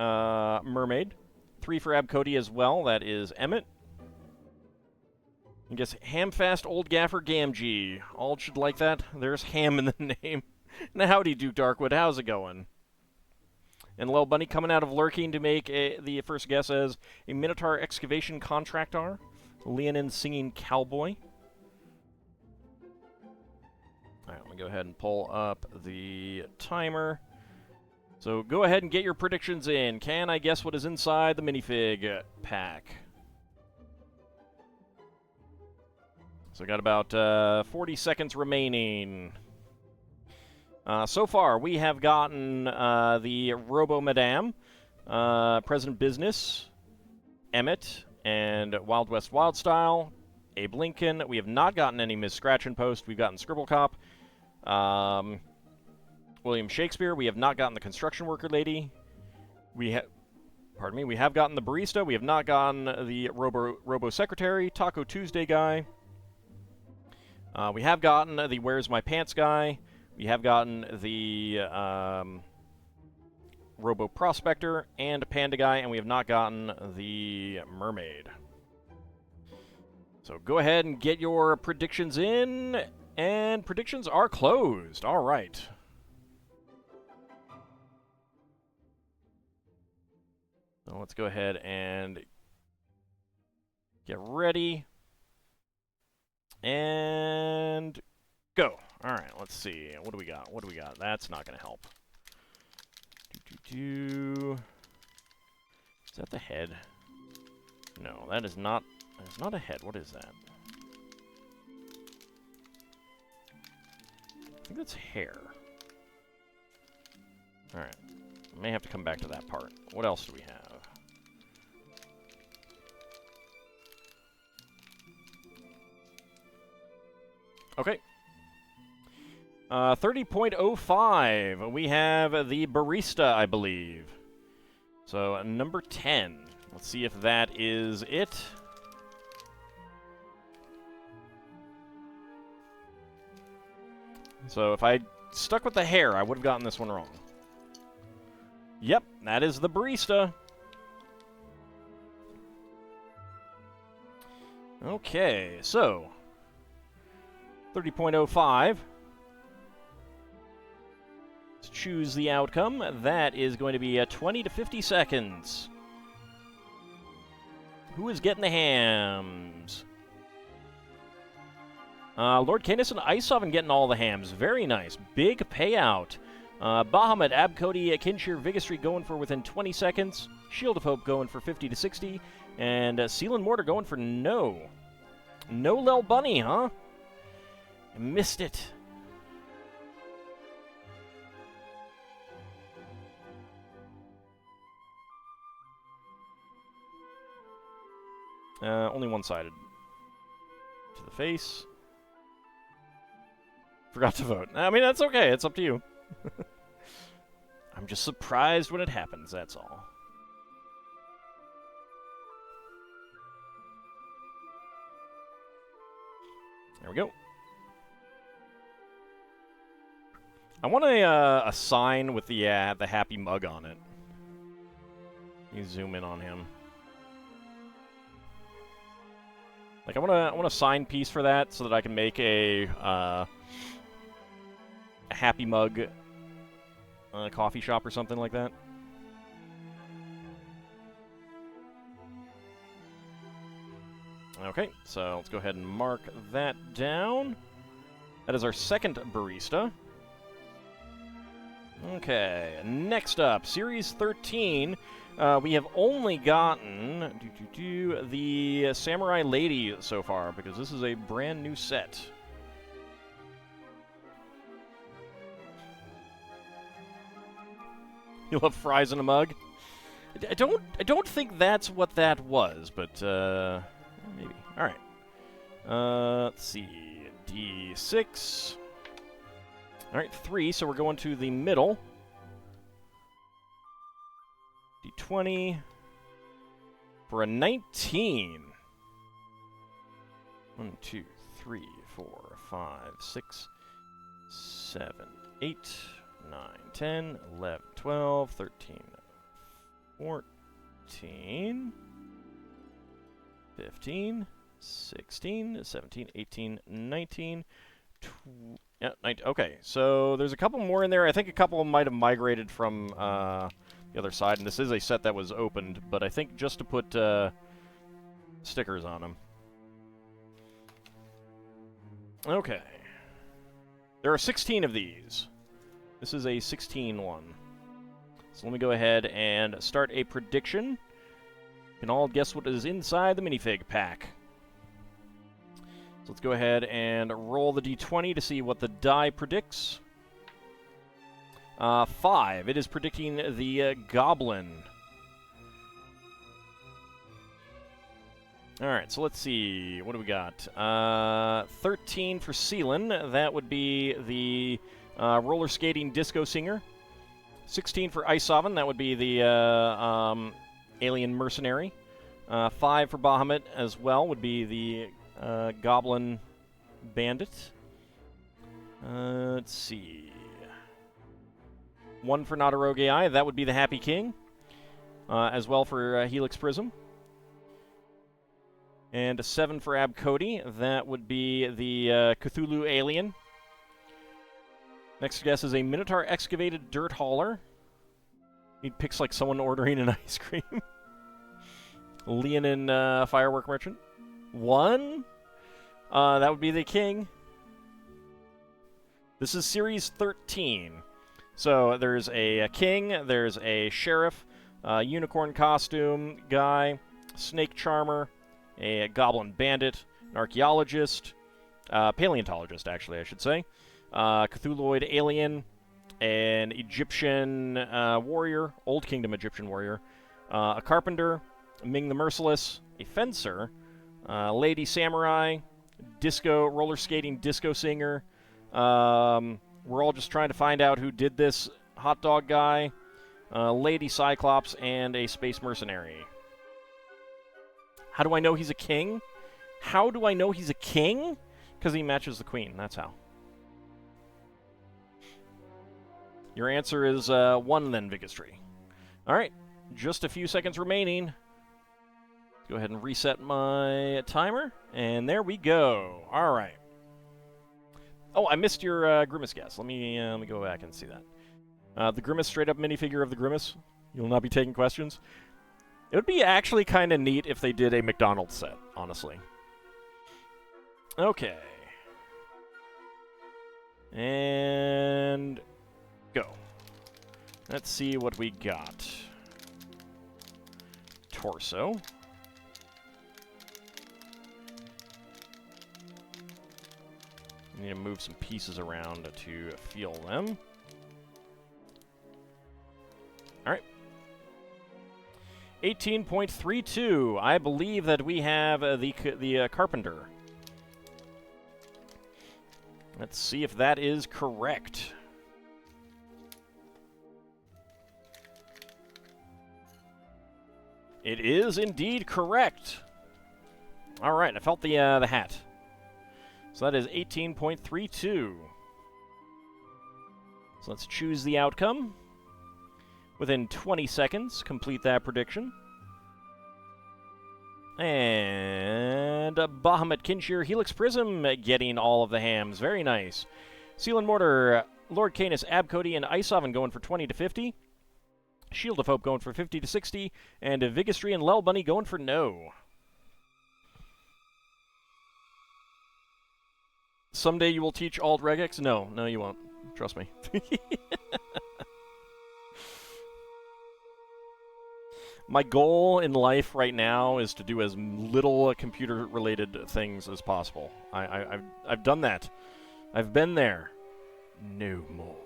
Mermaid. 3 for Abcody as well. That is Emmett. I guess Hamfast Old Gaffer Gamgee. All should like that. There's Ham in the name. Now, howdy, Duke Darkwood. How's it going? And Lil Bunny coming out of Lurking to make the first guess as a Minotaur Excavation Contractor. Leonin Singing Cowboy. Alright, let me go ahead and pull up the timer. So go ahead and get your predictions in. Can I guess what is inside the minifig pack? So I got about 40 seconds remaining. So far, we have gotten the Robo Madame, President Business, Emmett, and Wild West Wild Style, Abe Lincoln. We have not gotten any Miss Scratch and Post. We've gotten Scribble Cop, William Shakespeare. We have not gotten the Construction Worker Lady. We have gotten the Barista. We have not gotten the Robo Secretary, Taco Tuesday guy. We have gotten the Where's My Pants guy. We have gotten the Robo Prospector and Panda guy, and we have not gotten the Mermaid. So go ahead and get your predictions in, and predictions are closed. All right. So let's go ahead and get ready. And go. All right, let's see. What do we got? What do we got? That's not going to help. Is that the head? No, that is not. That's not a head. What is that? think that's hair. Alright. May have to come back to that part. What else do we have? Okay. 30.05. We have the barista, I believe. So, number 10. Let's see if that is it. So, if I stuck with the hair, I would have gotten this one wrong. Yep, that is the barista. Okay, so 30.05. Let's choose the outcome. That is going to be 20 to 50 seconds. Who is getting the hams? Lord Canis and Ice Oven getting all the hams. Very nice. Big payout. Bahamut, Abcody, Kinshir, Vigastry going for within 20 seconds. Shield of Hope going for 50 to 60. And Seal and Mortar going for no. No Lel Bunny, huh? I missed it. Only one-sided. To the face. Forgot to vote. I mean, that's okay. It's up to you. I'm just surprised when it happens, that's all. There we go. I want a sign with the happy mug on it. You zoom in on him. Like, I want a sign piece for that so that I can make a happy mug coffee shop or something like that. Okay, so let's go ahead and mark that down. That is our second barista. Okay, next up, Series 13. We have only gotten the Samurai Lady so far, because this is a brand new set. You love fries in a mug? I don't think that's what that was, but maybe. All right. Let's see. D6. All right, 3. So we're going to the middle. D20 for a 19. 1, 2, 3, 4, 5, 6, 7, 8. 9, 10, 11, 12, 13, 14, 15, 16, 17, 18, 19, yeah, 19. Okay, so there's a couple more in there. I think a couple might have migrated from the other side, and this is a set that was opened, but I think just to put stickers on them. Okay. There are 16 of these. This is a 16 one. So let me go ahead and start a prediction. You can all guess what is inside the minifig pack. So let's go ahead and roll the d20 to see what the die predicts. 5. It is predicting the Goblin. Alright, so let's see. What do we got? 13 for Seelan. That would be the roller skating disco singer. 16 for Ice Oven. That would be the alien mercenary. 5 for Bahamut as well would be the goblin bandit. Let's see. 1 for Nadaroge Eye. That would be the Happy King. As well for Helix Prism. And a 7 for Abcody. That would be the Cthulhu alien. Next guess is a Minotaur excavated dirt hauler. He picks like someone ordering an ice cream. Leonin firework merchant. 1. That would be the king. This is Series 13. So there's a king, there's a sheriff, unicorn costume guy, snake charmer, a goblin bandit, an archaeologist, paleontologist actually I should say, Cthulhuoid alien, an Egyptian warrior, Old Kingdom Egyptian warrior, a carpenter, Ming the Merciless, a fencer, lady samurai, roller skating disco singer. We're all just trying to find out who did this hot dog guy, lady cyclops, and a space mercenary. How do I know he's a king? How do I know he's a king? Because he matches the queen, that's how. Your answer is 1 then, Vigastry. Alright, just a few seconds remaining. Go ahead and reset my timer, and there we go. Alright. Oh, I missed your Grimace guess. Let me go back and see that. The Grimace straight-up minifigure of the Grimace. You'll not be taking questions. It would be actually kind of neat if they did a McDonald's set, honestly. Okay. And go. Let's see what we got. Torso. Need to move some pieces around to feel them. Alright. 18.32. I believe that we have the carpenter. Let's see if that is correct. It is indeed correct. All right, I felt the hat. So that is 18.32. So let's choose the outcome. Within 20 seconds, complete that prediction. And Bahamut Kinshir Helix Prism getting all of the hams. Very nice. Seal and Mortar, Lord Canis, Abcody, and Ice Oven going for 20 to 50. Shield of Hope going for 50 to 60. And Vigastry and Lel Bunny going for no. Someday you will teach Alt Regex? No, you won't. Trust me. My goal in life right now is to do as little computer-related things as possible. I've done that. I've been there. No more.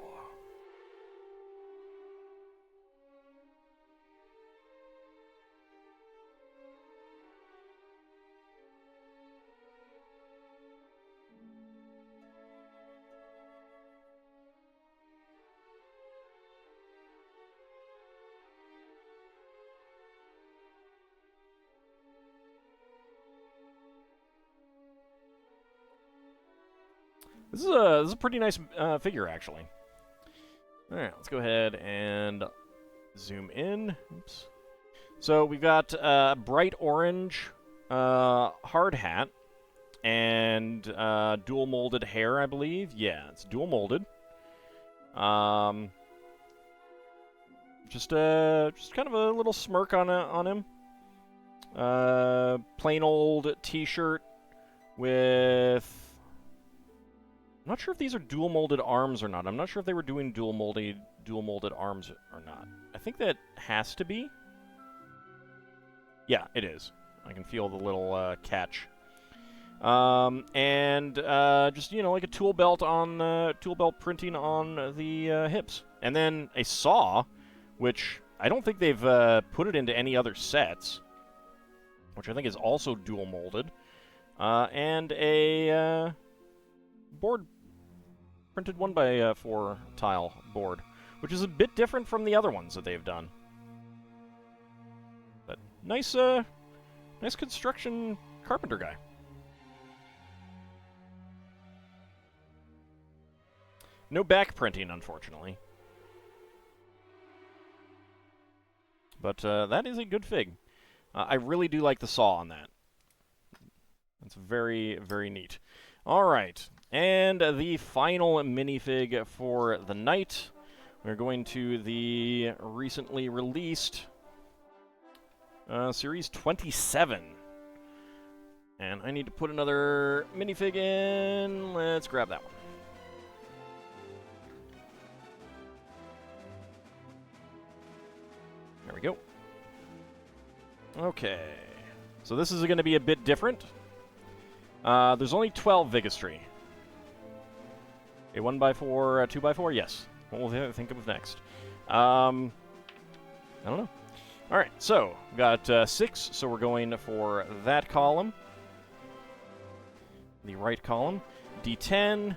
This is a pretty nice figure, actually. All right, let's go ahead and zoom in. Oops. So we've got bright orange hard hat and dual molded hair, I believe. Yeah, it's dual molded. Just kind of a little smirk on him. Plain old T-shirt with. I'm not sure if these are dual molded arms or not. I'm not sure if they were doing dual molded arms or not. I think that has to be. Yeah, it is. I can feel the little catch. And just like a tool belt printing on the hips, and then a saw, which I don't think they've put it into any other sets, which I think is also dual molded, and a board, printed 1x4 tile board, which is a bit different from the other ones that they've done. But nice construction carpenter guy. No back printing, unfortunately. But that is a good fig. I really do like the saw on that. That's very, very neat. All right. And the final minifig for the night, we're going to the recently released Series 27. And I need to put another minifig in. Let's grab that one. There we go. Okay. So this is going to be a bit different. There's only 12 Vigastry. A 1x4, 2x4? Yes. What will I think of next? I don't know. Alright, so, we've got 6, so we're going for that column. The right column. D10.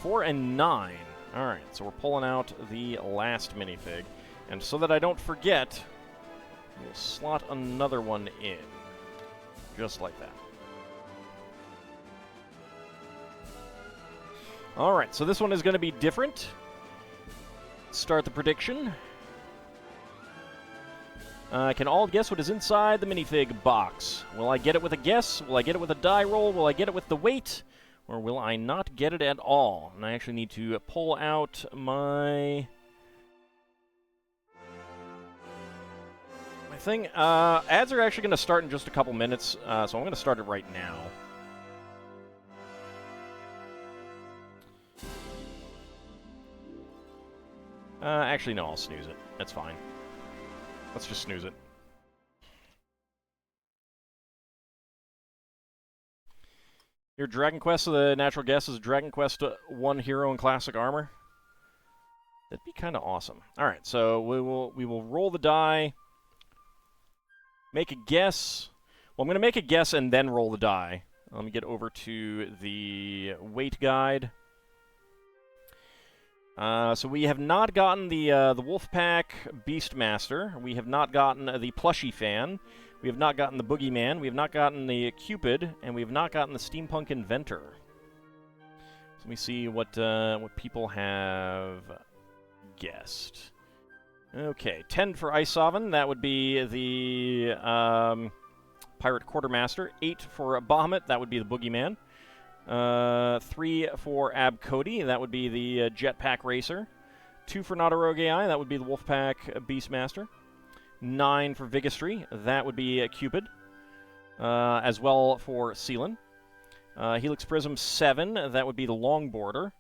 4 and 9. Alright, so we're pulling out the last minifig. And so that I don't forget, we'll slot another one in. Just like that. Alright, so this one is going to be different. Start the prediction. Can all guess what is inside the minifig box? Will I get it with a guess? Will I get it with a die roll? Will I get it with the weight? Or will I not get it at all? And I actually need to pull out my thing. Ads are actually going to start in just a couple minutes, so I'm going to start it right now. Actually, no, I'll snooze it. That's fine. Let's just snooze it. Your Dragon Quest, the natural guess is Dragon Quest 1 hero in classic armor. That'd be kind of awesome. All right, so we will roll the die. Make a guess. Well, I'm going to make a guess and then roll the die. Let me get over to the weight guide. So we have not gotten the Wolfpack Beastmaster. We have not gotten the Plushie Fan. We have not gotten the Boogeyman. We have not gotten the Cupid, and we have not gotten the Steampunk Inventor. So let me see what people have guessed. Okay, 10 for Ice Sovereign. That would be the Pirate Quartermaster. 8 for Bahamut. That would be the Boogeyman. 3 for Ab Cody, that would be the Jetpack Racer. 2 for Nadarogai, that would be the Wolfpack Beastmaster. 9 for Vigistry, that would be Cupid. As well for Sealan. Helix Prism 7, that would be the Longboarder.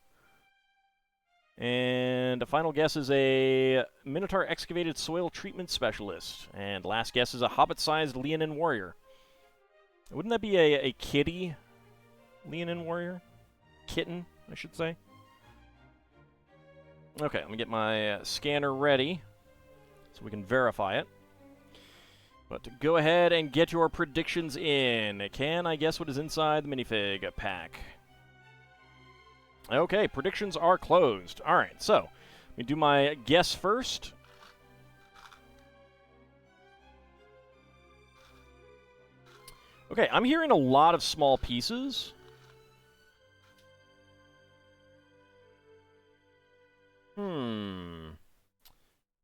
And a final guess is a Minotaur Excavated Soil Treatment Specialist. And last guess is a Hobbit-sized Leonin Warrior. Wouldn't that be a kitty Leonin Warrior? Kitten, I should say. Okay, let me get my scanner ready so we can verify it. But go ahead and get your predictions in. Can I guess what is inside the minifig pack? Okay, predictions are closed. Alright, so let me do my guess first. Okay, I'm hearing a lot of small pieces.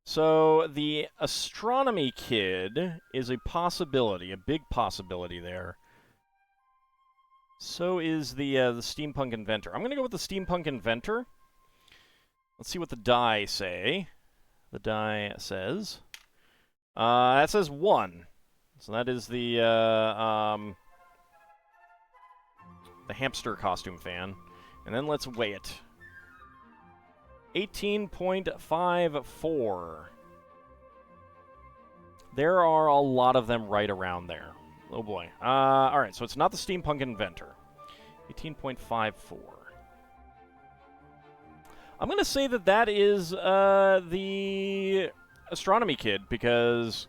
So the Astronomy Kid is a possibility, a big possibility there. So is the Steampunk Inventor. I'm going to go with the Steampunk Inventor. Let's see what the die say. The die says. That says 1. So that is the hamster costume fan. And then let's weigh it. 18.54. There are a lot of them right around there. Oh boy. Alright, so it's not the Steampunk Inventor. 18.54. I'm going to say that that is the Astronomy Kid, because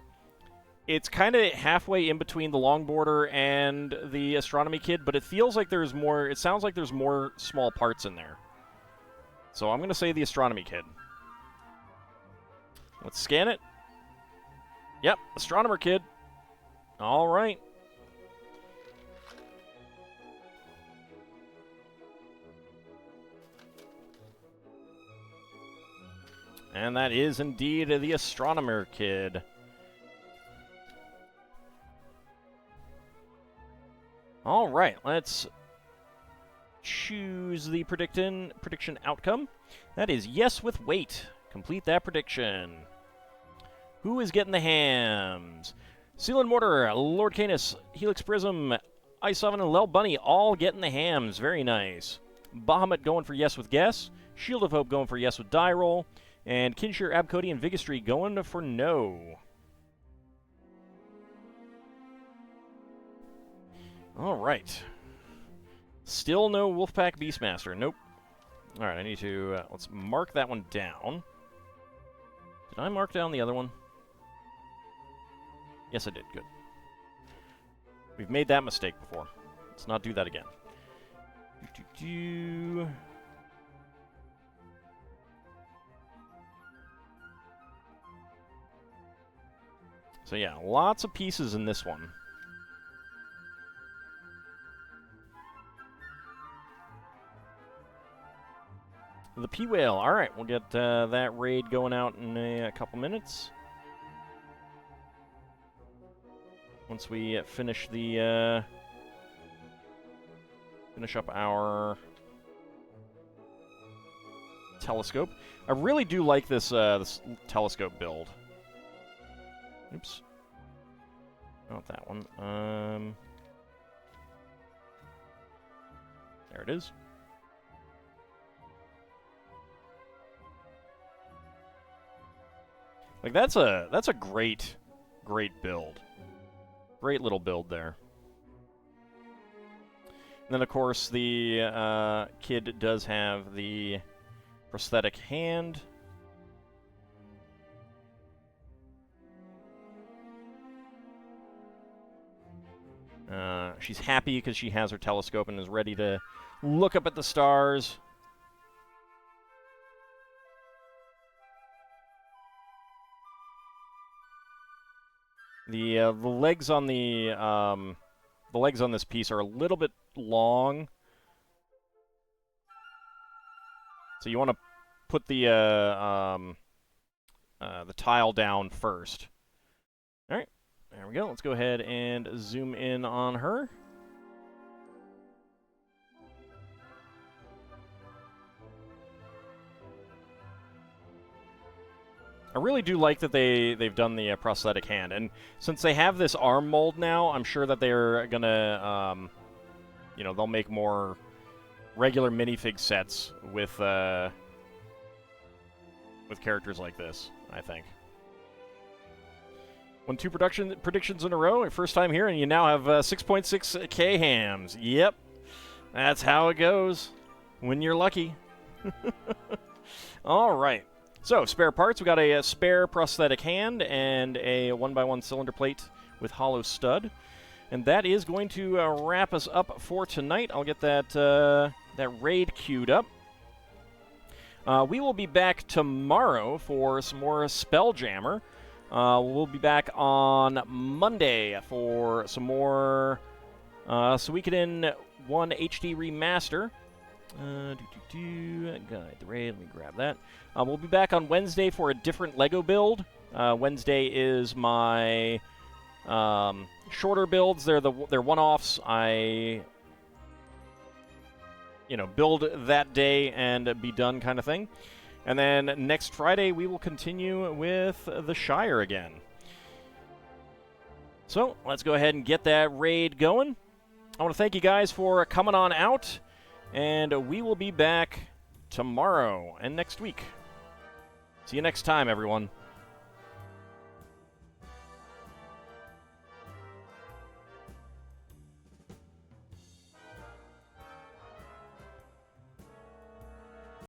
it's kind of halfway in between the Longboarder and the Astronomy Kid, but it feels like there's more, it sounds like there's more small parts in there. So I'm going to say the Astronomy Kid. Let's scan it. Yep, Astronomer Kid. All right. And that is indeed the Astronomer Kid. All right, let's choose the prediction outcome. That is yes with weight. Complete that prediction. Who is getting the hams? Seal and Mortar, Lord Canis, Helix Prism, Ice Oven, and Lel Bunny all getting the hams. Very nice. Bahamut going for yes with guess. Shield of Hope going for yes with die roll. And Kinshir, Abcody, and Vigistry going for no. All right. Still no Wolfpack Beastmaster. Nope. All right, I need to... let's mark that one down. Did I mark down the other one? Yes, I did. Good. We've made that mistake before. Let's not do that again. So yeah, lots of pieces in this one. The P-Whale. All right, we'll get that raid going out in a couple minutes. Once we finish the finish up our telescope. I really do like this this telescope build. Oops. Not that one. There it is. Like that's a great build. Great little build there. And then of course the kid does have the prosthetic hand. She's happy because she has her telescope and is ready to look up at the stars. The legs on the legs on this piece are a little bit long, so you want to put the tile down first. All right, there we go. Let's go ahead and zoom in on her. I really do like that they've done the prosthetic hand, and since they have this arm mold now, I'm sure that they're gonna, you know, they'll make more regular minifig sets with characters like this. I think. Won 2 predictions in a row, first time here, and you now have 6.6K hams. Yep, that's how it goes when you're lucky. All right. So, spare parts. We got a spare prosthetic hand and a 1x1 cylinder plate with hollow stud. And that is going to wrap us up for tonight. I'll get that, that raid queued up. We will be back tomorrow for some more Spelljammer. We'll be back on Monday for some more Suikoden 1 HD Remaster. Guide the raid. Let me grab that. We'll be back on Wednesday for a different LEGO build. Wednesday is my shorter builds. They're one-offs. I, you know, build that day and be done kind of thing. And then next Friday we will continue with the Shire again. So let's go ahead and get that raid going. I want to thank you guys for coming on out. And we will be back tomorrow and next week. See you next time, everyone.